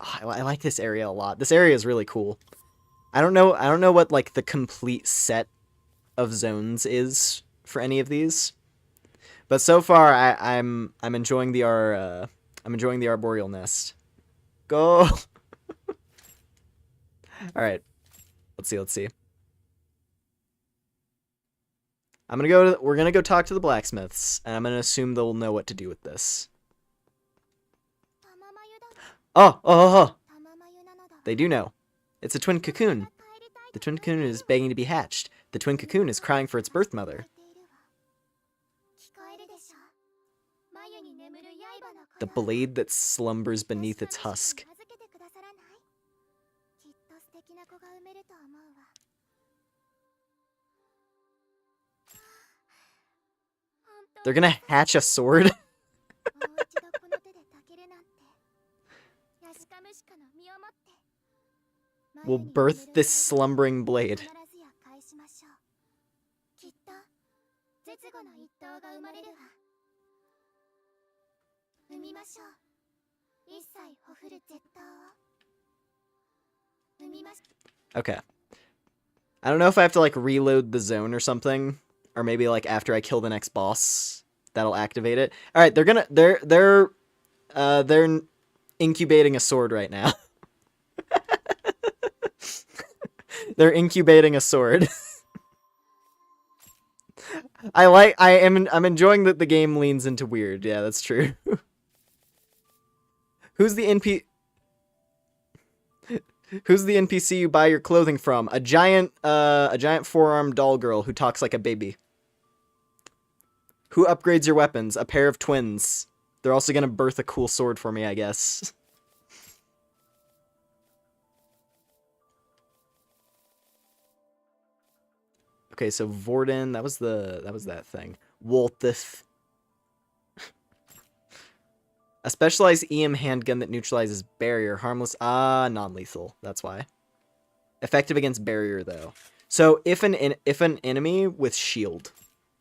S1: Oh, I like this area a lot. This area is really cool. I don't know what like the complete set of zones is for any of these, but so far I'm enjoying the arboreal nest. Go. All right, let's see. We're gonna go talk to the blacksmiths, and I'm gonna assume they'll know what to do with this. Oh. They do know. It's a twin cocoon. The twin cocoon is begging to be hatched. The twin cocoon is crying for its birth mother. The blade that slumbers beneath its husk. They're gonna hatch a sword? We'll birth this slumbering blade. Okay. I don't know if I have to like reload the zone or something, or maybe like after I kill the next boss, that'll activate it. All right, they're incubating a sword right now. They're incubating a sword. I'm enjoying that the game leans into weird. Yeah, that's true. Who's the NPC you buy your clothing from? A giant four-armed doll girl who talks like a baby. Who upgrades your weapons? A pair of twins. They're also gonna birth a cool sword for me, I guess. Okay, so Vorden, that was that thing. Woltif. A specialized EM handgun that neutralizes barrier, harmless, non-lethal. That's why. Effective against barrier though. So if an enemy with shield,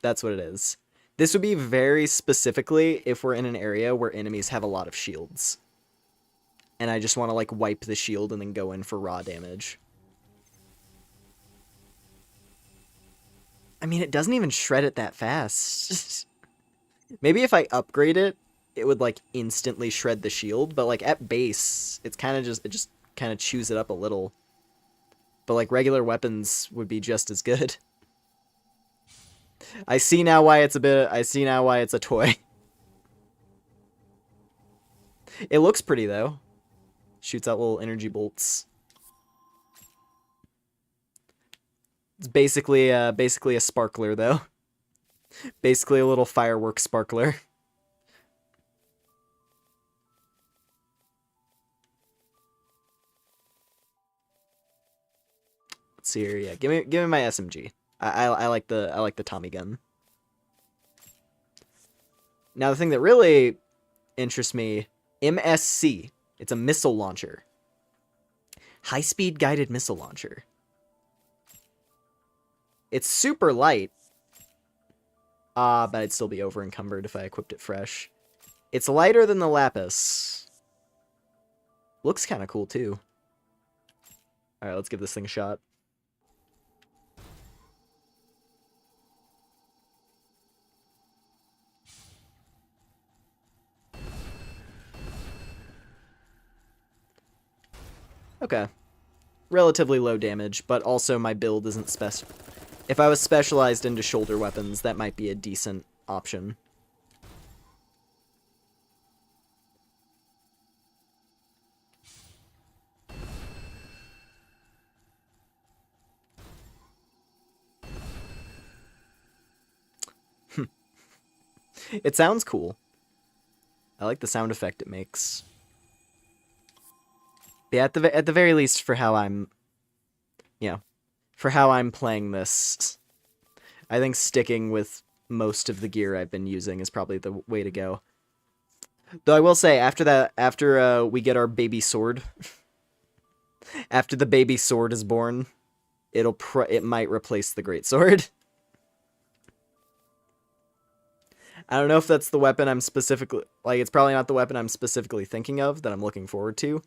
S1: that's what it is. This would be very specifically if we're in an area where enemies have a lot of shields. And I just want to like wipe the shield and then go in for raw damage. I mean, it doesn't even shred it that fast. Maybe if I upgrade it, it would like instantly shred the shield, but like at base, it just kind of chews it up a little. But like regular weapons would be just as good. I see now why it's a toy. It looks pretty though. Shoots out little energy bolts. It's basically a sparkler though. Basically a little firework sparkler. Let's see here. Yeah, give me my SMG. I like the Tommy gun. Now the thing that really interests me, MSC. It's a missile launcher. High-speed guided missile launcher. It's super light. But I'd still be over encumbered if I equipped it fresh. It's lighter than the Lapis. Looks kind of cool too. Alright, let's give this thing a shot. Okay. Relatively low damage, but also my build isn't special. If I was specialized into shoulder weapons, that might be a decent option. It sounds cool. I like the sound effect it makes. Yeah, at the very least, for how I'm, for how I'm playing this, I think sticking with most of the gear I've been using is probably the way to go. Though I will say, after we get our baby sword, after the baby sword is born, it might replace the greatsword. I don't know if that's the weapon I'm specifically, like, it's probably not the weapon I'm specifically thinking of that I'm looking forward to.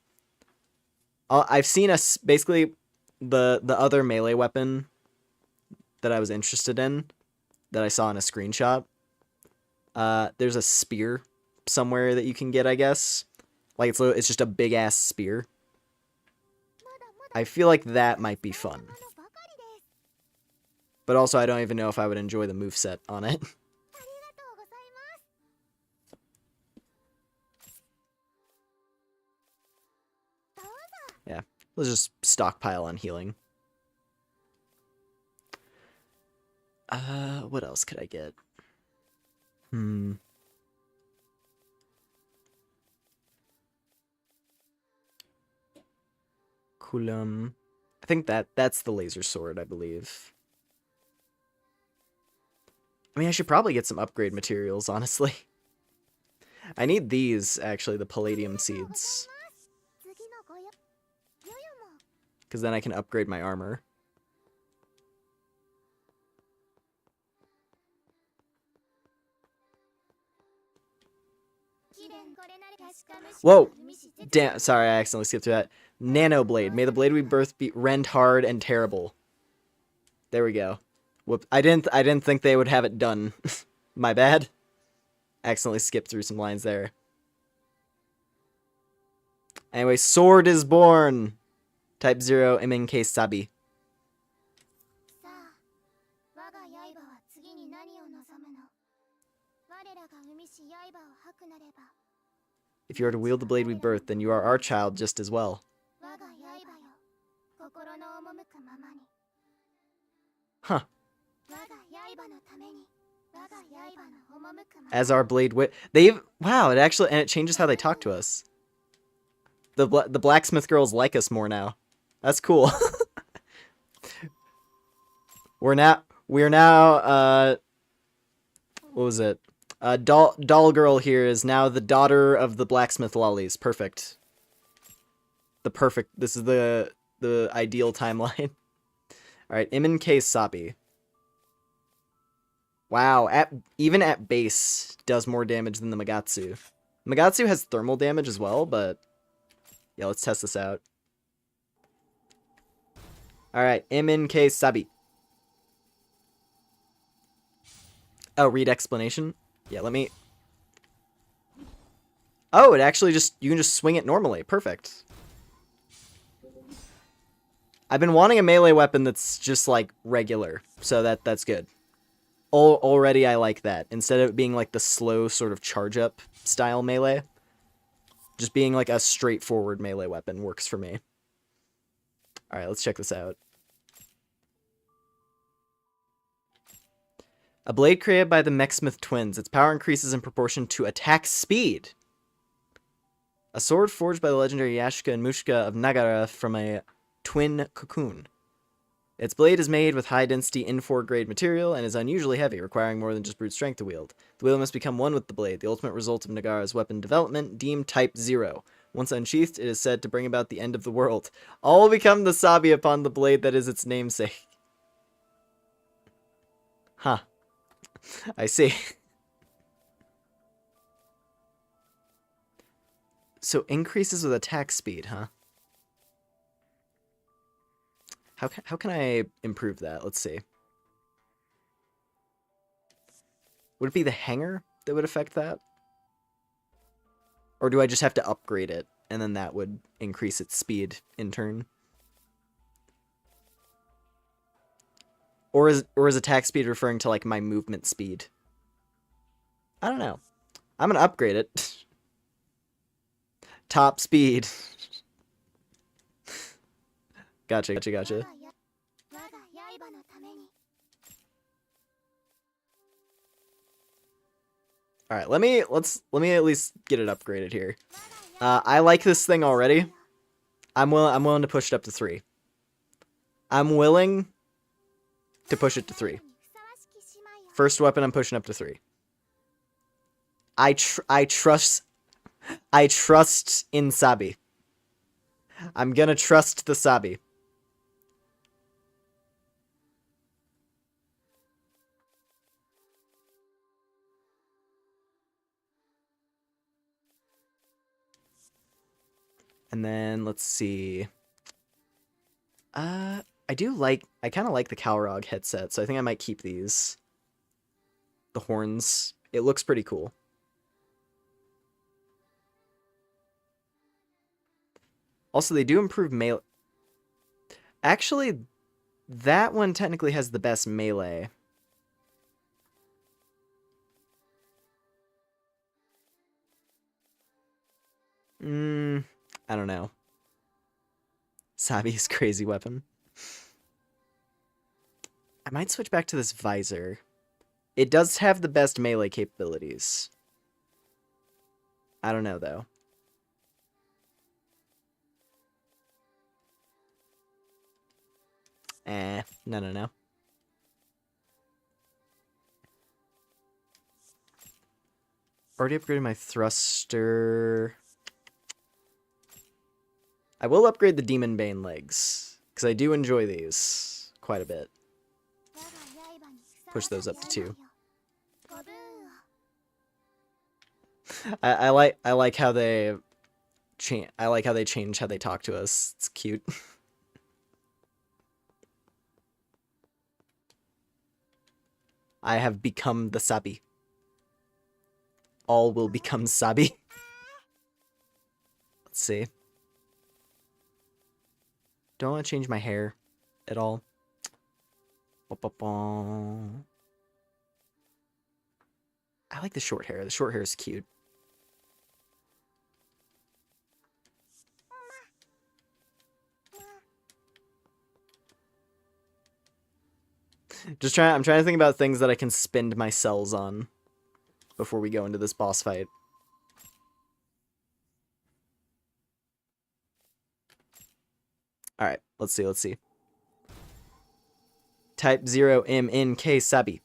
S1: I've seen basically the other melee weapon that I was interested in that I saw in a screenshot. There's a spear somewhere that you can get, I guess. Like, it's just a big ass spear. I feel like that might be fun. But also, I don't even know if I would enjoy the moveset on it. Yeah, let's just stockpile on healing. What else could I get? Kulam. I think that's the laser sword, I believe. I mean, I should probably get some upgrade materials, honestly. I need these, actually, the palladium seeds. Because then I can upgrade my armor. Whoa! Damn, sorry, I accidentally skipped through that. Nano blade. May the blade we birth be rend hard and terrible. There we go. Whoop! I didn't think they would have it done. My bad. Accidentally skipped through some lines there. Anyway, sword is born. Type 0 MNK Sabi. If you are to wield the blade we birthed, then you are our child just as well. Huh. As our blade wow, it actually, and it changes how they talk to us. The blacksmith girls like us more now. That's cool. We're now what was it? Doll girl here is now the daughter of the blacksmith lollies. Perfect. This is the ideal timeline. Alright, MNK Sabi. Wow, even at base, does more damage than the Magatsu. Magatsu has thermal damage as well, but yeah, let's test this out. Alright, MNK Sabi. Oh, read explanation? Yeah, let me... Oh, it actually you can just swing it normally. Perfect. I've been wanting a melee weapon that's just, like, regular, so that's good. Already I like that. Instead of it being, like, the slow sort of charge-up style melee, just being, like, a straightforward melee weapon works for me. Alright, let's check this out. A blade created by the Mechsmith twins. Its power increases in proportion to attack speed. A sword forged by the legendary Yashka and Mushka of Nagara from a twin cocoon. Its blade is made with high-density Infor grade material and is unusually heavy, requiring more than just brute strength to wield. The wielder must become one with the blade, the ultimate result of Nagara's weapon development, deemed Type 0. Once unsheathed, it is said to bring about the end of the world. All will become the Sabi upon the blade that is its namesake. Huh. I see. So increases with attack speed, huh? How can I improve that? Let's see. Would it be the hanger that would affect that? Or do I just have to upgrade it and then that would increase its speed in turn. Or is attack speed referring to like my movement speed? I don't know. I'm gonna upgrade it. Top speed. Gotcha. All right, let me at least get it upgraded here. I like this thing already. I'm willing to push it up to 3. I'm willing to push it to 3. First weapon, I'm pushing up to 3. I trust in Sabi. I'm gonna trust the Sabi. And then let's see. I kind of like the Calrog headset, so I think I might keep these. The horns. It looks pretty cool. Also, they do improve melee. Actually, that one technically has the best melee. I don't know. Sabi's crazy weapon. I might switch back to this visor. It does have the best melee capabilities. I don't know, though. No. Already upgraded my thruster. I will upgrade the Demon Bane legs, because I do enjoy these quite a bit. Push those up to 2. I like how they change how they talk to us. It's cute. I have become the Sabi. All will become Sabi. Let's see. Don't want to change my hair at all. I like the short hair. The short hair is cute. I'm trying to think about things that I can spend my cells on before we go into this boss fight. Alright, let's see. Type 0 MNK Sabi.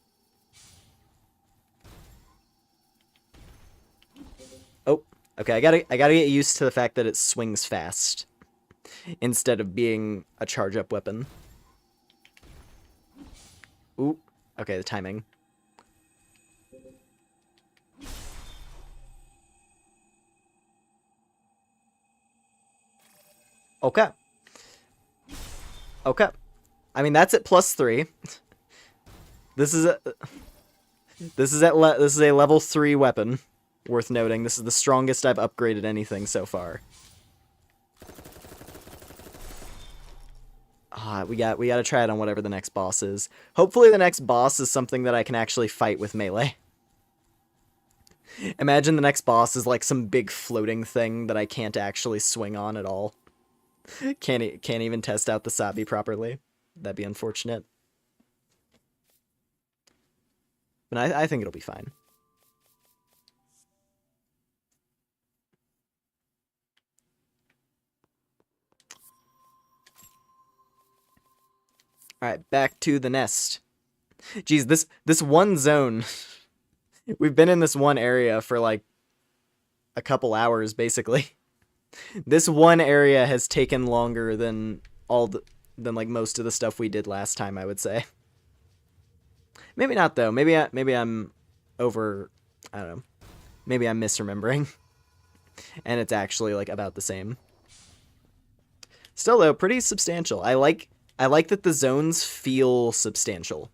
S1: Oh, okay, I gotta get used to the fact that it swings fast instead of being a charge up weapon. Ooh, okay, the timing. Okay. I mean, that's at +3. This is a level 3 weapon. Worth noting, this is the strongest I've upgraded anything so far. We gotta try it on whatever the next boss is. Hopefully the next boss is something that I can actually fight with melee. Imagine the next boss is like some big floating thing that I can't actually swing on at all. Can't even test out the Sabi properly. That'd be unfortunate. But I think it'll be fine. Alright, back to the nest. Geez, this one zone... We've been in this one area for like a couple hours, basically. This one area has taken longer than than like most of the stuff we did last time, I would say. Maybe not though. Maybe I'm over. I don't know. Maybe I'm misremembering, and it's actually like about the same. Still though, pretty substantial. I like that the zones feel substantial.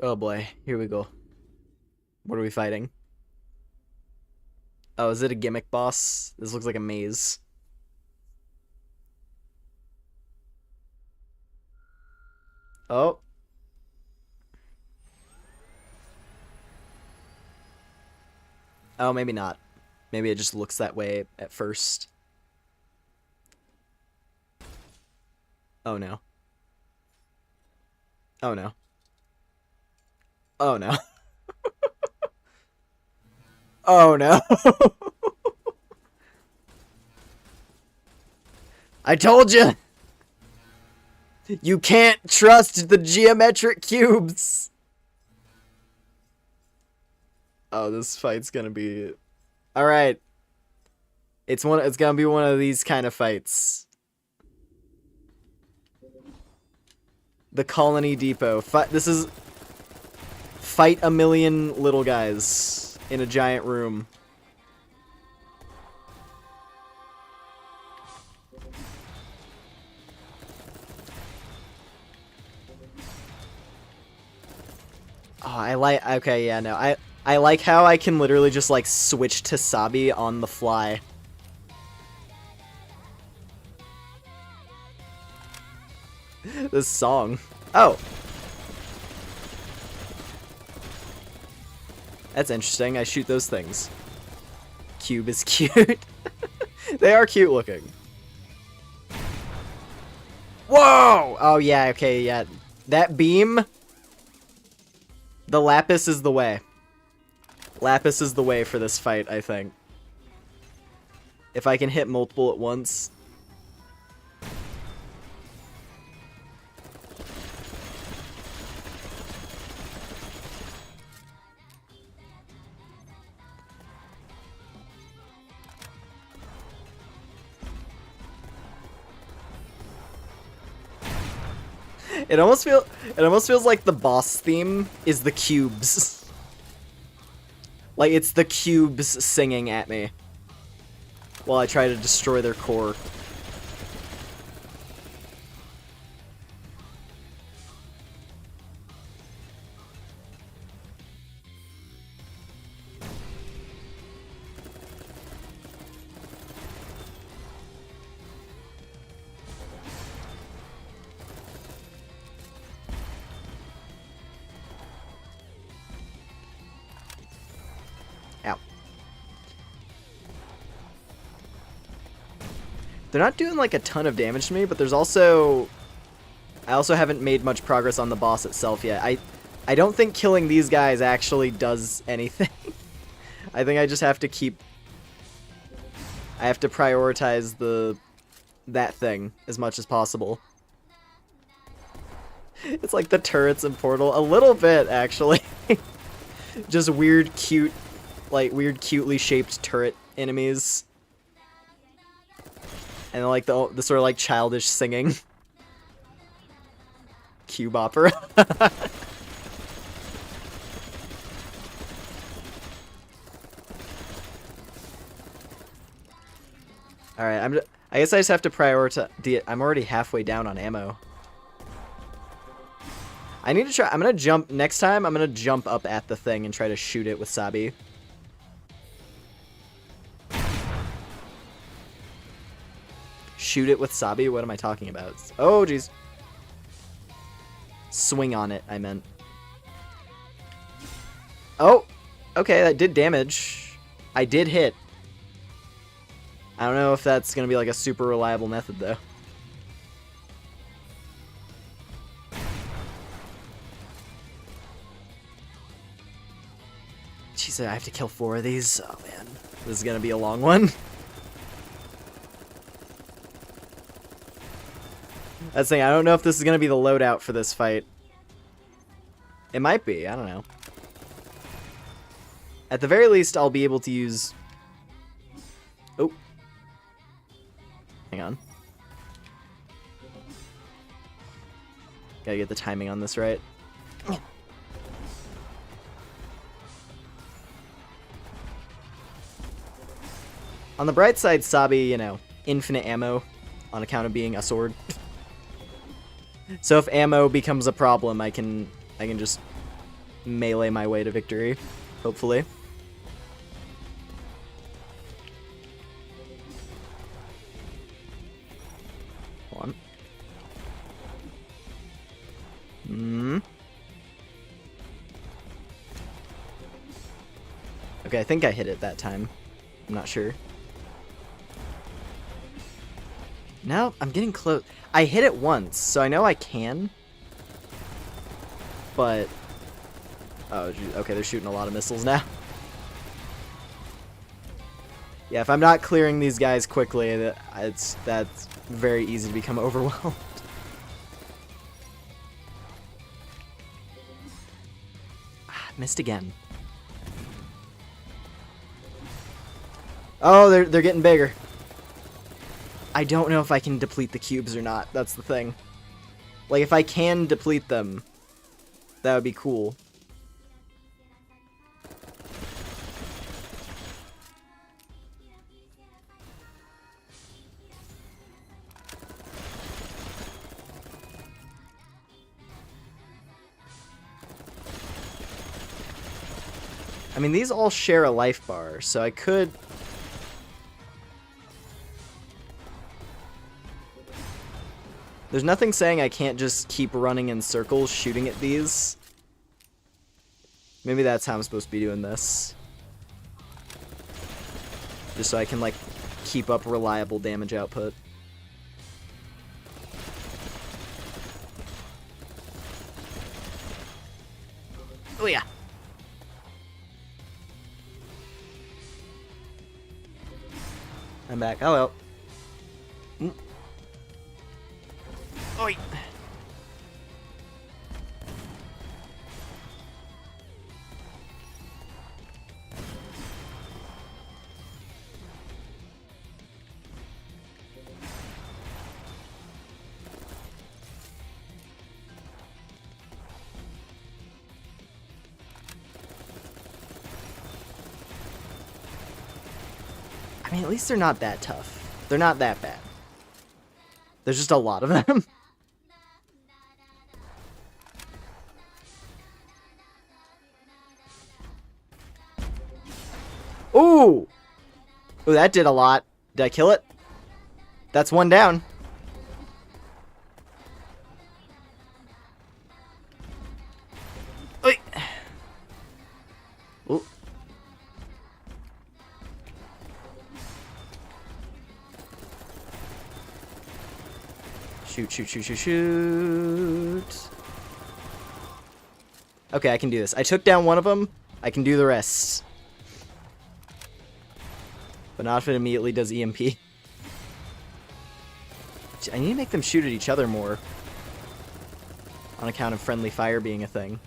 S1: Oh boy, here we go. What are we fighting? Oh, is it a gimmick boss? This looks like a maze. Oh. Oh, maybe not. Maybe it just looks that way at first. Oh no. Oh no. Oh no. Oh no. I told you! You can't trust the geometric cubes! Oh, this fight's gonna be... Alright. It's gonna be one of these kind of fights. The Colony Depot. This is... Fight a million little guys in a giant room. Oh, I like... Okay, yeah, no. I like how I can literally just, like, switch to Sabi on the fly. This song. Oh. That's interesting. I shoot those things. Cube is cute. They are cute looking. Whoa! Oh, yeah, okay, yeah. That beam... The Lapis is the way. Lapis is the way for this fight, I think. If I can hit multiple at once... It almost feels like the boss theme is the cubes. Like it's the cubes singing at me while I try to destroy their core. Ow. They're not doing like a ton of damage to me, but there's also... I also haven't made much progress on the boss itself yet. I don't think killing these guys actually does anything. I think I just have to keep... I have to prioritize that thing as much as possible. It's like the turrets in Portal. A little bit, actually. Just weird, cute... like weird cutely shaped turret enemies, and like the sort of like childish singing. Cube opera. All right, I guess I just have to prioritize. I'm already halfway down on ammo. I need to try. I'm gonna jump next time. I'm gonna jump up at the thing and try to shoot it with Sabi. Shoot it with Sabi? What am I talking about? Oh, jeez. Swing on it, I meant. Oh! Okay, that did damage. I did hit. I don't know if that's gonna be like a super reliable method, though. Jeez, I have to kill 4 of these? Oh, man. This is gonna be a long one. That's the thing, I don't know if this is going to be the loadout for this fight. It might be, I don't know. At the very least, I'll be able to use... Oh. Hang on. Gotta get the timing on this right. On the bright side, Sabi, you know, infinite ammo on account of being a sword. So if ammo becomes a problem, I can just melee my way to victory, hopefully. Hold on. Okay, I think I hit it that time. I'm not sure. No, I'm getting close. I hit it once, so I know I can. But... oh, okay, they're shooting a lot of missiles now. Yeah, if I'm not clearing these guys quickly, that's very easy to become overwhelmed. Missed again. Oh, they're getting bigger. I don't know if I can deplete the cubes or not. That's the thing. Like, if I can deplete them, that would be cool. I mean, these all share a life bar, so I could... there's nothing saying I can't just keep running in circles shooting at these. Maybe that's how I'm supposed to be doing this. Just so I can, like, keep up reliable damage output. Oh yeah. I'm back. Hello. Oi. I mean, at least they're not that tough. They're not that bad. There's just a lot of them. Ooh! Ooh, that did a lot. Did I kill it? That's one down. Oi! Ooh. Shoot, shoot, shoot, shoot, shoot. Okay, I can do this. I took down one of them. I can do the rest. But not if it immediately does EMP. I need to make them shoot at each other more. On account of friendly fire being a thing.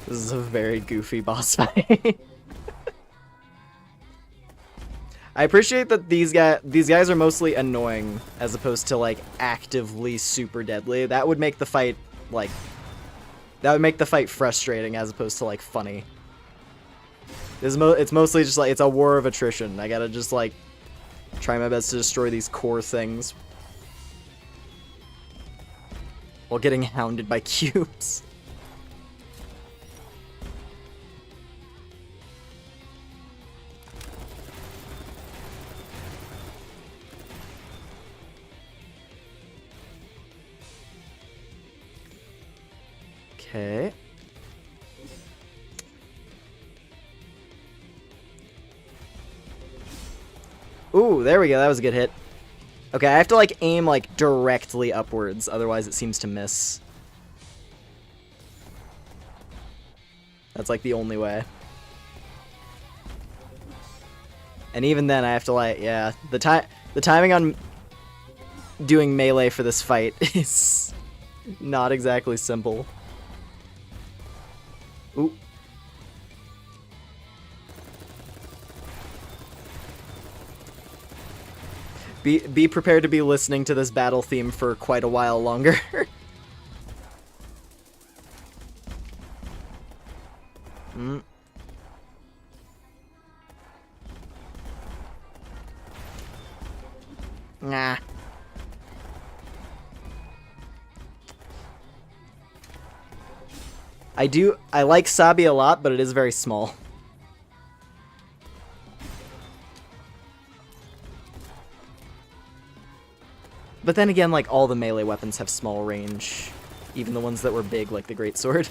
S1: This is a very goofy boss fight. I appreciate that these guys are mostly annoying as opposed to like actively super deadly. That would make the fight like frustrating as opposed to like funny. It's mostly just like it's a war of attrition. I gotta just like try my best to destroy these core things while getting hounded by cubes. Okay. Ooh, there we go. That was a good hit. Okay, I have to like aim like directly upwards, otherwise it seems to miss. That's like the only way. And even then I have to like, yeah, the timing on doing melee for this fight is not exactly simple. Ooh. Be prepared to be listening to this battle theme for quite a while longer. Mm. Nah. I like Sabi a lot, but it is very small. But then again, like, all the melee weapons have small range. Even the ones that were big, like the greatsword.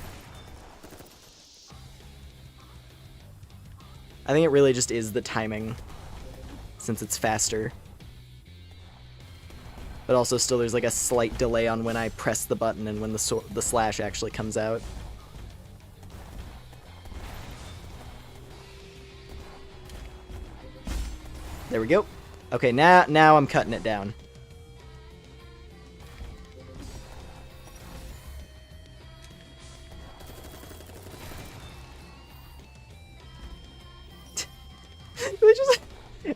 S1: I think it really just is the timing, since it's faster. But also still there's like a slight delay on when I press the button and when the slash actually comes out. There we go. Okay, now I'm cutting it down.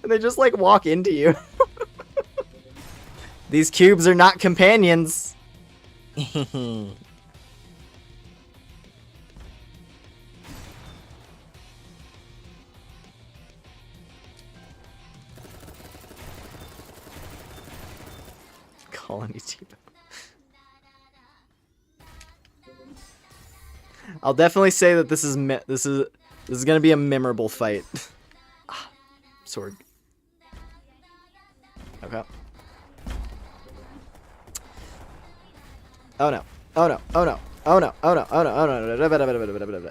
S1: They just like walk into you. These cubes are not companions. Colony T-Bone. I'll definitely say that this is gonna be a memorable fight. Sword. Okay. Oh no. Oh no. Oh no. Oh no. Oh no. Oh no. Oh no.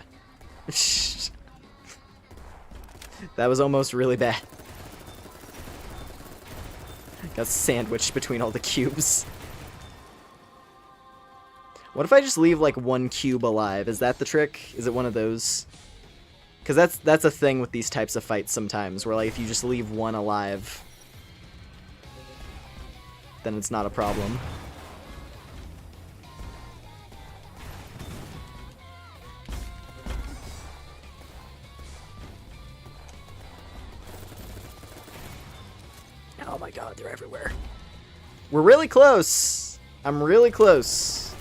S1: That was almost really bad. Got sandwiched between all the cubes. What if I just leave like one cube alive? Is that the trick? Is it one of those? Because that's a thing with these types of fights sometimes, where like if you just leave one alive, then it's not a problem. Oh my god, they're everywhere. We're really close. I'm really close.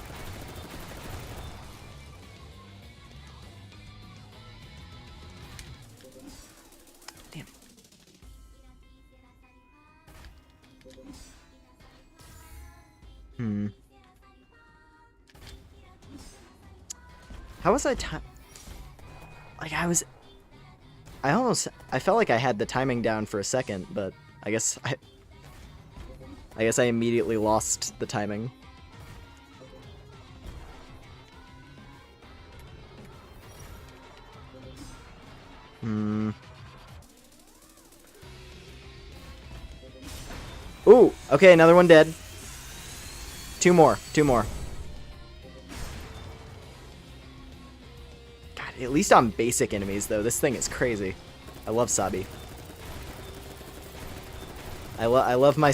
S1: Damn. How was I like I felt like I had the timing down for a second, but I guess I immediately lost the timing. Ooh, okay, another one dead. Two more. God, at least on basic enemies, though. This thing is crazy. I love Sabi. I love my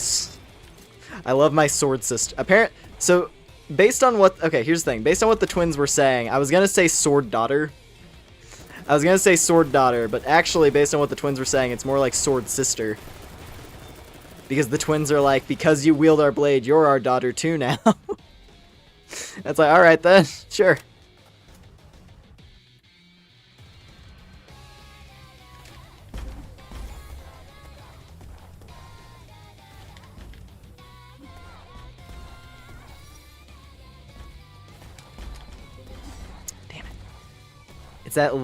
S1: sword sister. So, based on what... Okay, here's the thing. Based on what the twins were saying, I was going to say sword daughter. But actually, based on what the twins were saying, it's more like sword sister. Because the twins are like, because you wield our blade, you're our daughter too now. It's like, alright then, sure. Damn it.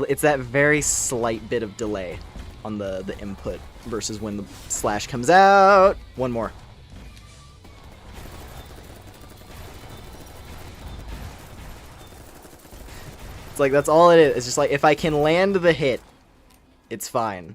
S1: It's that very slight bit of delay on the input versus when the slash comes out. One more. It's like, that's all it is. It's just like, if I can land the hit, it's fine.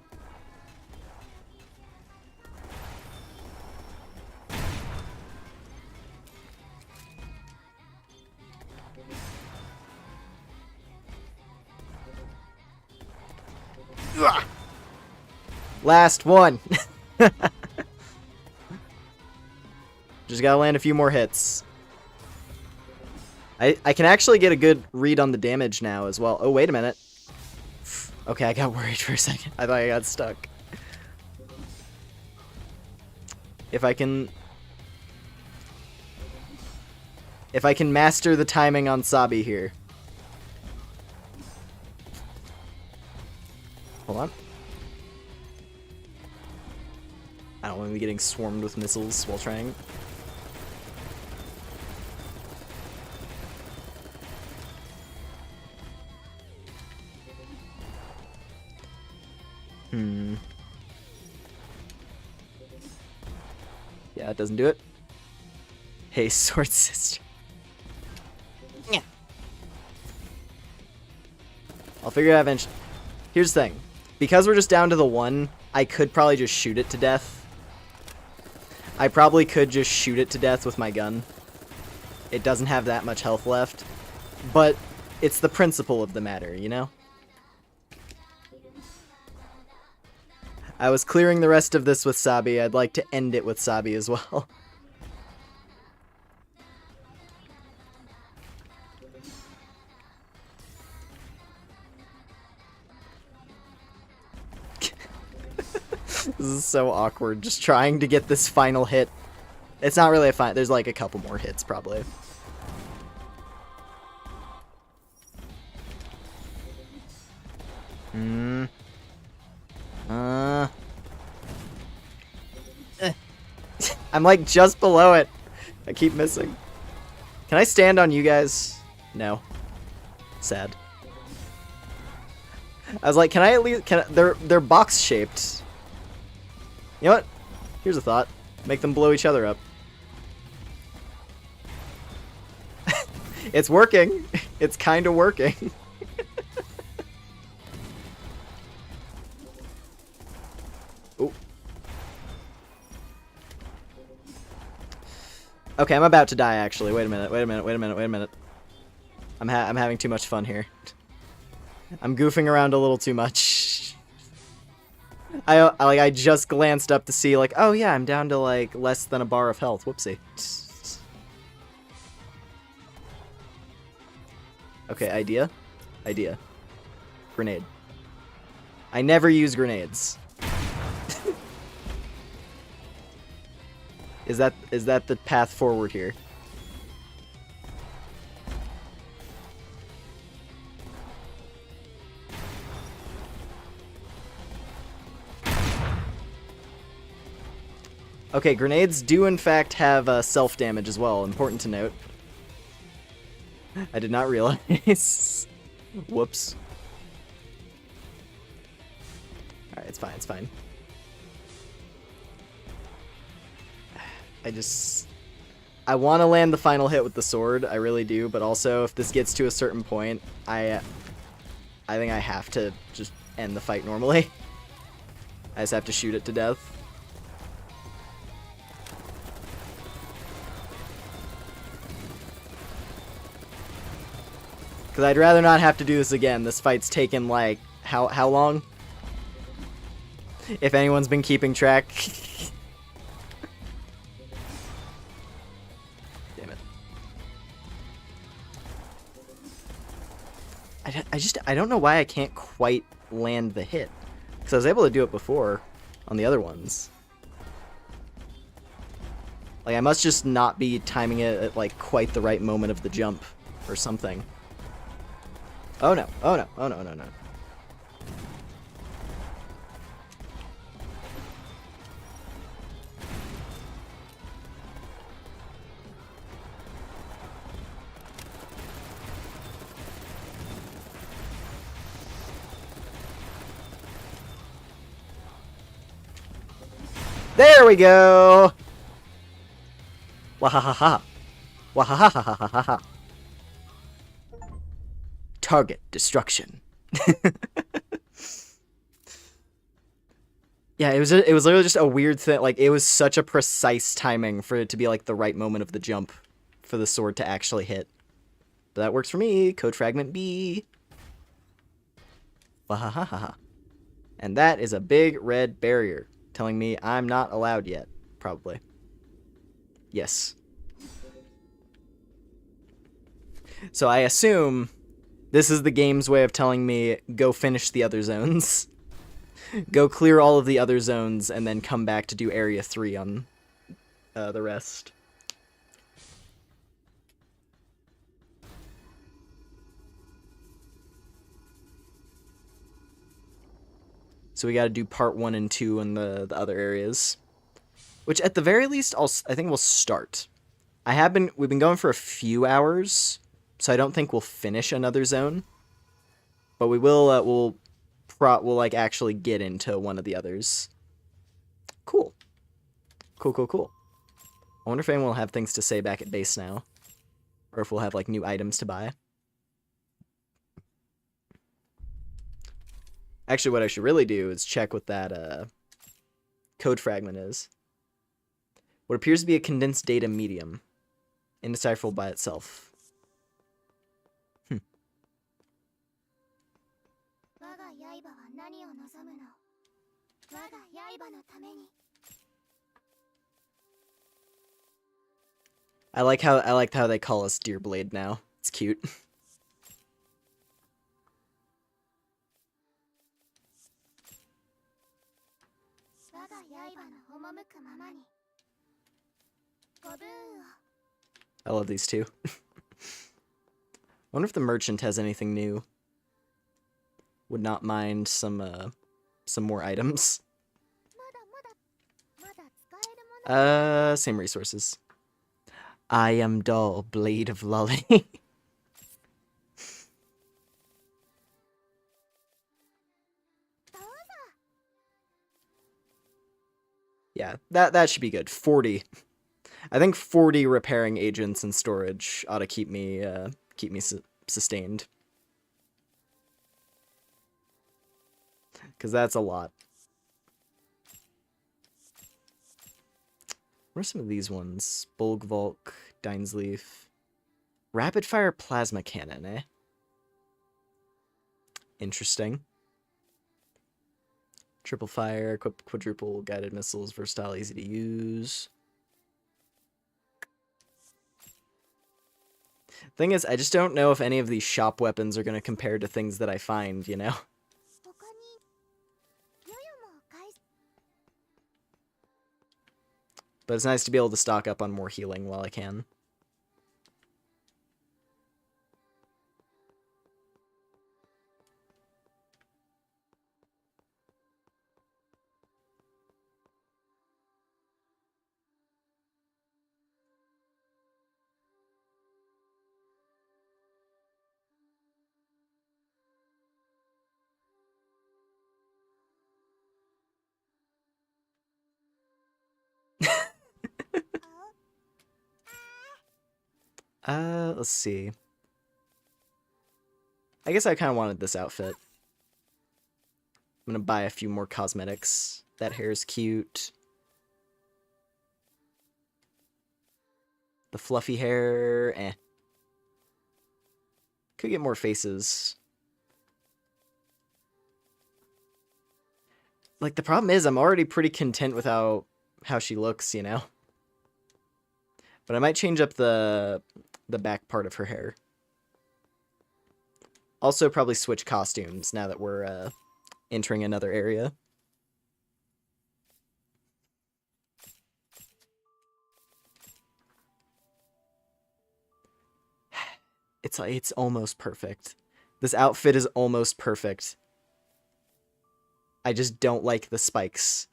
S1: Ugh. Last one. Just gotta land a few more hits. I can actually get a good read on the damage now as well. Oh, wait a minute. Okay, I got worried for a second. I thought I got stuck. If I can master the timing on Sabi here. Hold on. I don't want to be getting swarmed with missiles while trying. Yeah, it doesn't do it. Hey, sword sister. Yeah. I'll figure it out eventually. Here's the thing. Because we're just down to the one, I could probably just shoot it to death. I probably could just shoot it to death with my gun. It doesn't have that much health left. But it's the principle of the matter, you know? I was clearing the rest of this with Sabi. I'd like to end it with Sabi as well. This is so awkward, just trying to get this final hit. It's not really a final, there's like a couple more hits probably. I'm like just below it. I keep missing. Can I stand on you guys? No. Sad. I was like, can I at least, they're box shaped. You know what? Here's a thought. Make them blow each other up. It's working. It's kind of working. Ooh. Okay, I'm about to die actually. Wait a minute. I'm having too much fun here. I'm goofing around a little too much. I just glanced up to see like, oh yeah, I'm down to like less than a bar of health. Whoopsie. Okay, idea. Grenade. I never use grenades. Is that the path forward here? Okay, grenades do in fact have self-damage as well. Important to note. I did not realize. Whoops. Alright, it's fine. I want to land the final hit with the sword, I really do, but also if this gets to a certain point, I think I have to just end the fight normally. I just have to shoot it to death. Because I'd rather not have to do this again. This fight's taken, like, how long? If anyone's been keeping track. Damn it. I don't know why I can't quite land the hit. Because I was able to do it before on the other ones. Like, I must just not be timing it at, like, quite the right moment of the jump or something. Oh no. No. There we go! Wahahaha. Wahahaha. Target destruction. Yeah, it was literally just a weird thing. Like, it was such a precise timing for it to be like the right moment of the jump for the sword to actually hit. But that works for me. Code fragment B. Wahahaha. And that is a big red barrier telling me I'm not allowed yet. Probably. Yes. So I assume this is the game's way of telling me, go finish the other zones. Go clear all of the other zones, and then come back to do Area 3 on the rest. So we gotta do part 1 and 2 in the other areas. Which, at the very least, I think we'll start. We've been going for a few hours, so I don't think we'll finish another zone. But we will, we'll like actually get into one of the others. Cool. Cool. I wonder if anyone will have things to say back at base now. Or if we'll have, like, new items to buy. Actually, what I should really do is check what that, code fragment is. What appears to be a condensed data medium. Indecipherable by itself. I like how they call us Dear Blade now. It's cute. I love these two. Wonder if the merchant has anything new. Would not mind some more items. Same resources. I am dull, blade of lolly. Yeah, that should be good. 40. I think 40 repairing agents in storage ought to keep me sustained. Because that's a lot. What are some of these ones? Bulgvolk, Dinesleaf. Rapid fire plasma cannon, eh? Interesting. Triple fire, equipped quadruple guided missiles, versatile, easy to use. Thing is, I just don't know if any of these shop weapons are going to compare to things that I find, you know? But it's nice to be able to stock up on more healing while I can. Let's see. I guess I kind of wanted this outfit. I'm gonna buy a few more cosmetics. That hair is cute. The fluffy hair, eh. Could get more faces. Like, the problem is I'm already pretty content with how she looks, you know? But I might change up the back part of her hair. Also probably switch costumes now that we're entering another area. It's almost perfect. This outfit is almost perfect. I just don't like the spikes.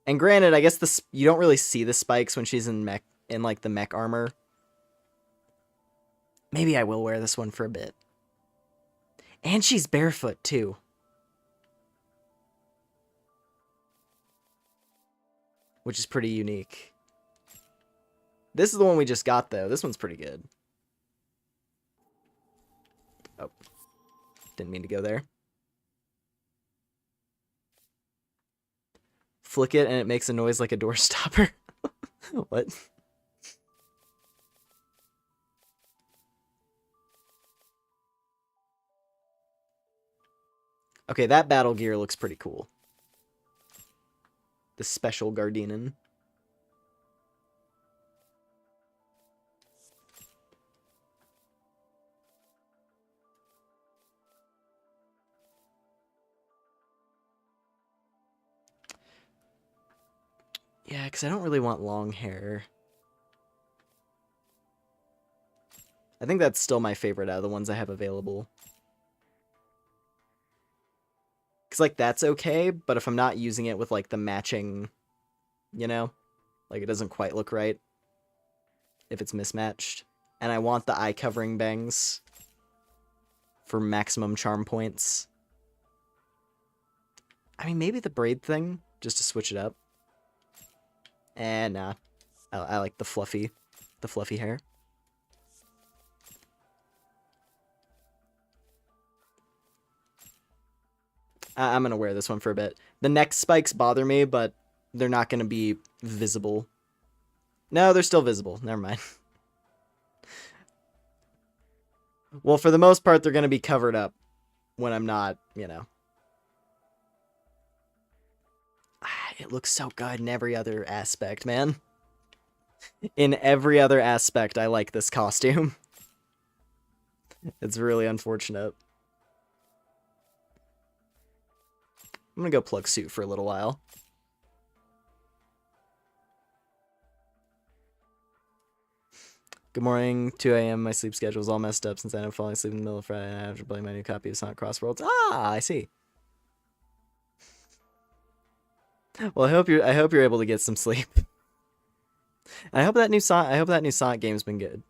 S1: And granted, I guess you don't really see the spikes when she's in like the mech armor. Maybe I will wear this one for a bit. And she's barefoot too. Which is pretty unique. This is the one we just got though. This one's pretty good. Oh. Didn't mean to go there. Flick it and it makes a noise like a door stopper. What? Okay, that battle gear looks pretty cool. The special Gardenen. Yeah, because I don't really want long hair. I think that's still my favorite out of the ones I have available. Because, like, that's okay, but if I'm not using it with, like, the matching, you know? Like, it doesn't quite look right if it's mismatched. And I want the eye covering bangs for maximum charm points. I mean, maybe the braid thing, just to switch it up. And nah, I like the fluffy hair. I'm gonna wear this one for a bit. The neck spikes bother me, but they're not gonna be visible. No, they're still visible. Never mind. Well, for the most part, they're gonna be covered up when I'm not, you know. It looks so good in every other aspect, man. In every other aspect, I like this costume. It's really unfortunate. I'm gonna go plug suit for a little while. Good morning, 2 a.m. My sleep schedule is all messed up since I ended up falling asleep in the middle of Friday and I have to play my new copy of Sonic Crossworlds. Ah, I see. Well, I hope you're able to get some sleep. I hope that new Sonic game's been good.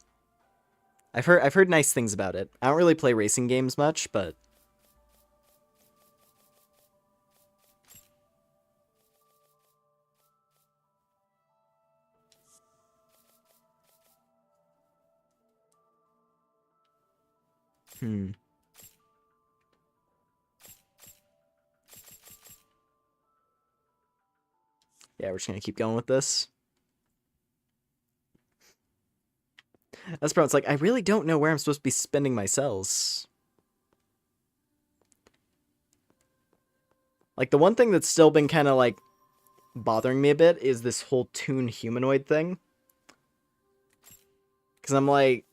S1: I've heard nice things about it. I don't really play racing games much, but yeah, we're just gonna keep going with this. That's probably, it's like, I really don't know where I'm supposed to be spending my cells. Like, the one thing that's still been kind of, like, bothering me a bit is this whole Toon humanoid thing. Because I'm like,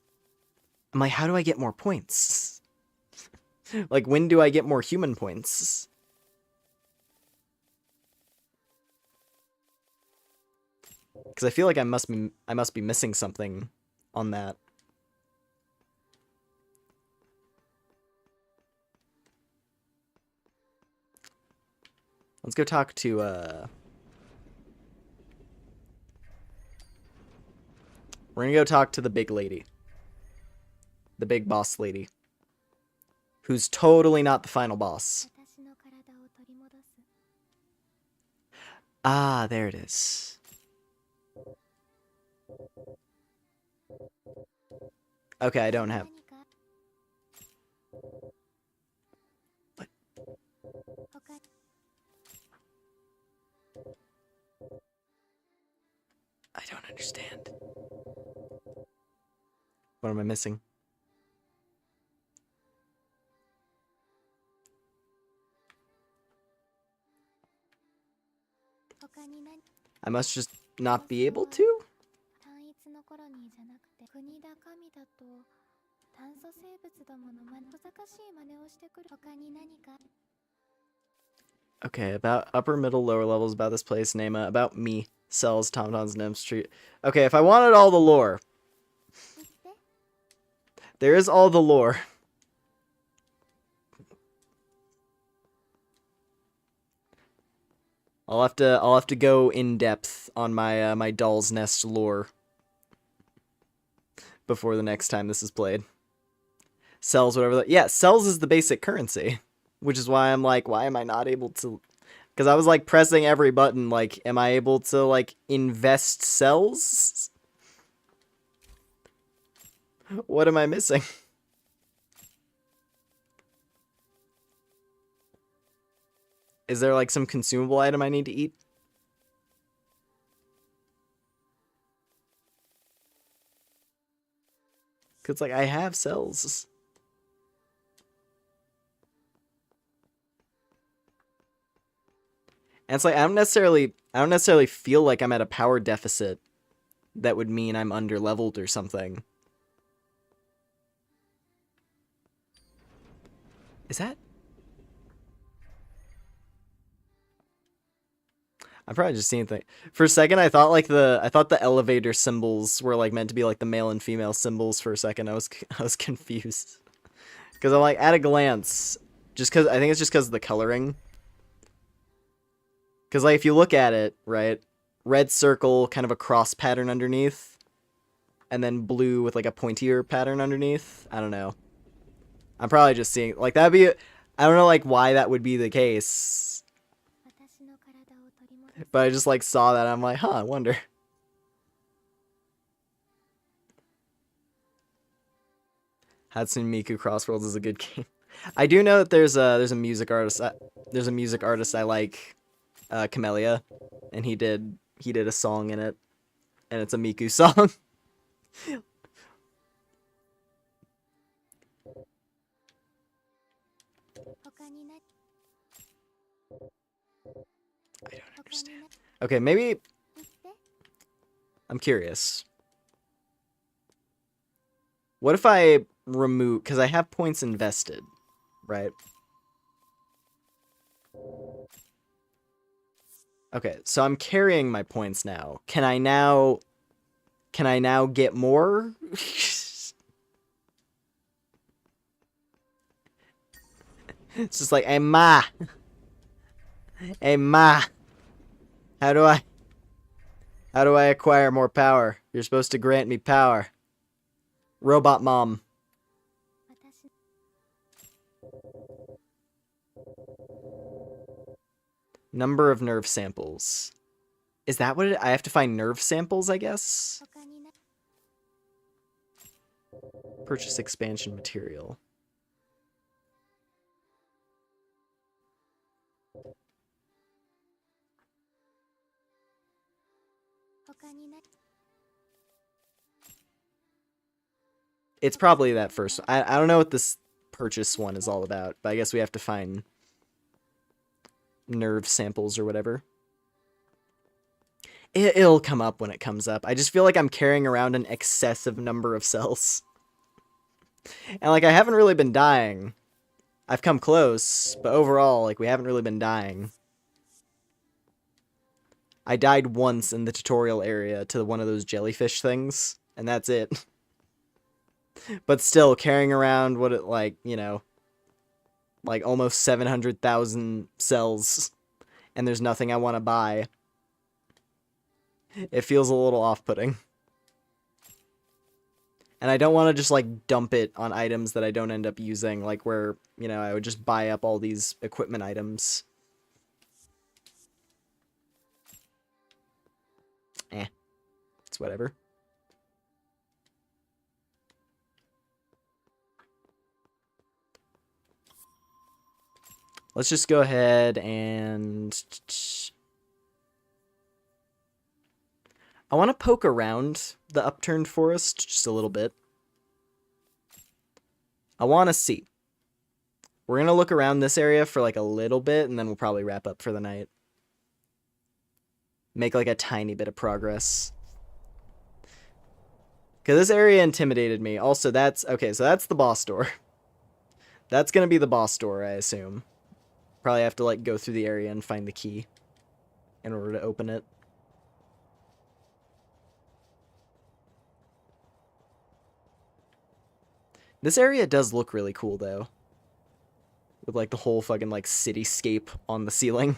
S1: how do I get more points? Like, when do I get more human points? Because I feel like I must be missing something on that. Let's go talk to we're gonna go talk to the big lady. The big boss lady. Who's totally not the final boss. Ah, there it is. Okay, I don't have... What? I don't understand. What am I missing? I must just not be able to? Okay, about upper, middle, lower levels, about this place, Nema, about me, cells, Tom-Tom's, Nymph Street. Okay, if I wanted all the lore. There is all the lore. I'll have to go in depth on my my Dolls Nest lore before the next time this is played. Cells, whatever. Yeah, cells is the basic currency, which is why I'm like, why am I not able to? Because I was like pressing every button. Like, am I able to like invest cells? What am I missing? Is there like some consumable item I need to eat? Cause like I have cells. And it's like I don't necessarily feel like I'm at a power deficit that would mean I'm under leveled or something. Is that? I'm probably just seeing things. For a second, I thought the elevator symbols were like meant to be like the male and female symbols. For a second, I was confused because I'm like at a glance, just because I think it's just because of the coloring. Because like if you look at it, right, red circle, kind of a cross pattern underneath, and then blue with like a pointier pattern underneath. I don't know. I'm probably just seeing like that'd be. I don't know like why that would be the case. But I just like saw that. I'm like, huh, I wonder. Hatsune Miku Crossworlds is a good game. I do know that there's a music artist. There's a music artist I like, Camellia, and he did a song in it, and it's a Miku song. I don't understand. Okay, maybe I'm curious. What if I remove, because I have points invested, right? Okay, so I'm carrying my points now. Can I now get more? It's just like, hey ma. Hey ma. How do I acquire more power? You're supposed to grant me power. Robot mom. Number of nerve samples. Is that what I have to find nerve samples, I guess? Purchase expansion material. It's probably that first. I don't know what this purchase one is all about, but I guess we have to find nerve samples or whatever. It'll come up when it comes up. I just feel like I'm carrying around an excessive number of cells. And like I haven't really been dying. I've come close, but overall, like we haven't really been dying. I died once in the tutorial area to one of those jellyfish things, and that's it. But still, carrying around what it, like, you know, like almost 700,000 cells, and there's nothing I want to buy. It feels a little off-putting. And I don't want to just, like, dump it on items that I don't end up using, like where, you know, I would just buy up all these equipment items. It's whatever. Let's just go ahead and... I want to poke around the upturned forest just a little bit. I want to see. We're going to look around this area for like a little bit, and then we'll probably wrap up for the night. Make like a tiny bit of progress. Because this area intimidated me. Also, that's... Okay, so that's the boss door. That's going to be the boss door, I assume. Probably have to, like, go through the area and find the key in order to open it. This area does look really cool, though. With, like, the whole fucking, like, cityscape on the ceiling.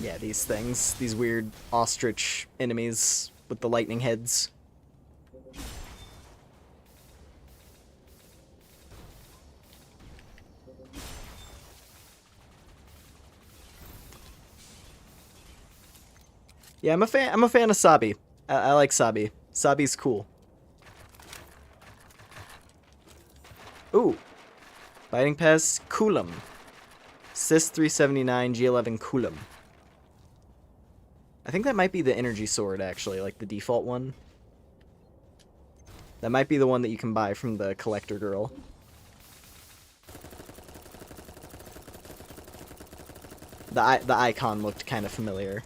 S1: Yeah, these things. These weird ostrich enemies with the lightning heads. Yeah, I'm a fan of Sabi. I like Sabi. Sabi's cool. Ooh. Biting Pest, Coulomb. Cis 379, G11, Coulomb. I think that might be the energy sword, actually, like the default one. That might be the one that you can buy from the collector girl. The icon looked kind of familiar.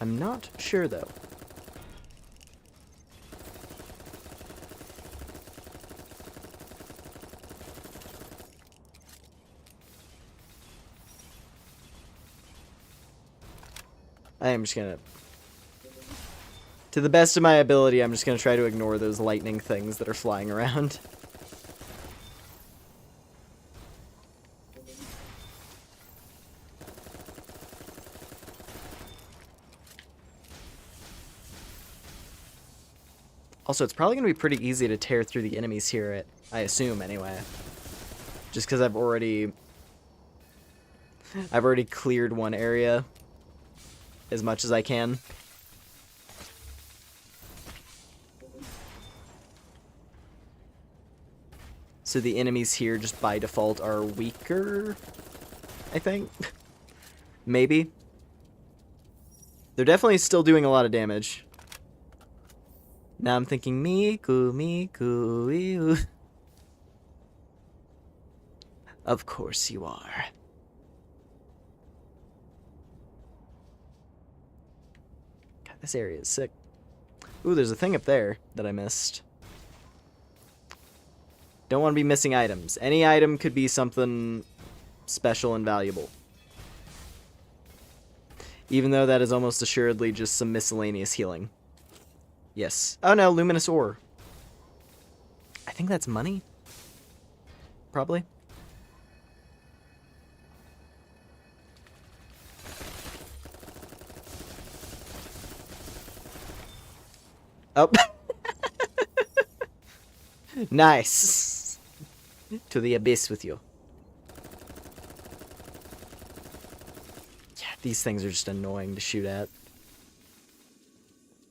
S1: I'm not sure, though. I am just gonna... To the best of my ability, I'm just gonna try to ignore those lightning things that are flying around. Also, it's probably going to be pretty easy to tear through the enemies here, I assume, anyway. Just because I've already cleared one area as much as I can. So the enemies here just by default are weaker, I think. Maybe. They're definitely still doing a lot of damage. Now I'm thinking, Miku, Miku, ew. Of course you are. God, this area is sick. Ooh, there's a thing up there that I missed. Don't want to be missing items. Any item could be something special and valuable. Even though that is almost assuredly just some miscellaneous healing. Yes. Oh no, luminous ore. I think that's money. Probably. Oh. Nice. To the abyss with you. Yeah, these things are just annoying to shoot at.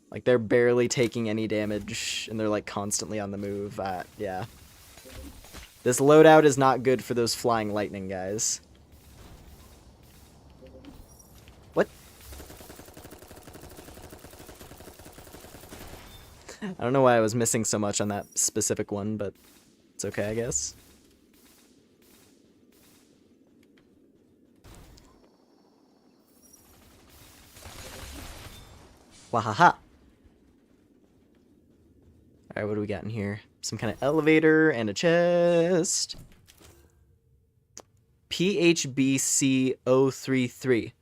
S1: Like, they're barely taking any damage, and they're, like, constantly on the move. Yeah. This loadout is not good for those flying lightning guys. What? I don't know why I was missing so much on that specific one, but it's okay, I guess. Wahaha. Alright, what do we got in here? Some kind of elevator and a chest. PHBC 033.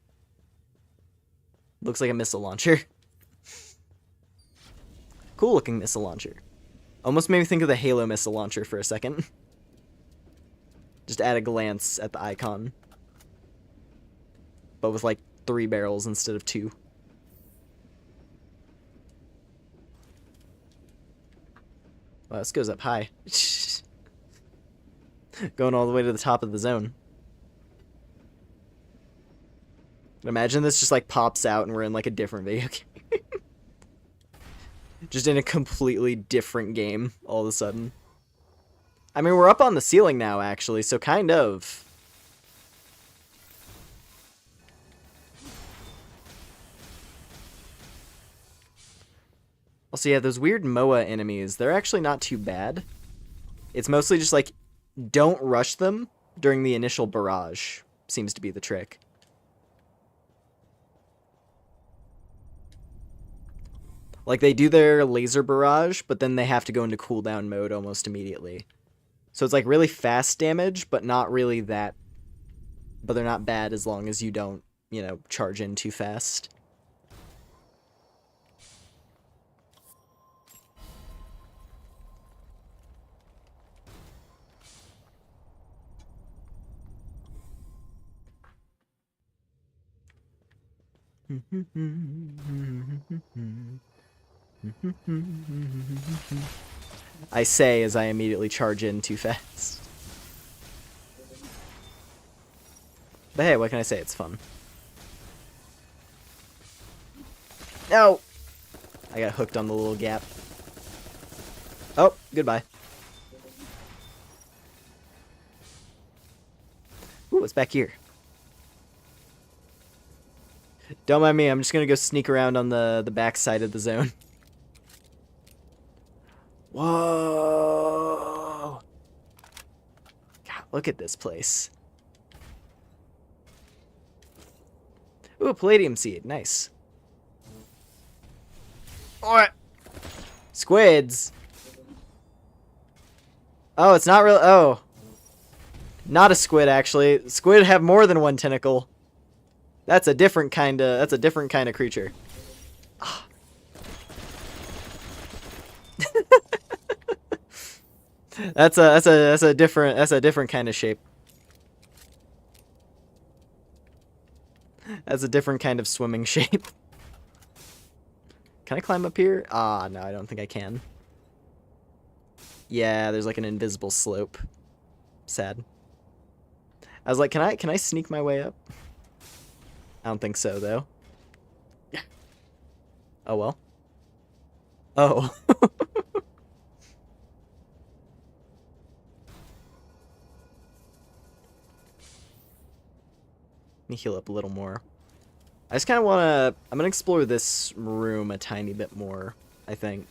S1: Looks like a missile launcher. Cool looking missile launcher. Almost made me think of the Halo missile launcher for a second. Just at a glance at the icon. But with like 3 barrels instead of 2. Wow, this goes up high. Going all the way to the top of the zone. Imagine this just like pops out and we're in like a different video game. Just in a completely different game all of a sudden. I mean, we're up on the ceiling now, actually, so kind of. Also, yeah, those weird MOA enemies, they're actually not too bad. It's mostly just like, don't rush them during the initial barrage, seems to be the trick. Like, they do their laser barrage, but then they have to go into cooldown mode almost immediately. So it's like really fast damage, but not really that... But they're not bad as long as you don't, you know, charge in too fast. I say as I immediately charge in too fast. But hey, what can I say? It's fun. No! I got hooked on the little gap. Oh, goodbye. Ooh, what's back here? Don't mind me, I'm just gonna go sneak around on the back side of the zone. Whoa! God, look at this place. Ooh, a palladium seed. Nice. Alright. Squids. Oh, it's not real. Oh. Not a squid, actually. Squid have more than one tentacle. That's a different kind of creature. Ah. That's a different kind of shape. That's a different kind of swimming shape. Can I climb up here? Ah, no, I don't think I can. Yeah, there's like an invisible slope. Sad. I was like, can I sneak my way up? I don't think so, though. Oh, well. Oh. Let me heal up a little more. I just kind of want to... I'm going to explore this room a tiny bit more, I think.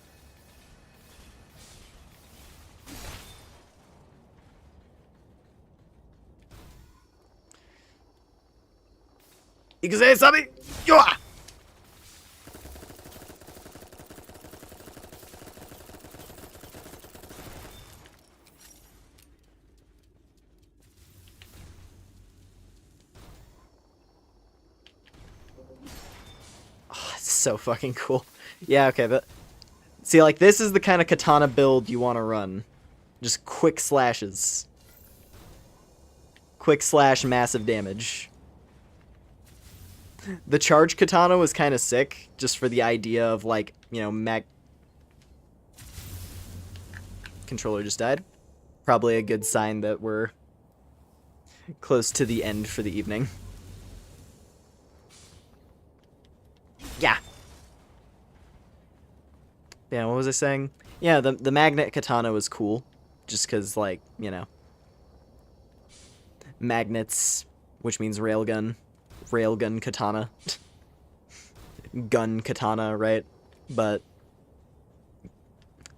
S1: Ikuze, Sabi! Yoa! Oh, it's so fucking cool. Yeah, okay, but... See, like, this is the kind of katana build you want to run. Just quick slashes. Quick slash, massive damage. The charge katana was kind of sick, just for the idea of, like, you know, Controller just died. Probably a good sign that we're close to the end for the evening. Yeah. Yeah, what was I saying? Yeah, the magnet katana was cool, just because, like, you know, magnets, which means railgun katana. Gun katana, right? But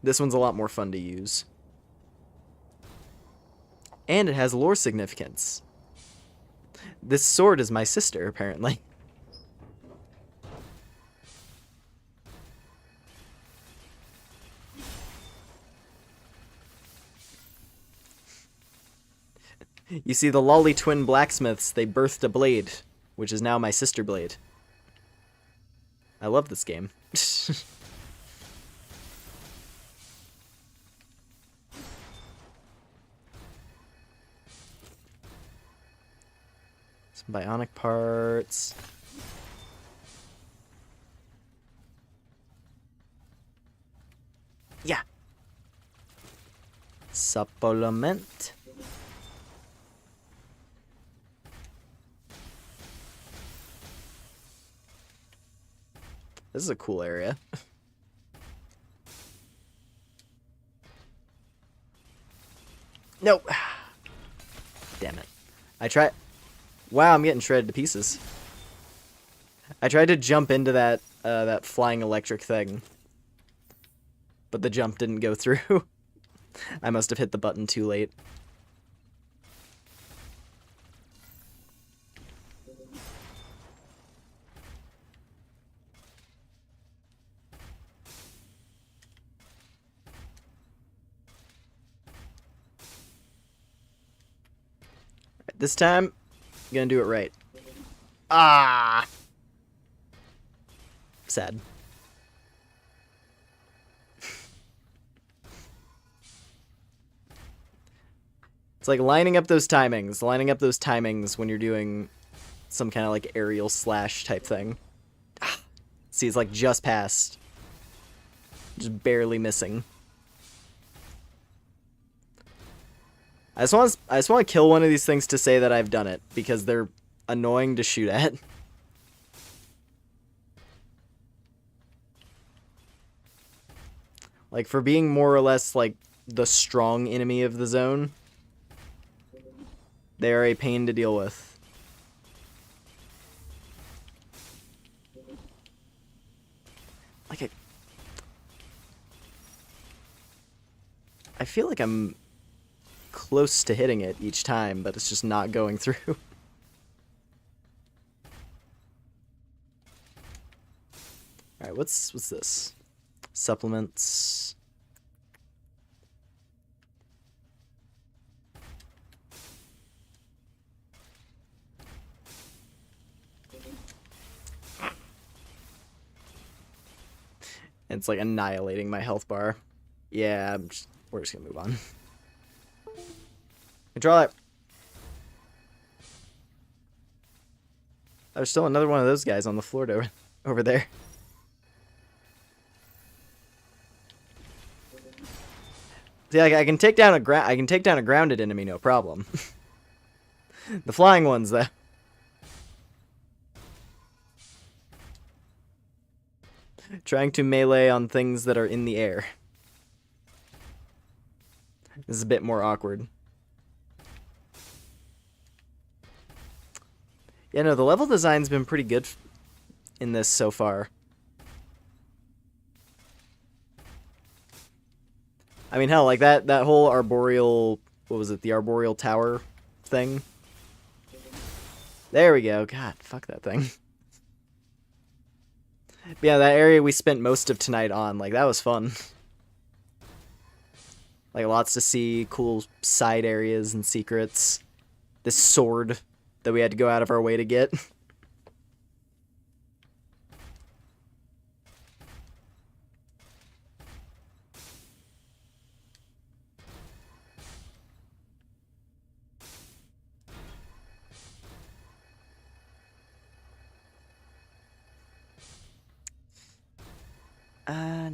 S1: this one's a lot more fun to use. And it has lore significance. This sword is my sister, apparently. You see, the lolly twin blacksmiths, they birthed a blade, which is now my sister blade. I love this game. Some bionic parts. Yeah. Supplement. This is a cool area. Nope. Damn it. I tried... Wow, I'm getting shredded to pieces. I tried to jump into that that flying electric thing, but the jump didn't go through. I must have hit the button too late. This time, I'm gonna do it right. Ah! Sad. It's like lining up those timings when you're doing some kind of like aerial slash type thing. Ah. See, it's like just past. Just barely missing. I just want to kill one of these things to say that I've done it, because they're annoying to shoot at. Like, for being more or less, like, the strong enemy of the zone, they are a pain to deal with. Like, I feel like I'm close to hitting it each time, but it's just not going through. Alright, what's this? Supplements. It's like annihilating my health bar. Yeah, we're just gonna move on. Control it. There's still another one of those guys on the floor over there. See, like, I can take down a grounded enemy, no problem. The flying ones, though. Trying to melee on things that are in the air. This is a bit more awkward. Yeah, no, the level design's been pretty good in this so far. I mean, hell, like that whole arboreal, what was it, the arboreal tower thing? There we go. God, fuck that thing. But yeah, that area we spent most of tonight on, like, that was fun. Like, lots to see, cool side areas and secrets. This sword that we had to go out of our way to get.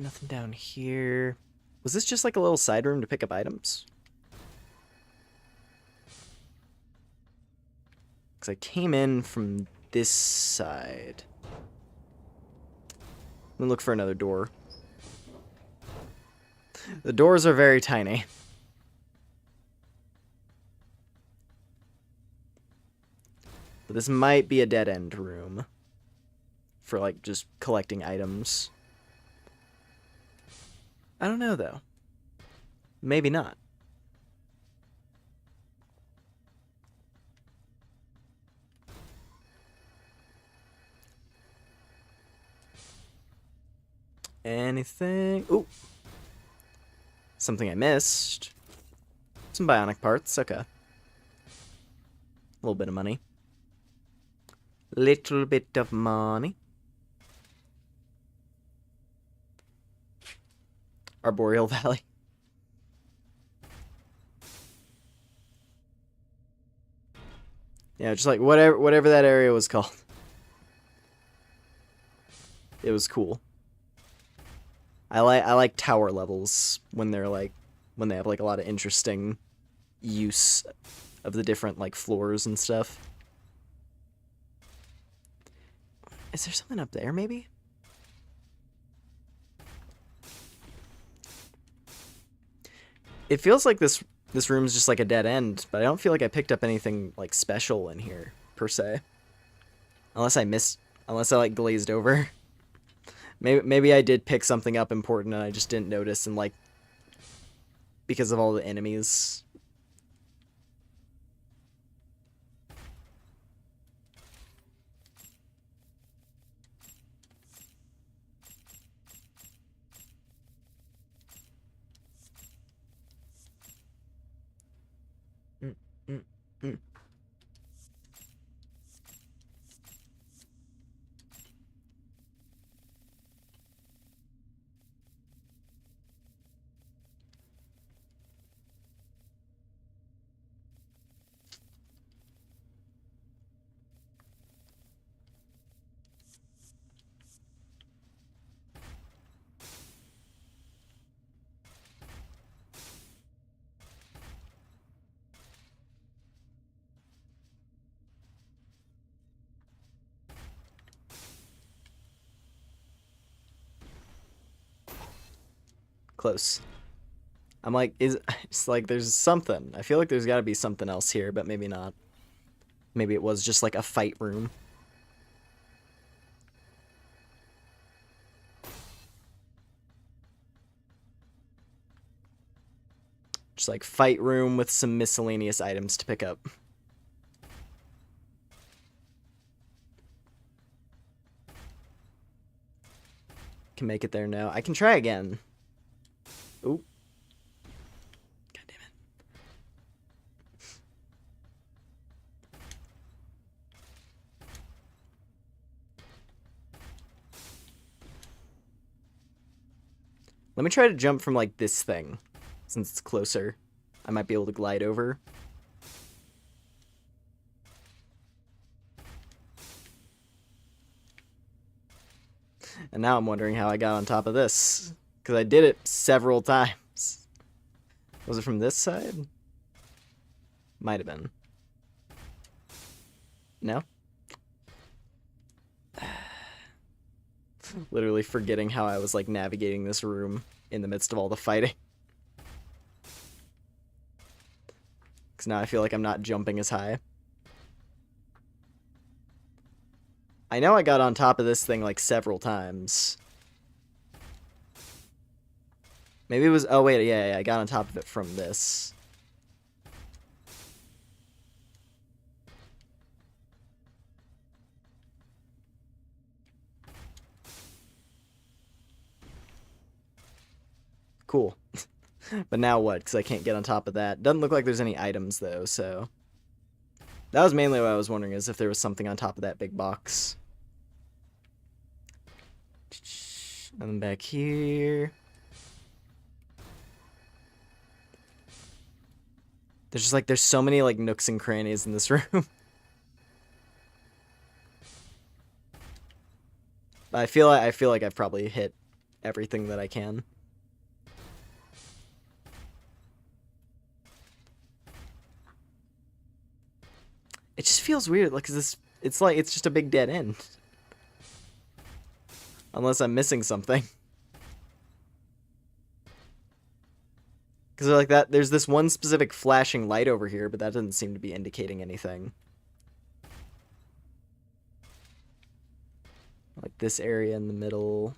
S1: Nothing down here. Was this just like a little side room to pick up items? Because I came in from this side. Let me look for another door. The doors are very tiny. But this might be a dead-end room. For, like, just collecting items. I don't know, though. Maybe not. Anything? Ooh. Something I missed. Some bionic parts. Okay. A little bit of money. Little bit of money. Arboreal Valley. Yeah, just like whatever that area was called. It was cool. I like tower levels when they're like when they have like a lot of interesting use of the different like floors and stuff. Is there something up there maybe? It feels like this room is just like a dead end, but I don't feel like I picked up anything like special in here per se. Unless I like glazed over. Maybe I did pick something up important and I just didn't notice, and like because of all the enemies. Mm, mm, mm. Close. I'm like, it's like there's something. I feel like there's got to be something else here, but maybe not. Maybe it was just like a fight room. Just like fight room with some miscellaneous items to pick up. Can make it there now. I can try again. Ooh. God damn it. Let me try to jump from like this thing. Since it's closer. I might be able to glide over. And now I'm wondering how I got on top of this. Because I did it several times. Was it from this side? Might have been. No? Literally forgetting how I was like navigating this room in the midst of all the fighting. Because now I feel like I'm not jumping as high. I know I got on top of this thing like several times. Maybe it was... Oh, wait, yeah, I got on top of it from this. Cool. But now what? Because I can't get on top of that. Doesn't look like there's any items, though, so... That was mainly what I was wondering, is if there was something on top of that big box. And then back here... There's just like, there's so many like nooks and crannies in this room. I feel like I've probably hit everything that I can. It just feels weird, like it's like it's just a big dead end. Unless I'm missing something. Because like that, there's this one specific flashing light over here, but that doesn't seem to be indicating anything. Like this area in the middle.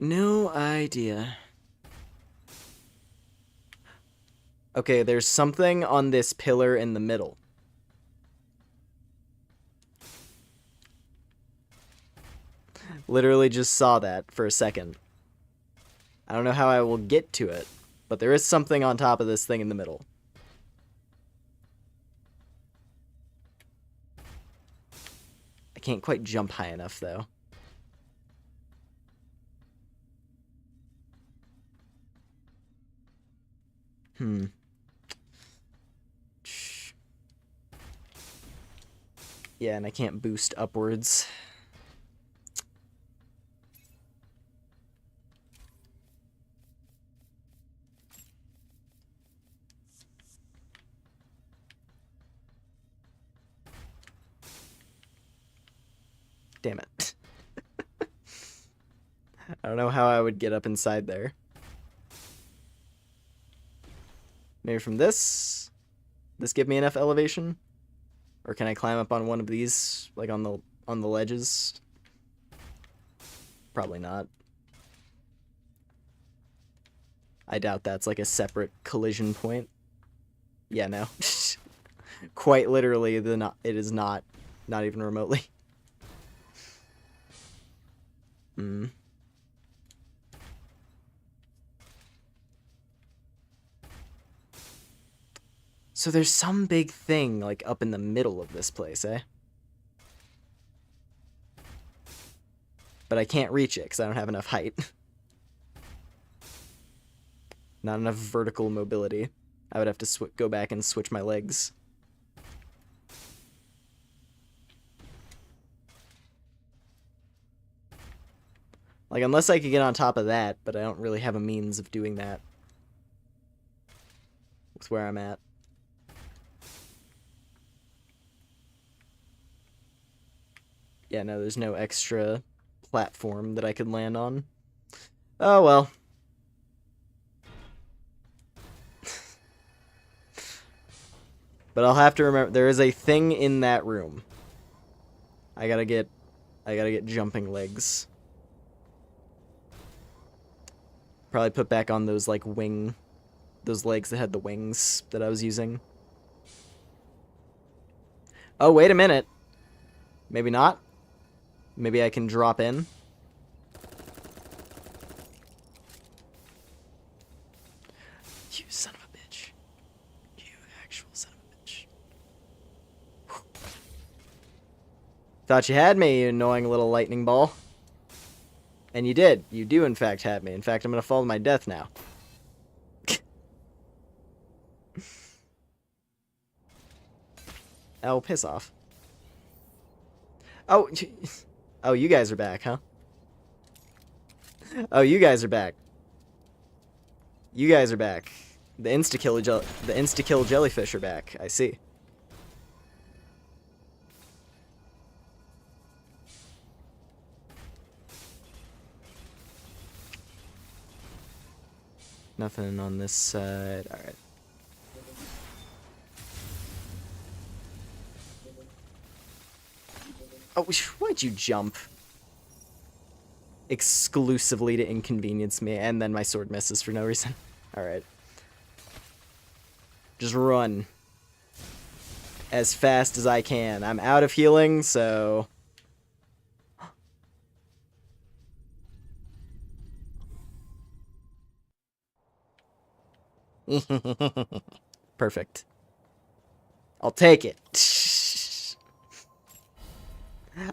S1: No idea. Okay, there's something on this pillar in the middle. Literally just saw that for a second. I don't know how I will get to it, but there is something on top of this thing in the middle. I can't quite jump high enough, though. Yeah, and I can't boost upwards. Damn it. I don't know how I would get up inside there. Maybe from this? This give me enough elevation? Or can I climb up on one of these, like on the ledges? Probably not. I doubt that's like a separate collision point. Yeah, no. Quite literally, it is not even remotely. So there's some big thing, like, up in the middle of this place, eh? But I can't reach it, because I don't have enough height. Not enough vertical mobility. I would have to go back and switch my legs. Like, unless I could get on top of that, but I don't really have a means of doing that. With where I'm at. Yeah, no, there's no extra platform that I could land on. Oh, well. But I'll have to remember, there is a thing in that room. I gotta get jumping legs. Probably put back on those, like, those legs that had the wings that I was using. Oh, wait a minute. Maybe not. Maybe I can drop in. You son of a bitch. You actual son of a bitch. Whew. Thought you had me, you annoying little lightning ball. And you did. You do, in fact, have me. In fact, I'm gonna fall to my death now. Oh, piss off. Oh, oh, you guys are back, huh? Oh, you guys are back. You guys are back. The insta-kill jellyfish are back. I see. Nothing on this side. All right. Oh, why'd you jump? Exclusively to inconvenience me, and then my sword misses for no reason. Alright. Just run. As fast as I can. I'm out of healing, so... Perfect. I'll take it.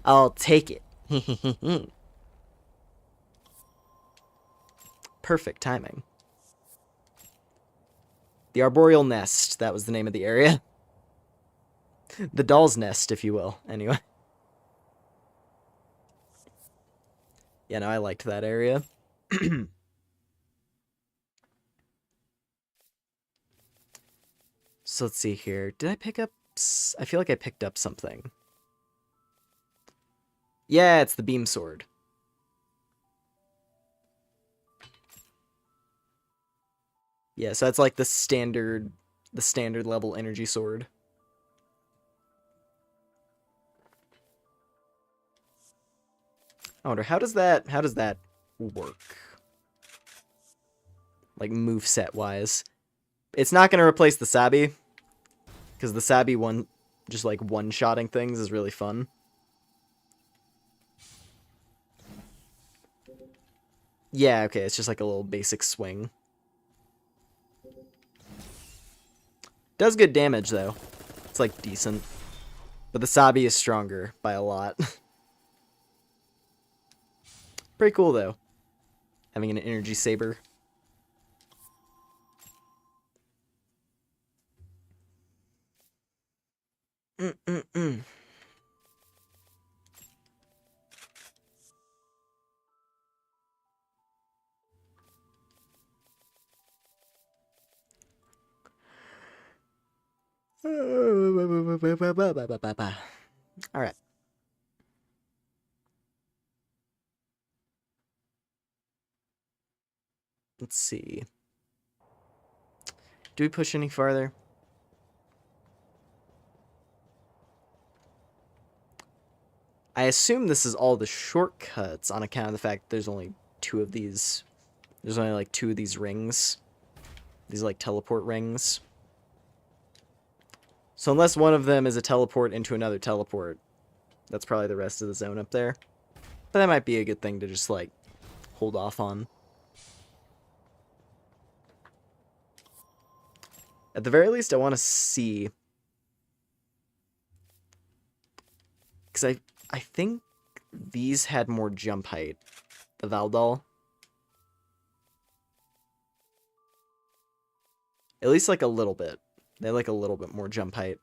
S1: I'll take it. Perfect timing. The Arboreal Nest. That was the name of the area. The Doll's Nest, if you will. Anyway. Yeah, no, I liked that area. So let's see here. Did I pick up... I feel like I picked up something. Yeah, it's the beam sword. Yeah, so that's like the standard level energy sword. I wonder how does that work? Like moveset wise. It's not gonna replace the Sabi, because the Sabi just like one-shotting things is really fun. Yeah, okay, it's just like a little basic swing. Does good damage, though. It's, like, decent. But the Sabi is stronger by a lot. Pretty cool, though. Having an energy saber. Mm-mm-mm. Alright. Let's see. Do we push any farther? I assume this is all the shortcuts on account of the fact that there's only two of these. There's only like two of these rings. These like teleport rings. So unless one of them is a teleport into another teleport, that's probably the rest of the zone up there. But that might be a good thing to just like hold off on. At the very least, I want to see. Because I think these had more jump height. The Valdal. At least like a little bit. They like a little bit more jump height.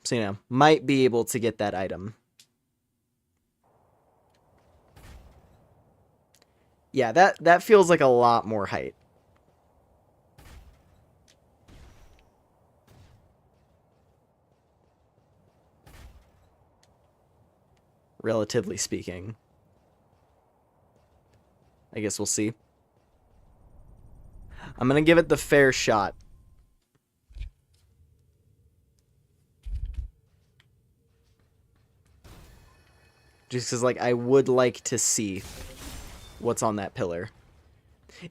S1: So, you know, might be able to get that item. Yeah, that feels like a lot more height. relatively speaking. I guess we'll see. I'm gonna give it the fair shot. Just because, like, I would like to see what's on that pillar.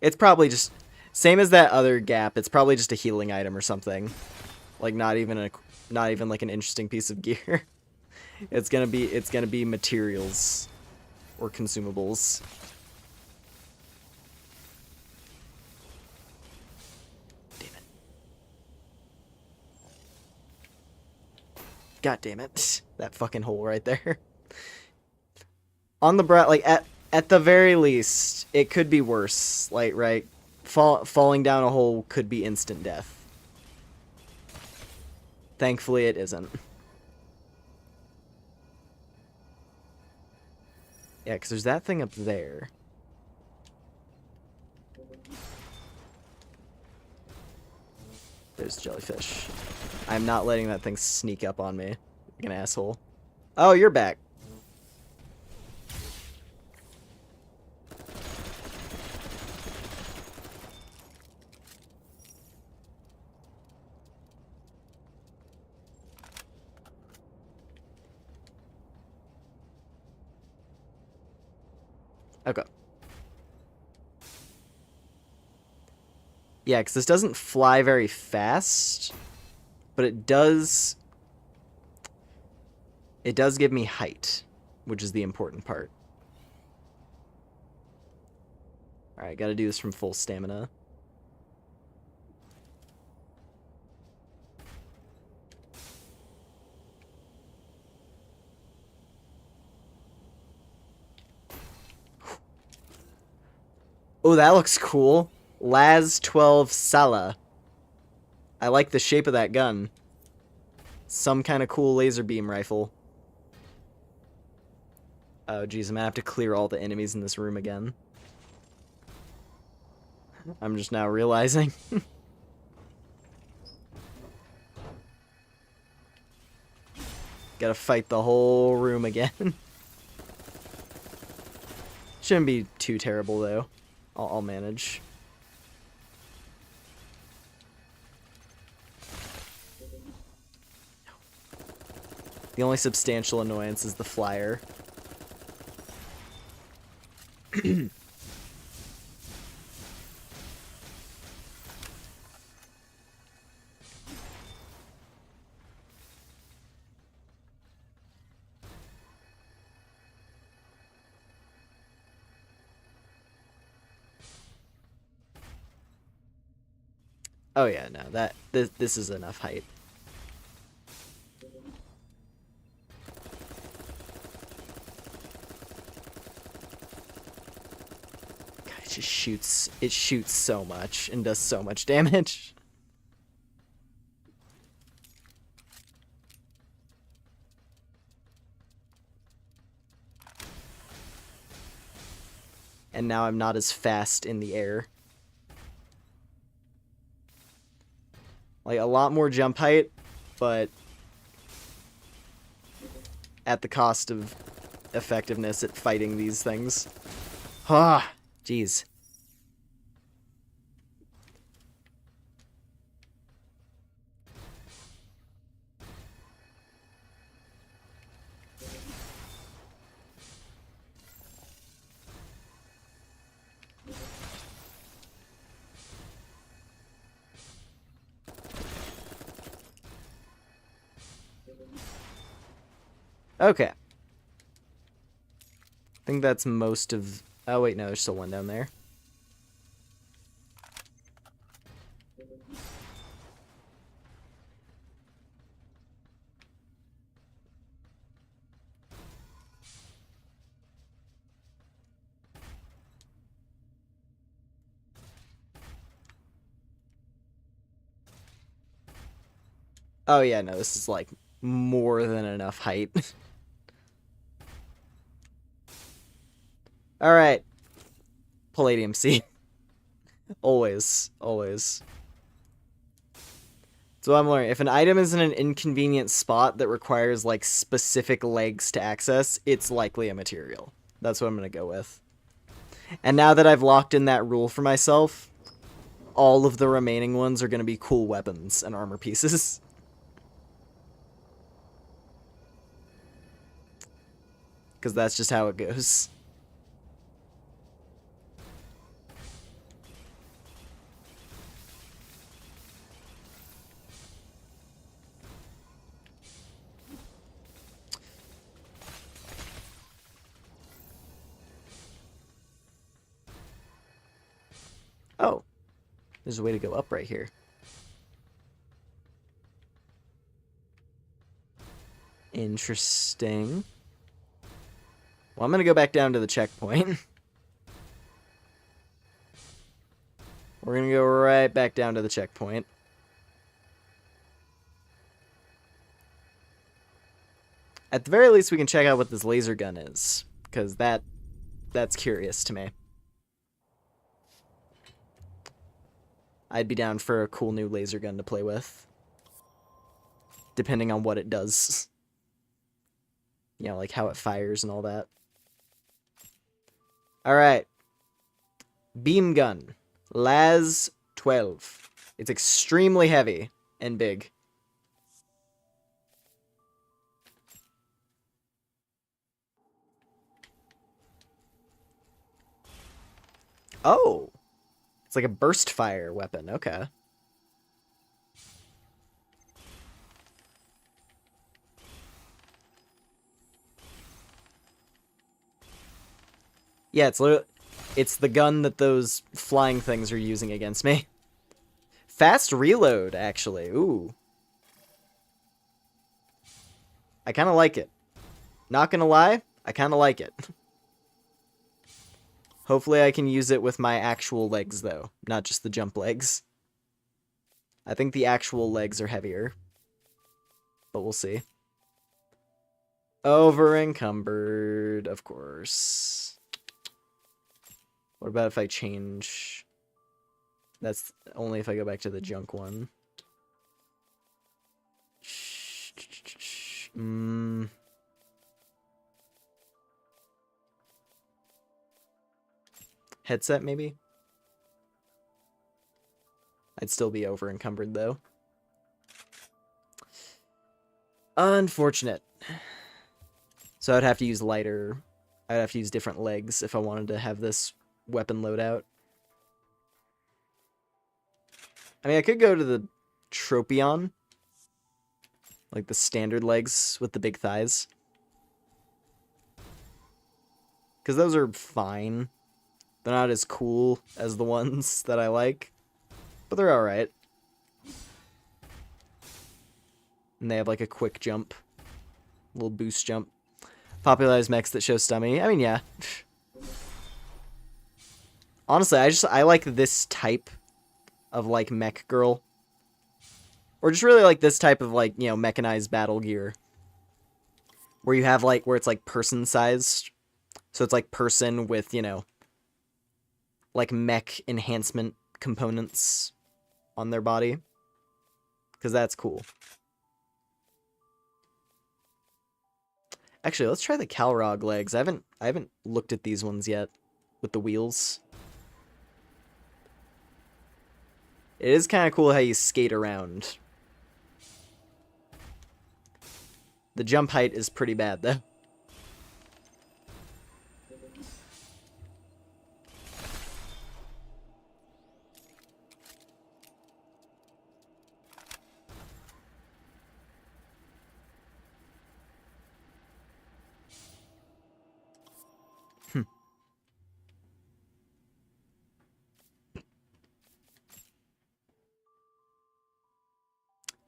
S1: It's probably just... Same as that other gap, it's probably just a healing item or something. Like, not even like an interesting piece of gear. It's gonna be materials or consumables. Damn it. God damn it. That fucking hole right there. On the brow, like, at the very least, it could be worse. Like, right? Falling down a hole could be instant death. Thankfully, it isn't. Yeah, because there's that thing up there. There's jellyfish. I'm not letting that thing sneak up on me. Like an asshole. Oh, you're back. Okay. Yeah, because this doesn't fly very fast, but it does give me height, which is the important part. Alright, gotta do this from full stamina. Oh, that looks cool. Laz 12 Sala. I like the shape of that gun. Some kind of cool laser beam rifle. Oh, geez, I'm gonna have to clear all the enemies in this room again. I'm just now realizing. Gotta fight the whole room again. Shouldn't be too terrible, though. I'll manage. The only substantial annoyance is the flyer. Oh yeah, no, this is enough height. God, it shoots so much and does so much damage. And now I'm not as fast in the air. Like, a lot more jump height, but at the cost of effectiveness at fighting these things. Ah, jeez. Okay. I think that's most of... Oh, wait, no, there's still one down there. Oh, yeah, no, this is, like, more than enough height. Alright. Palladium seed. Always. Always. So I'm learning, if an item is in an inconvenient spot that requires, like, specific legs to access, it's likely a material. That's what I'm going to go with. And now that I've locked in that rule for myself, all of the remaining ones are going to be cool weapons and armor pieces. Because that's just how it goes. Oh, there's a way to go up right here. Interesting. Well, I'm going to go back down to the checkpoint. We're going to go right back down to the checkpoint. At the very least, we can check out what this laser gun is, because that's curious to me. I'd be down for a cool new laser gun to play with, depending on what it does. You know, like how it fires and all that. Alright. Beam gun. Las 12. It's extremely heavy and big. Oh! It's like a burst fire weapon. Okay. Yeah, it's the gun that those flying things are using against me. Fast reload, actually. Ooh. I kind of like it. Not gonna lie, I kind of like it. Hopefully I can use it with my actual legs, though. Not just the jump legs. I think the actual legs are heavier. But we'll see. Over encumbered, of course. What about if I change? That's only if I go back to the junk one. Headset, maybe? I'd still be over encumbered, though. Unfortunate. So I'd have to use lighter. I'd have to use different legs if I wanted to have this weapon loadout. I mean, I could go to the Tropion. Like the standard legs with the big thighs. Because those are fine. They're not as cool as the ones that I like. But they're alright. And they have like a quick jump. A little boost jump. Popularized mechs that show stummy. I mean, yeah. Honestly, I like this type of like mech girl. Or just really like this type of like, you know, mechanized battle gear. Where you have like, where it's like person sized. So it's like person with, you know, like mech enhancement components on their body. Because that's cool. Actually, let's try the Calrog legs. I haven't looked at these ones yet with the wheels. It is kind of cool how you skate around. The jump height is pretty bad, though.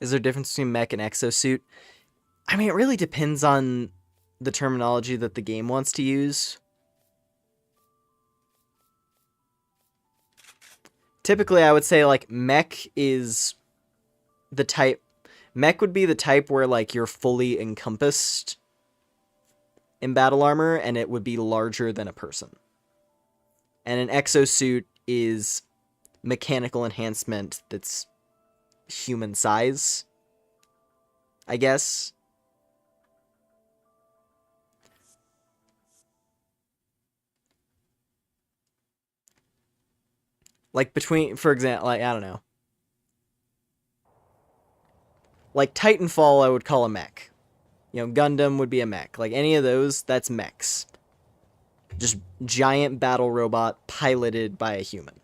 S1: Is there a difference between mech and exosuit? I mean, it really depends on the terminology that the game wants to use. Typically, I would say, like, mech is the type... Mech would be the type where, like, you're fully encompassed in battle armor, and it would be larger than a person. And an exosuit is mechanical enhancement that's human size, I guess. Like between, for example, like, I don't know. Like Titanfall, I would call a mech. You know, Gundam would be a mech. Like any of those, that's mechs. Just giant battle robot piloted by a human.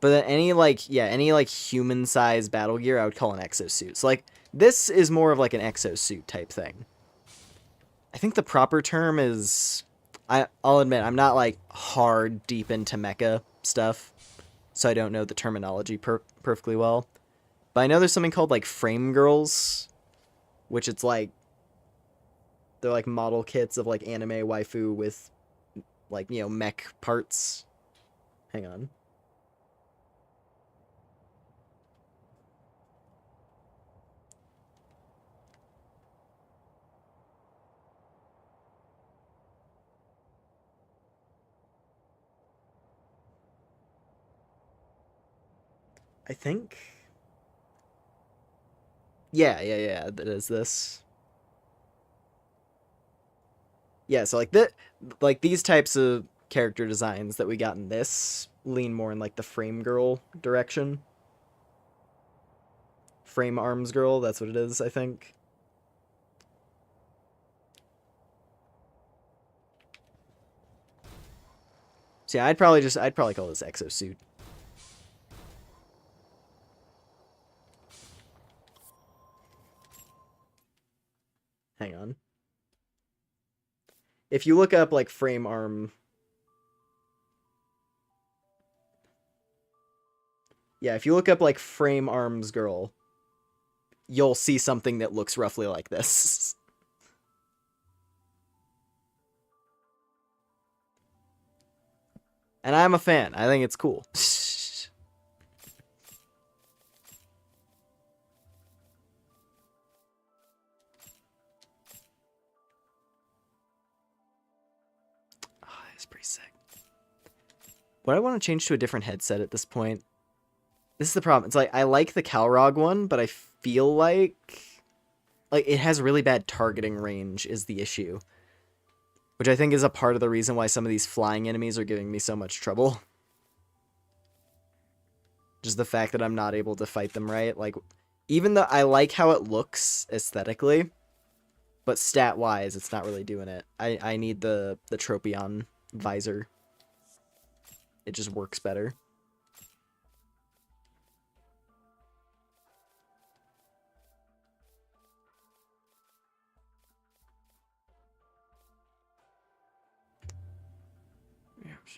S1: But then any like human-sized battle gear, I would call an exosuit. So like this is more of like an exosuit type thing. I think the proper term is, I'll admit I'm not like hard deep into mecha stuff, so I don't know the terminology perfectly well. But I know there's something called like frame girls, which it's like they're like model kits of like anime waifu with like, you know, mech parts. Hang on. I think. Yeah. That is this. Yeah, so like these types of character designs that we got in this lean more in like the frame girl direction. Frame arms girl, that's what it is, I think. So yeah, I'd probably call this exosuit. Hang on. If you look up like frame arm, yeah, if you look up like frame arms girl, you'll see something that looks roughly like this. And I'm a fan. I think it's cool. Oh, that's pretty sick. But I want to change to a different headset at this point. This is the problem. It's like I like the Calrog one, but I feel like it has really bad targeting range is the issue. Which I think is a part of the reason why some of these flying enemies are giving me so much trouble. Just the fact that I'm not able to fight them right. Like, even though I like how it looks aesthetically, but stat-wise, it's not really doing it. I need the Tropion visor. It just works better.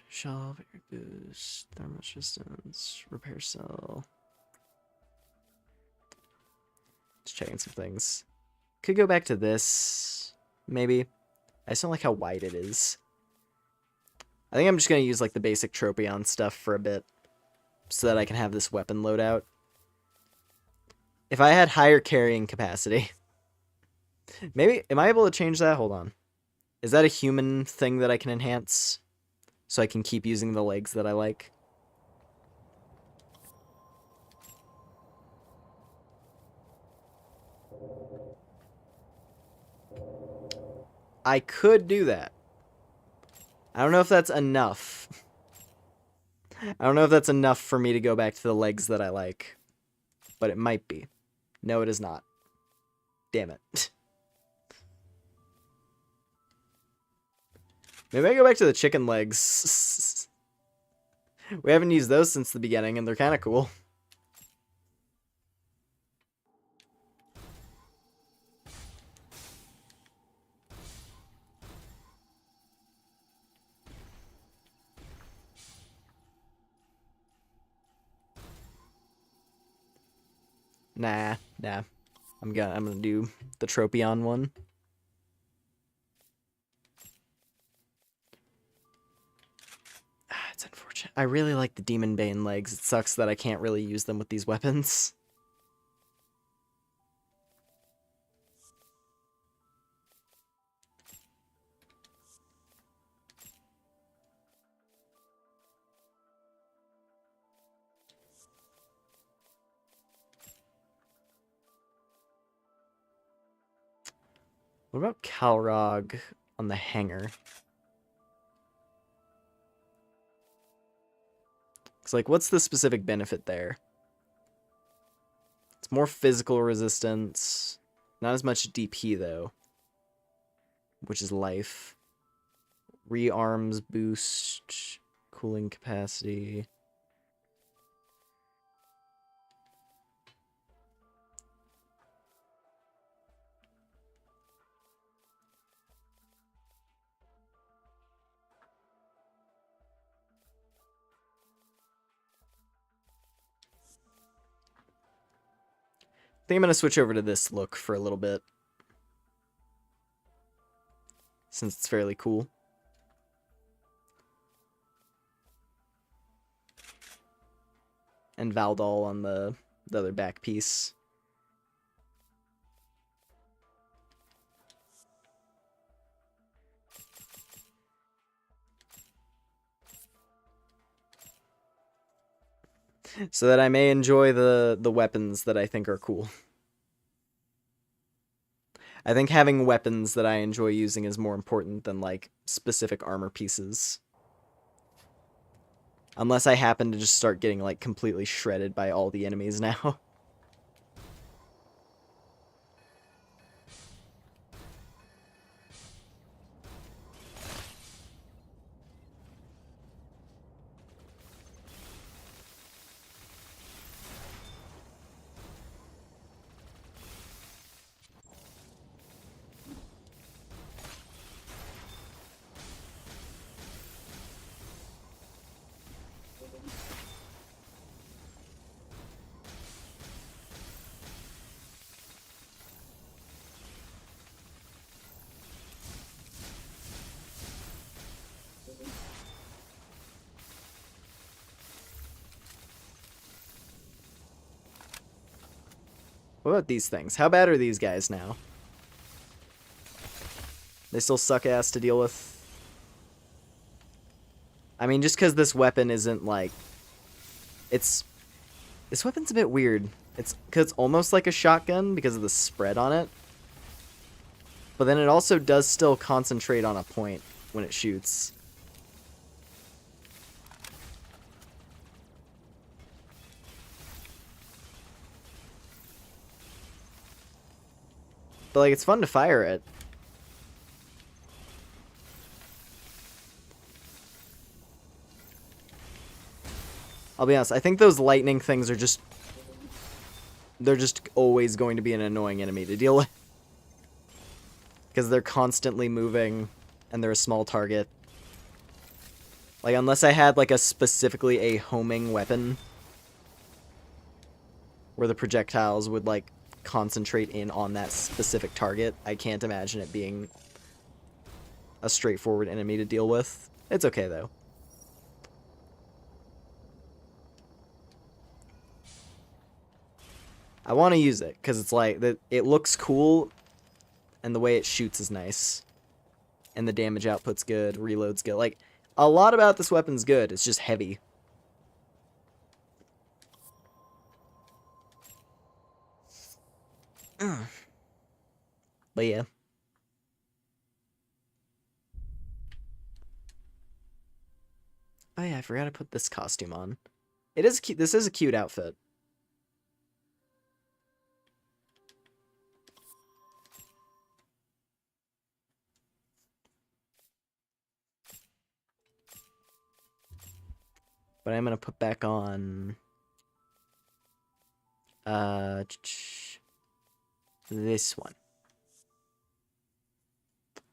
S1: Shell, boost, thermal resistance, repair cell. Just checking some things. Could go back to this, maybe. I just don't like how wide it is. I think I'm just going to use like the basic Tropion stuff for a bit, so that I can have this weapon loadout. If I had higher carrying capacity, maybe, am I able to change that? Hold on. Is that a human thing that I can enhance? So I can keep using the legs that I like? I could do that. I don't know if that's enough. I don't know if that's enough for me to go back to the legs that I like. But it might be. No, it is not. Damn it. Maybe I go back to the chicken legs. We haven't used those since the beginning, and they're kind of cool. Nah. I'm gonna do the Tropion one. It's unfortunate. I really like the Demon Bane legs. It sucks that I can't really use them with these weapons. What about Calrog on the hanger? It's like, what's the specific benefit there? It's more physical resistance. Not as much DP, though. Which is life. Rearms boost. Cooling capacity. I think I'm going to switch over to this look for a little bit. Since it's fairly cool. And Valdol on the other back piece. So that I may enjoy the weapons that I think are cool. I think having weapons that I enjoy using is more important than, like, specific armor pieces. Unless I happen to just start getting, like, completely shredded by all the enemies now. What about these things? How bad are these guys now? They still suck ass to deal with. I mean, just because this weapon isn't, like... This weapon's a bit weird. It's because it's almost like a shotgun because of the spread on it. But then it also does still concentrate on a point when it shoots. But, like, it's fun to fire it. I'll be honest, I think those lightning things are just... They're just always going to be an annoying enemy to deal with. Because they're constantly moving, and they're a small target. Like, unless I had, like, specifically a homing weapon, where the projectiles would, like, concentrate in on that specific target, I can't imagine it being a straightforward enemy to deal with. It's okay, though. I want to use it, because it's like, it looks cool, and the way it shoots is nice. And the damage output's good, reload's good. Like, a lot about this weapon's good, it's just heavy. But yeah. Oh yeah, I forgot to put this costume on. It is cute. This is a cute outfit. But I'm gonna put back on this one.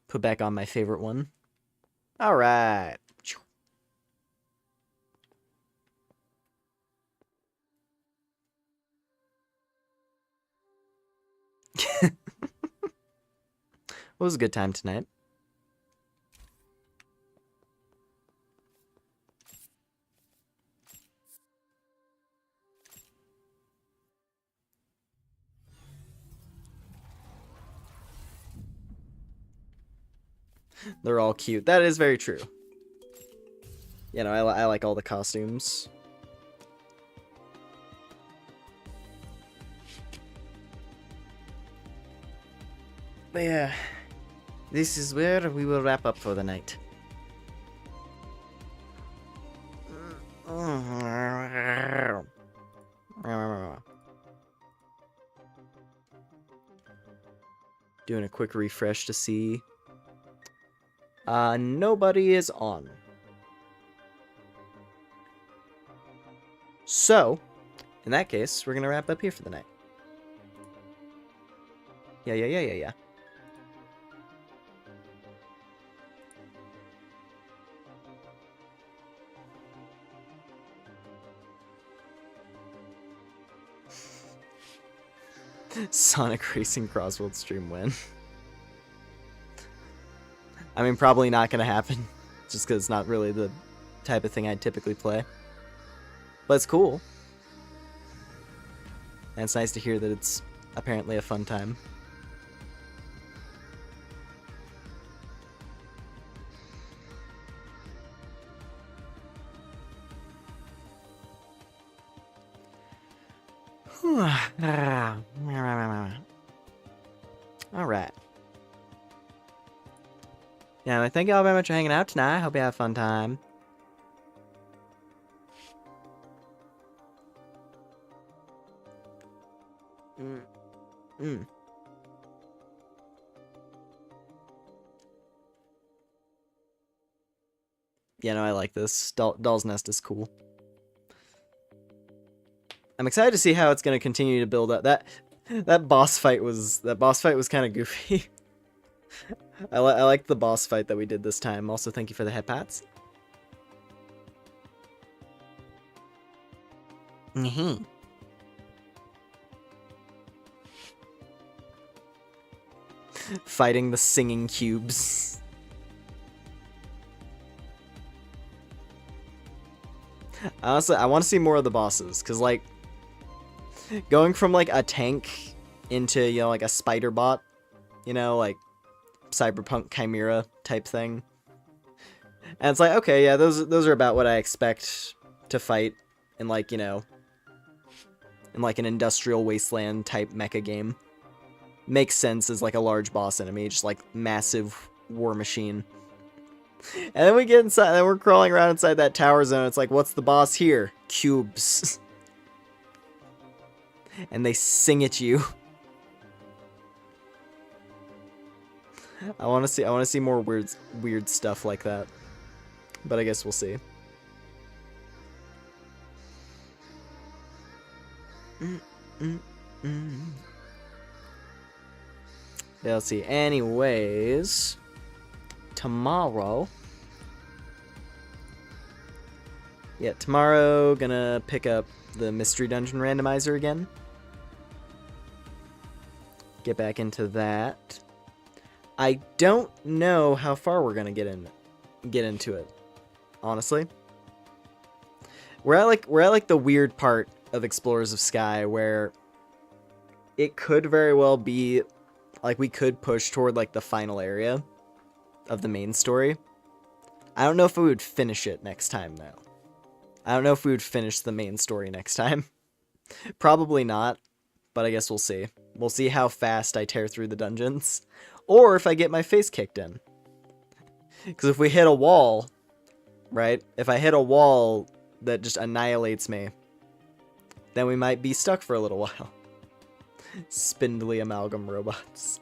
S1: Put back on my favorite one. All right. It was a good time tonight. They're all cute. That is very true. You know, I like all the costumes. But yeah, This is where we will wrap up for the night. Doing a quick refresh to see. Nobody is on. So, in that case, we're gonna wrap up here for the night. Yeah. Sonic Racing Crossworld stream win. I mean, probably not gonna happen, just because it's not really the type of thing I'd typically play. But it's cool. And it's nice to hear that it's apparently a fun time. Alright. Yeah, I thank you all very much for hanging out tonight. I hope you have a fun time. Yeah, no, I like this. Doll's Nest is cool. I'm excited to see how it's going to continue to build up. That boss fight was kind of goofy. I like the boss fight that we did this time. Also, thank you for the head pats. Fighting the singing cubes. Honestly, I want to see more of the bosses, because, like, going from, like, a tank into, you know, like, a spider bot, you know, like, cyberpunk chimera type thing. And it's like, okay, yeah, those are about what I expect to fight in, like, you know, in, like, an industrial wasteland type mecha game. Makes sense as, like, a large boss enemy, just, like, massive war machine. And then we get inside, and we're crawling around inside that tower zone. It's like, what's the boss here? Cubes. And they sing at you. I want to see more weird stuff like that. But I guess we'll see. Yeah, let's see. Anyways, tomorrow. Yeah, tomorrow gonna pick up the Mystery Dungeon Randomizer again. Get back into that. I don't know how far we're gonna get into it. Honestly. We're at like the weird part of Explorers of Sky where it could very well be like we could push toward like the final area of the main story. I don't know if we would finish it next time though. I don't know if we would finish the main story next time. Probably not, but I guess we'll see. We'll see how fast I tear through the dungeons, or if I get my face kicked in. Because if we hit a wall, right? If I hit a wall that just annihilates me, then we might be stuck for a little while. Spindly amalgam robots.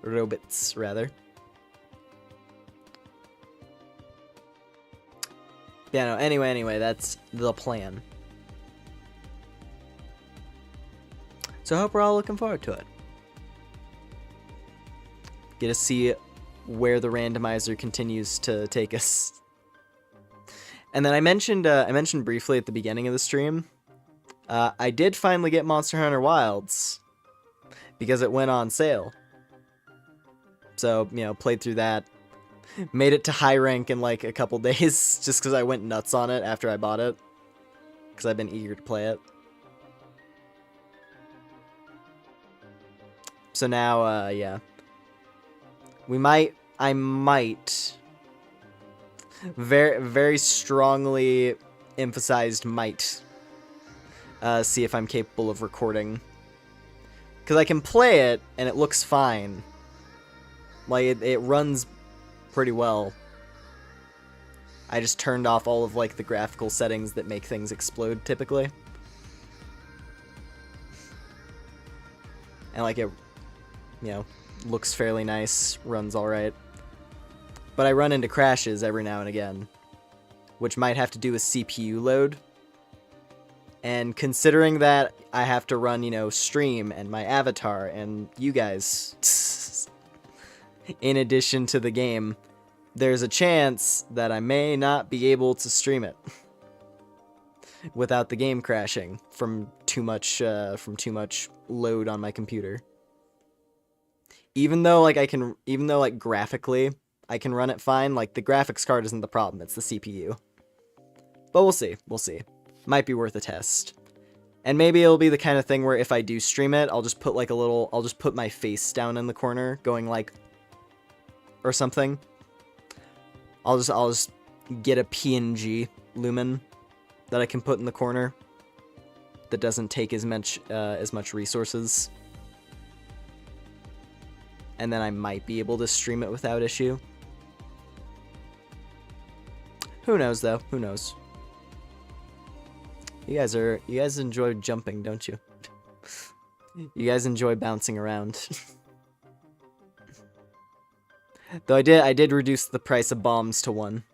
S1: Robots, rather. Yeah, no, anyway, that's the plan. So I hope we're all looking forward to it. Get to see where the randomizer continues to take us. And then I mentioned briefly at the beginning of the stream, I did finally get Monster Hunter Wilds because it went on sale. So, you know, played through that. Made it to high rank in like a couple days just because I went nuts on it after I bought it. Because I've been eager to play it. So now, yeah. I might, very, very strongly emphasized might, see if I'm capable of recording. Because I can play it, and it looks fine. Like, it runs pretty well. I just turned off all of, like, the graphical settings that make things explode, typically. And, like, it, you know, looks fairly nice, runs alright. But I run into crashes every now and again, which might have to do with CPU load. And considering that I have to run, you know, stream and my avatar and you guys in addition to the game, there's a chance that I may not be able to stream it without the game crashing from too much load on my computer. Even though like graphically I can run it fine, like the graphics card isn't the problem, it's the CPU. But we'll see. Might be worth a test. And maybe it'll be the kind of thing where if I do stream it, I'll just put like I'll just put my face down in the corner going like or something. I'll just get a PNG Lumen that I can put in the corner that doesn't take as much resources. And then I might be able to stream it without issue. Who knows though? Who knows? You guys enjoy jumping, don't you? You guys enjoy bouncing around. Though I did reduce the price of bombs to 1.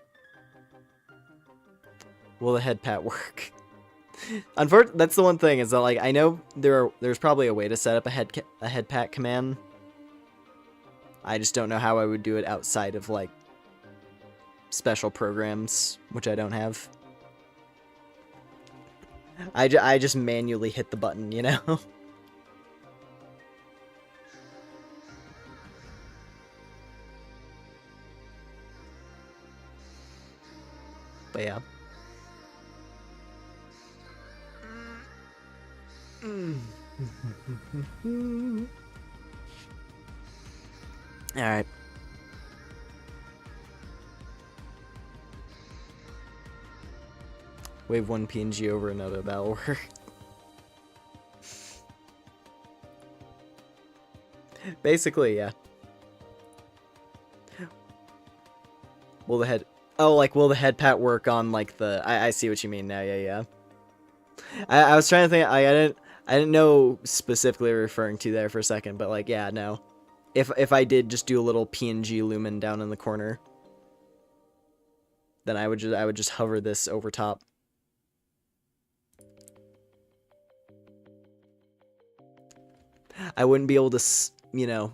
S1: Will the head pat work? Unfortunately, that's the one thing, is that like I know there's probably a way to set up a head pat command. I just don't know how I would do it outside of like special programs, which I don't have. I just manually hit the button, you know? But yeah. Alright. Wave one PNG over another, that'll work. Basically, yeah. Will the head... Oh, like, will the head pat work on, like, the... I see what you mean now, yeah. I was trying to think... I didn't know specifically referring to there for a second, but, like, yeah, no. If I did just do a little PNG Lumen down in the corner, then I would just hover this over top. I wouldn't be able to, you know...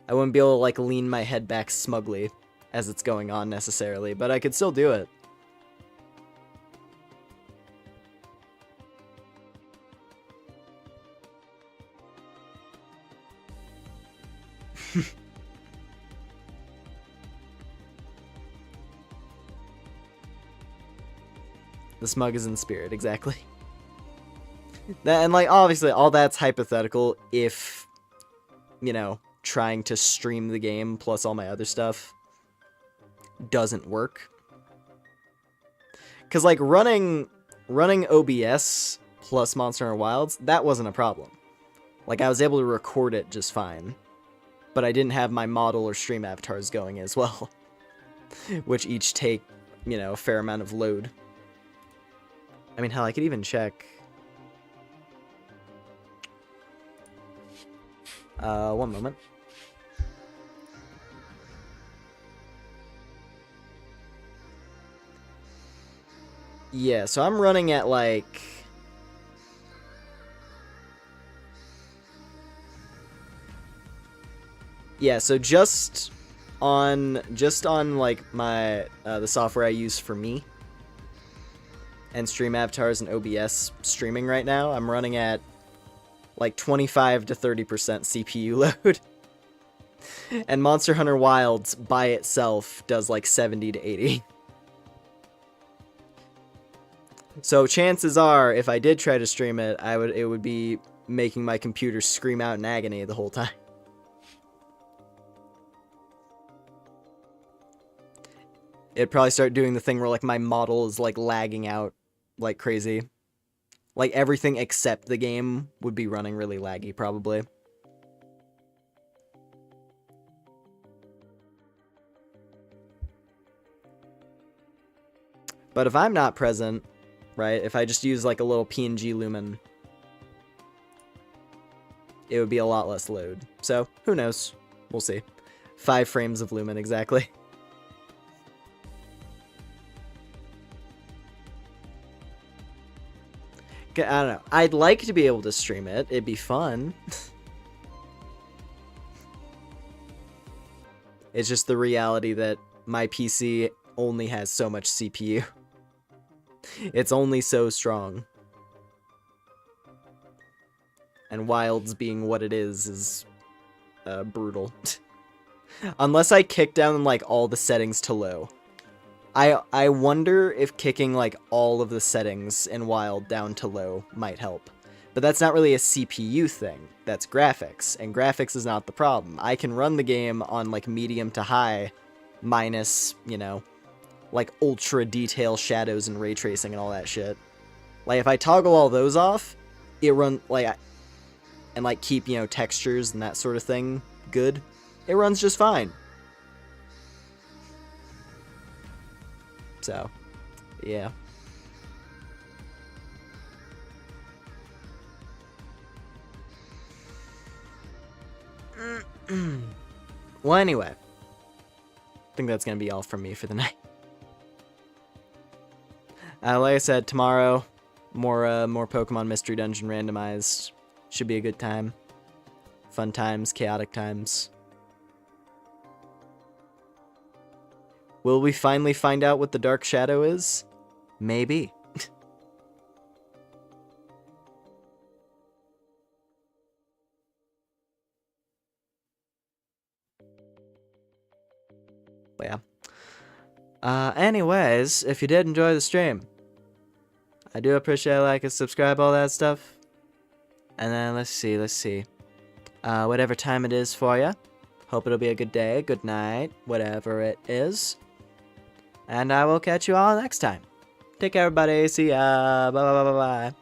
S1: I wouldn't be able to, like, lean my head back smugly as it's going on, necessarily, but I could still do it. The smug is in spirit, exactly. And, like, obviously, all that's hypothetical if, you know, trying to stream the game plus all my other stuff doesn't work. Because, like, running OBS plus Monster Hunter Wilds, that wasn't a problem. Like, I was able to record it just fine. But I didn't have my model or stream avatars going as well. Which each take, you know, a fair amount of load. I mean, hell, I could even check. One moment. Yeah, so I'm running at, like... Yeah, so just on like my the software I use for me and stream avatars and OBS streaming right now, I'm running at like 25 to 30% CPU load. And Monster Hunter Wilds by itself does like 70 to 80. So chances are, if I did try to stream it, it would be making my computer scream out in agony the whole time. It'd probably start doing the thing where like my model is like lagging out like crazy. Like, everything except the game would be running really laggy, probably. But if I'm not present, right, if I just use, like, a little PNG Lumen, it would be a lot less load. So, who knows? We'll see. 5 frames of Lumen, exactly. I don't know. I'd like to be able to stream it. It'd be fun. It's just the reality that my PC only has so much CPU. It's only so strong. And Wilds being what it is brutal. Unless I kick down, like, all the settings to low. I wonder if kicking, like, all of the settings in Wild down to low might help. But that's not really a CPU thing. That's graphics. And graphics is not the problem. I can run the game on, like, medium to high, minus, you know, like, ultra detail shadows and ray tracing and all that shit. Like, if I toggle all those off, it run, like, and, like, keep, you know, textures and that sort of thing good, it runs just fine. So, yeah. Well, anyway. I think that's going to be all from me for the night. Like I said, tomorrow, more Pokemon Mystery Dungeon randomized. Should be a good time. Fun times, chaotic times. Will we finally find out what the Dark Shadow is? Maybe. But yeah. Anyways, if you did enjoy the stream, I do appreciate a like and subscribe, all that stuff. And then let's see. Whatever time it is for you. Hope it'll be a good day, good night, whatever it is. And I will catch you all next time. Take care, everybody. See ya. Bye, bye, bye, bye, bye.